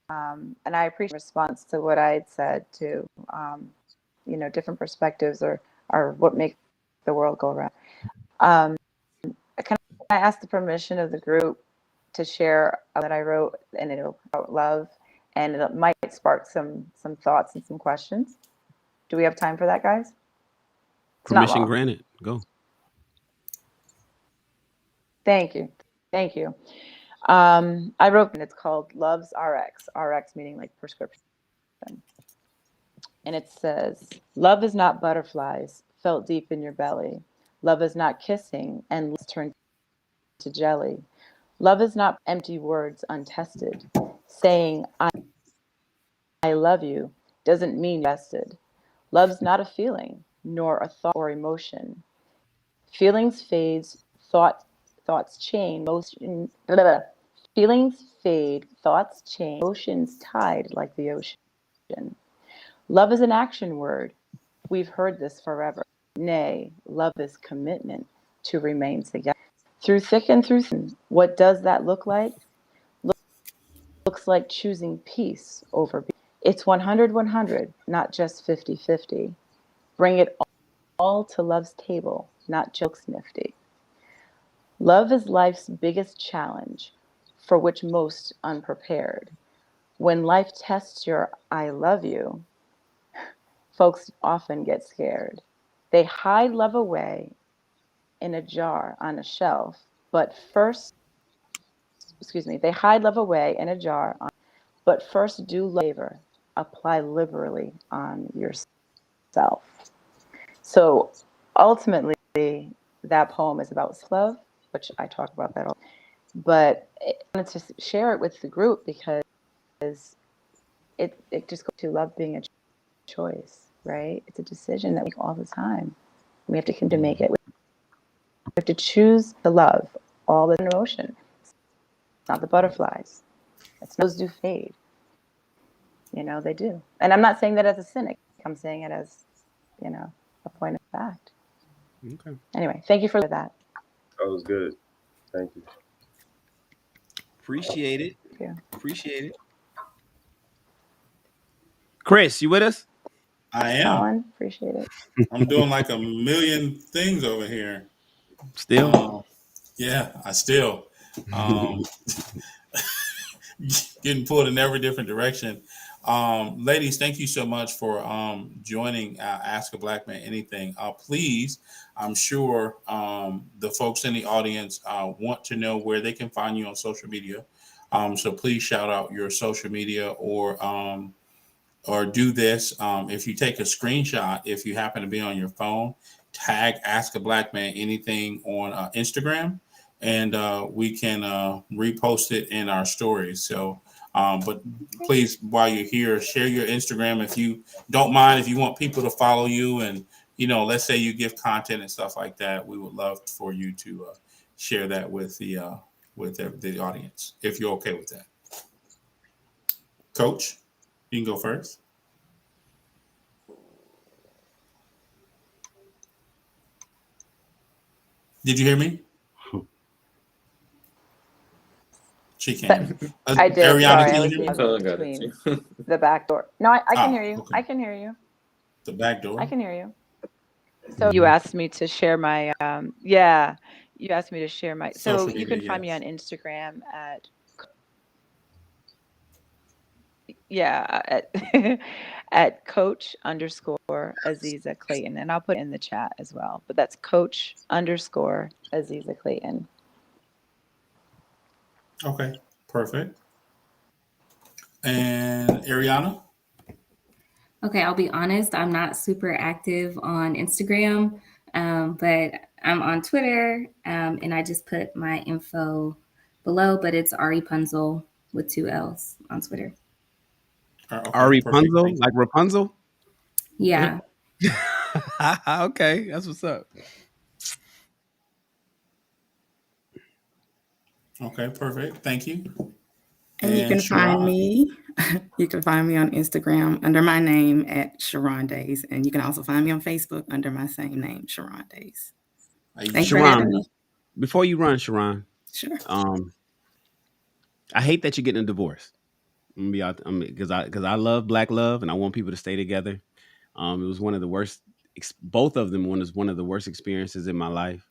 H: And I appreciate your response to what I had said too. You know, different perspectives are what make the world go around. Can I ask the permission of the group to share that I wrote, and it'll about love, and it might spark some thoughts and some questions. Do we have time for that, guys? It's not
F: Permission
H: long.
F: granted. Go.
H: Thank you. I wrote, and it's called Love's RX. RX meaning like prescription. And it says, love is not butterflies felt deep in your belly. Love is not kissing and lips turned to jelly. Love is not empty words untested. Saying I love you doesn't mean invested. Love's not a feeling, nor a thought or emotion. Feelings fades, thoughts change, motion, blah, blah, blah. Feelings fade, thoughts change, emotions tide like the ocean. Love is an action word. We've heard this forever. Nay, love is commitment to remain together. Through thick and through thin, what does that look like? Looks like choosing peace over being. It's 100-100, not just 50-50. Bring it all to love's table, not jokes nifty. Love is life's biggest challenge, for which most unprepared. When life tests your I love you, folks often get scared. They hide love away in a jar on a shelf, but first, they hide love away in a jar, but first do love favor, apply liberally on yourself. So ultimately, that poem is about love, which I talk about that all. But I wanted to share it with the group because it just goes to love being a choice, right? It's a decision that we make all the time. We have to come to make it. We have to choose to love all the emotion. It's not the butterflies. Those do fade. You know, they do. And I'm not saying that as a cynic. I'm saying it as, you know, a point of fact.
F: Okay.
H: Anyway, thank you for that.
D: That was good. Thank you.
F: Appreciate it.
H: Yeah.
F: Appreciate it. Chris, you with us?
A: I am.
H: Colin, appreciate it.
A: I'm doing like a million things over here.
F: Still?
A: Yeah, I still getting pulled in every different direction. Ladies, thank you so much for joining Ask a Black Man Anything. Please, I'm sure the folks in the audience want to know where they can find you on social media. So please shout out your social media or do this. If you take a screenshot, if you happen to be on your phone, tag Ask a Black Man Anything on Instagram, and we can repost it in our stories. So, but please, while you're here, share your Instagram if you don't mind. If you want people to follow you, and let's say you give content and stuff like that, we would love for you to share that with the audience, if you're okay with that. Coach, you can go first. Did you hear me? She can't.
H: I did.
A: Ariana,
H: Sorry,
A: can
H: I
A: you
H: was
A: hear me?
H: muted
C: I got it.
H: between the back door. No, I can hear you.
A: Okay.
H: I can hear you.
A: The back door.
H: I can hear you. So you asked me to share my you asked me to share my
A: Social
H: so you
A: media,
H: can find me
A: yes.
H: on Instagram at coach_Aziza Clayton, and I'll put it in the chat as well. But that's coach_Aziza Clayton.
A: Okay, perfect. And Ariana?
G: Okay, I'll be honest, I'm not super active on Instagram, but I'm on Twitter, and I just put my info below, but it's Ari Punzel with 2 L's on Twitter.
A: Okay,
F: Ari
A: perfect.
F: Punzel, like Rapunzel?
G: Yeah.
F: Okay, that's what's up.
A: Okay, perfect. Thank you.
I: And you can find
A: Sharon?
I: me. You can find me on Instagram under my name at Sharon Days, and you can also find me on Facebook under my same name, Sharon Days. Thanks for having me.
F: Before you run, Sharon,
I: Sure.
F: I hate that you're getting a divorce. I'm gonna be out because I love Black love and I want people to stay together. It was one of the worst. Both of them was one of the worst experiences in my life.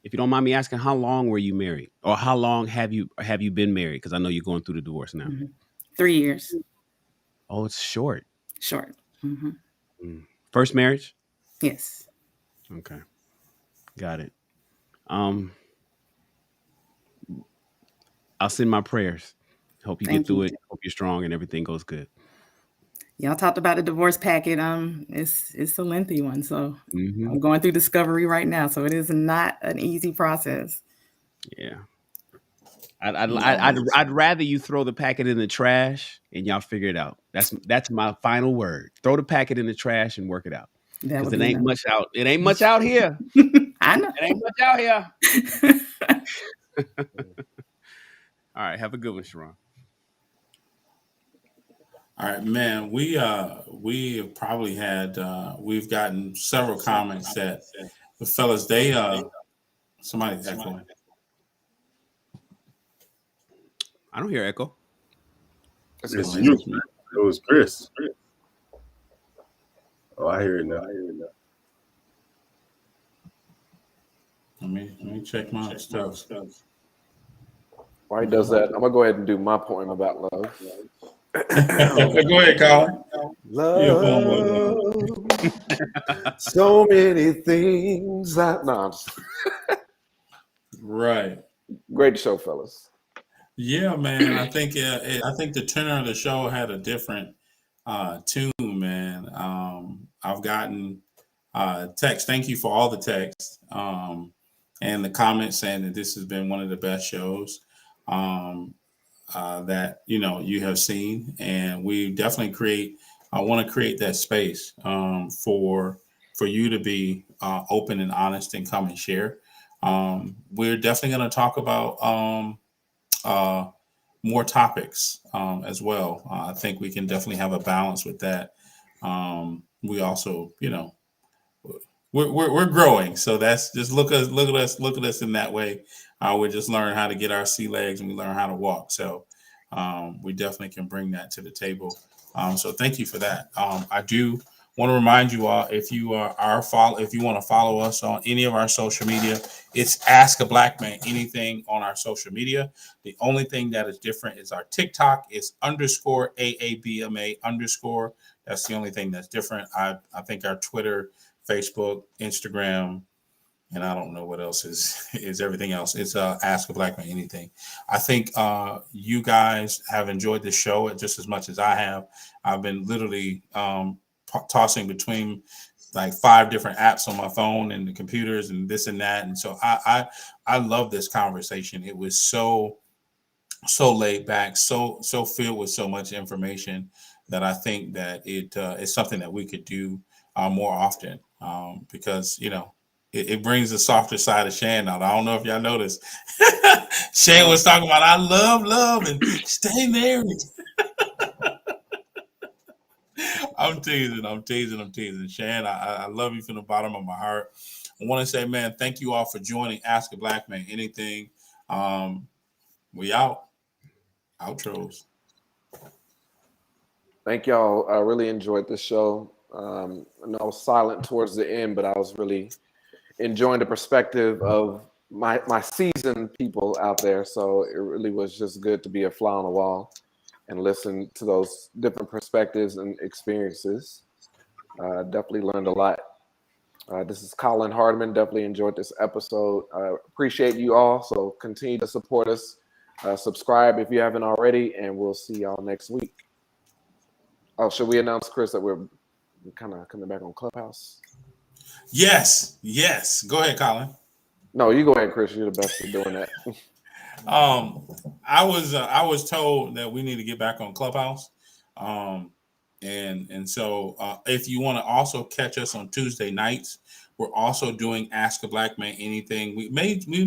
F: If you don't mind me asking, how long were you married, or how long have you been married? Because I know you're going through the divorce now.
I: 3 years.
F: Oh, it's short.
I: Short.
F: First marriage?
I: Yes.
F: I'll send my prayers. Hope you get
I: Thank
F: through
I: you.
F: it. Hope you're strong and everything goes good.
I: Y'all talked about the divorce packet. It's a lengthy one, so
F: Mm-hmm.
I: I'm going through discovery right now. So it is not an easy process.
F: Yeah. I'd rather you throw the packet in the trash and y'all figure it out. That's my final word. Throw the packet in the trash and work it out.
I: That
F: Because
I: would
F: it
I: be
F: ain't
I: enough.
F: much out. It ain't much out here.
I: I know.
F: It ain't much out here. All right. Have a good one, Sharon.
A: All right, man. We have probably had we've gotten several comments that the fellas they somebody's echoing.
F: I don't hear echo.
C: That's
D: It's
C: good.
D: you. It was Chris. Oh, I hear it now.
A: Let me check my stuff.
B: While he does that, I'm gonna go ahead and do my poem about love.
A: Go ahead, Colin.
B: Love, so many things that no,
A: Right.
B: great show, fellas.
A: Yeah, man. I think the tenor of the show had a different tune, man. I've gotten text. Thank you for all the texts and the comments saying that this has been one of the best shows that you have seen, and we definitely I want to create that space for you to be open and honest and come and share. We're definitely going to talk about uh, more topics as well. I think we can definitely have a balance with that. We also, we're growing, so that's just look at us in that way. We're just learning how to get our sea legs and we learn how to walk. So we definitely can bring that to the table. So thank you for that. I do want to remind you all, if you if you want to follow us on any of our social media, it's Ask a Black Man Anything on our social media. The only thing that is different is our TikTok is _ AABMA_. That's the only thing that's different. I think our Twitter, Facebook, Instagram, and I don't know what else is everything else. It's Ask a Black Man Anything. I think you guys have enjoyed the show just as much as I have. I've been literally tossing between like 5 different apps on my phone and the computers and this and that, and so I love this conversation. It was so laid back, so filled with so much information that I think that it's something that we could do more often because it brings the softer side of Shan out. I don't know if y'all noticed. Shan was talking about I love and stay married. I'm teasing. Shan, I love you from the bottom of my heart. I want to say, man, thank you all for joining Ask a Black Man Anything. We out. Outros.
B: Thank y'all. I really enjoyed the show. I know I was silent towards the end, but I was really enjoying the perspective of my seasoned people out there. So it really was just good to be a fly on the wall and listen to those different perspectives and experiences. Definitely learned a lot. This is Colin Hardman. Definitely enjoyed this episode. Appreciate you all. So continue to support us. Subscribe if you haven't already, and we'll see y'all next week. Oh, should we announce, Chris, that we're kind of coming back on Clubhouse?
A: Yes. Go ahead, Colin.
B: No, you go ahead, Chris. You're the best at doing that.
A: I was told that we need to get back on Clubhouse, and so if you want to also catch us on Tuesday nights, we're also doing Ask a Black Man Anything.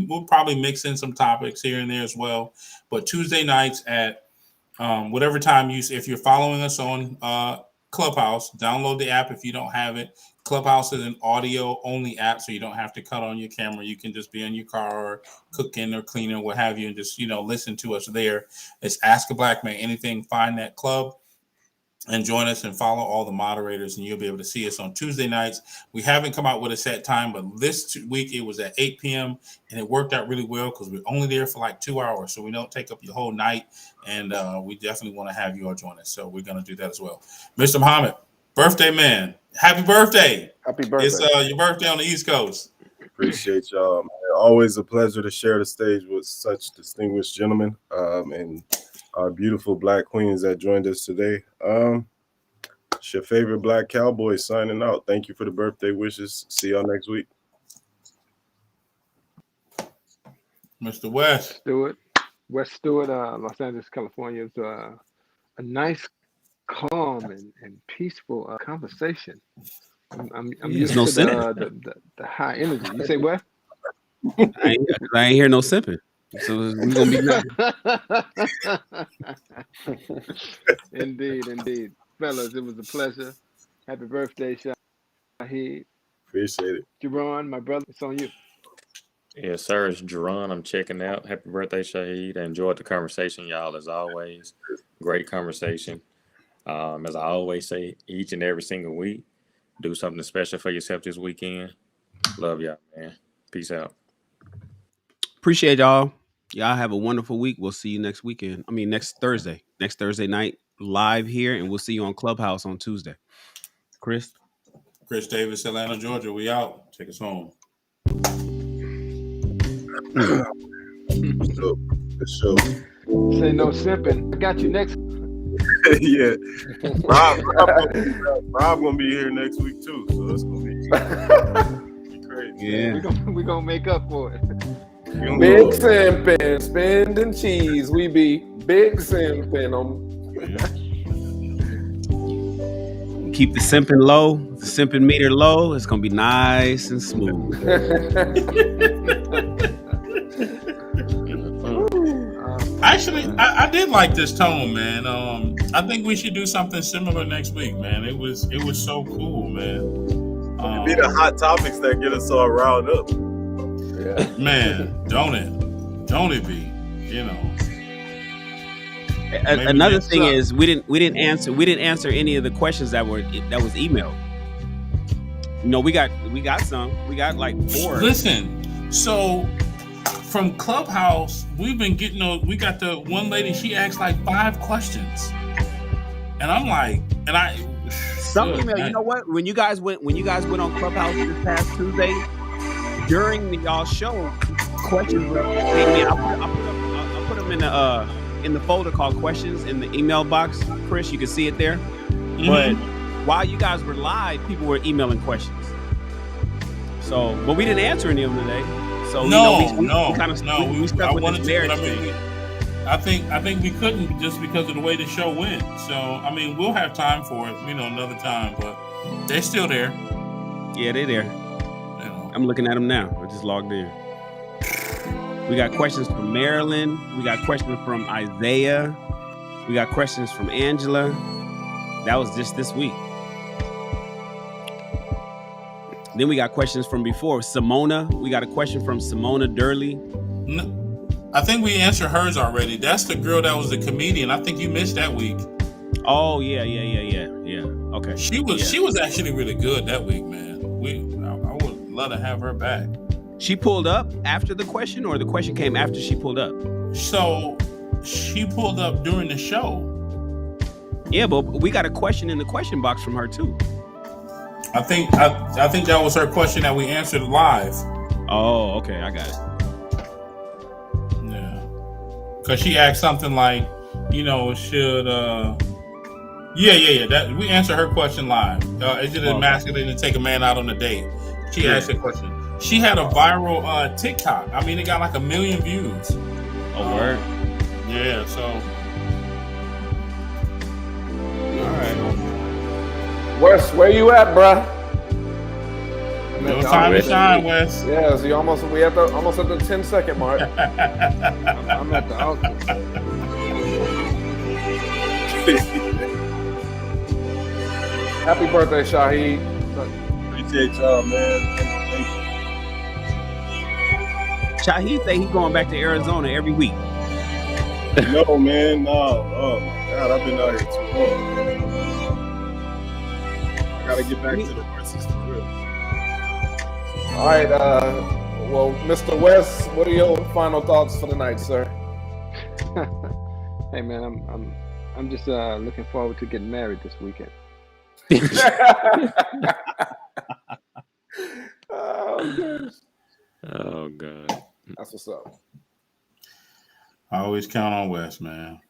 A: We'll probably mix in some topics here and there as well, but Tuesday nights at whatever time if you're following us on Clubhouse, download the app if you don't have it. Clubhouse is an audio only app, so you don't have to cut on your camera. You can just be in your car or cooking or cleaning, what have you, and just listen to us there. It's Ask a Black Man Anything. Find that club and join us and follow all the moderators, and you'll be able to see us on Tuesday nights. We haven't come out with a set time, but this week it was at 8 p.m. and it worked out really well because we're only there for like 2 hours, so we don't take up your whole night, and we definitely want to have you all join us, so we're going to do that as well. Mr. Muhammad, birthday man, happy birthday.
B: Happy birthday.
A: It's your birthday on the East Coast.
D: Appreciate y'all, man. Always a pleasure to share the stage with such distinguished gentlemen and our beautiful Black queens that joined us today. It's your favorite Black cowboy signing out. Thank you for the birthday wishes. See y'all next week.
A: Mr. West.
E: West Stewart, Los Angeles, California. Is a nice, calm, and peaceful conversation. I'm used
F: no
E: to
F: simping.
E: the high energy. You say what?
F: I ain't hear no simping. So we're gonna be nice.
E: Indeed. Fellas, it was a pleasure. Happy birthday, Shahid.
D: Appreciate it.
E: Jerron, my brother, it's on you.
C: Yes, sir. It's Jerron. I'm checking out. Happy birthday, Shahid. I enjoyed the conversation, y'all, as always. Great conversation. As I always say, each and every single week, do something special for yourself this weekend. Love y'all, man. Peace out.
F: Appreciate y'all. Y'all have a wonderful week. We'll see you next weekend. Next Thursday. Next Thursday night, live here, and we'll see you on Clubhouse on Tuesday. Chris
A: Davis, Atlanta, Georgia. We out. Take us home.
D: Good show.
E: Say no simping. I got you next.
D: Yeah. Rob gonna be here next week too, so it's gonna be crazy.
F: Yeah.
E: We're gonna make up for it.
B: Big simping, spending cheese. We be big simping on.
F: Keep the simping low, the simping meter low. It's gonna be nice and smooth.
A: Actually, I did like this tone, man. I think we should do something similar next week, man. It was so cool, man.
D: It be the hot topics that get us all riled up.
B: Yeah.
A: Man, don't it be? You know.
F: Another thing is we didn't answer any of the questions that was emailed. We got some. We got like 4.
A: Listen, so from Clubhouse, we've been getting we got the one lady, she asked like 5 questions. And I'm like,
F: some email, you know what? When you guys went on Clubhouse this past Tuesday, during y'all show, questions were came in. I put them in the folder called questions in the email box. Chris, you can see it there. Mm-hmm. But while you guys were live, people were emailing questions. So, but we didn't answer any of them today. So we stuck with this marriage thing.
A: I think we couldn't just because of the way the show went. So we'll have time for it, another time. But they're still there.
F: Yeah, they're there. I'm looking at them now. I just logged in. We got questions from Marilyn. We got questions from Isaiah. We got questions from Angela. That was just this week. Then we got questions from before. Simona. We got a question from Simona Durley.
A: No, I think we answered hers already. That's the girl that was the comedian. I think you missed that week.
F: Oh, yeah. Okay.
A: She was actually really good that week, man. I would love to have her back.
F: She pulled up after the question, or the question came after she pulled up?
A: So she pulled up during the show.
F: Yeah, but we got a question in the question box from her too.
A: I think that was her question that we answered live.
F: Oh, okay, I got it.
A: Yeah, because she asked something like, should that we answered her question live. Is it masculine to take a man out on a date? She asked a question. She had a viral TikTok. It got like 1 million views.
F: Oh, word.
A: Yeah, so.
F: All right.
B: Wes, where you at, bruh?
A: No time to shine, Wes.
B: Yeah, so almost at the 10-second mark.
E: I'm at the altar.
B: Happy birthday, Shahid.
D: Appreciate y'all, man.
F: Shahid say he's going back to Arizona every week.
D: No, man, no. Oh my God, I've been out here too long. I gotta get back to the horses for real.
B: All right, well, Mr. West, what are your final thoughts for the night, sir?
E: Hey, man, I'm just looking forward to getting married this weekend.
B: Oh, gosh. That's what's up.
A: I always count on Wes, man.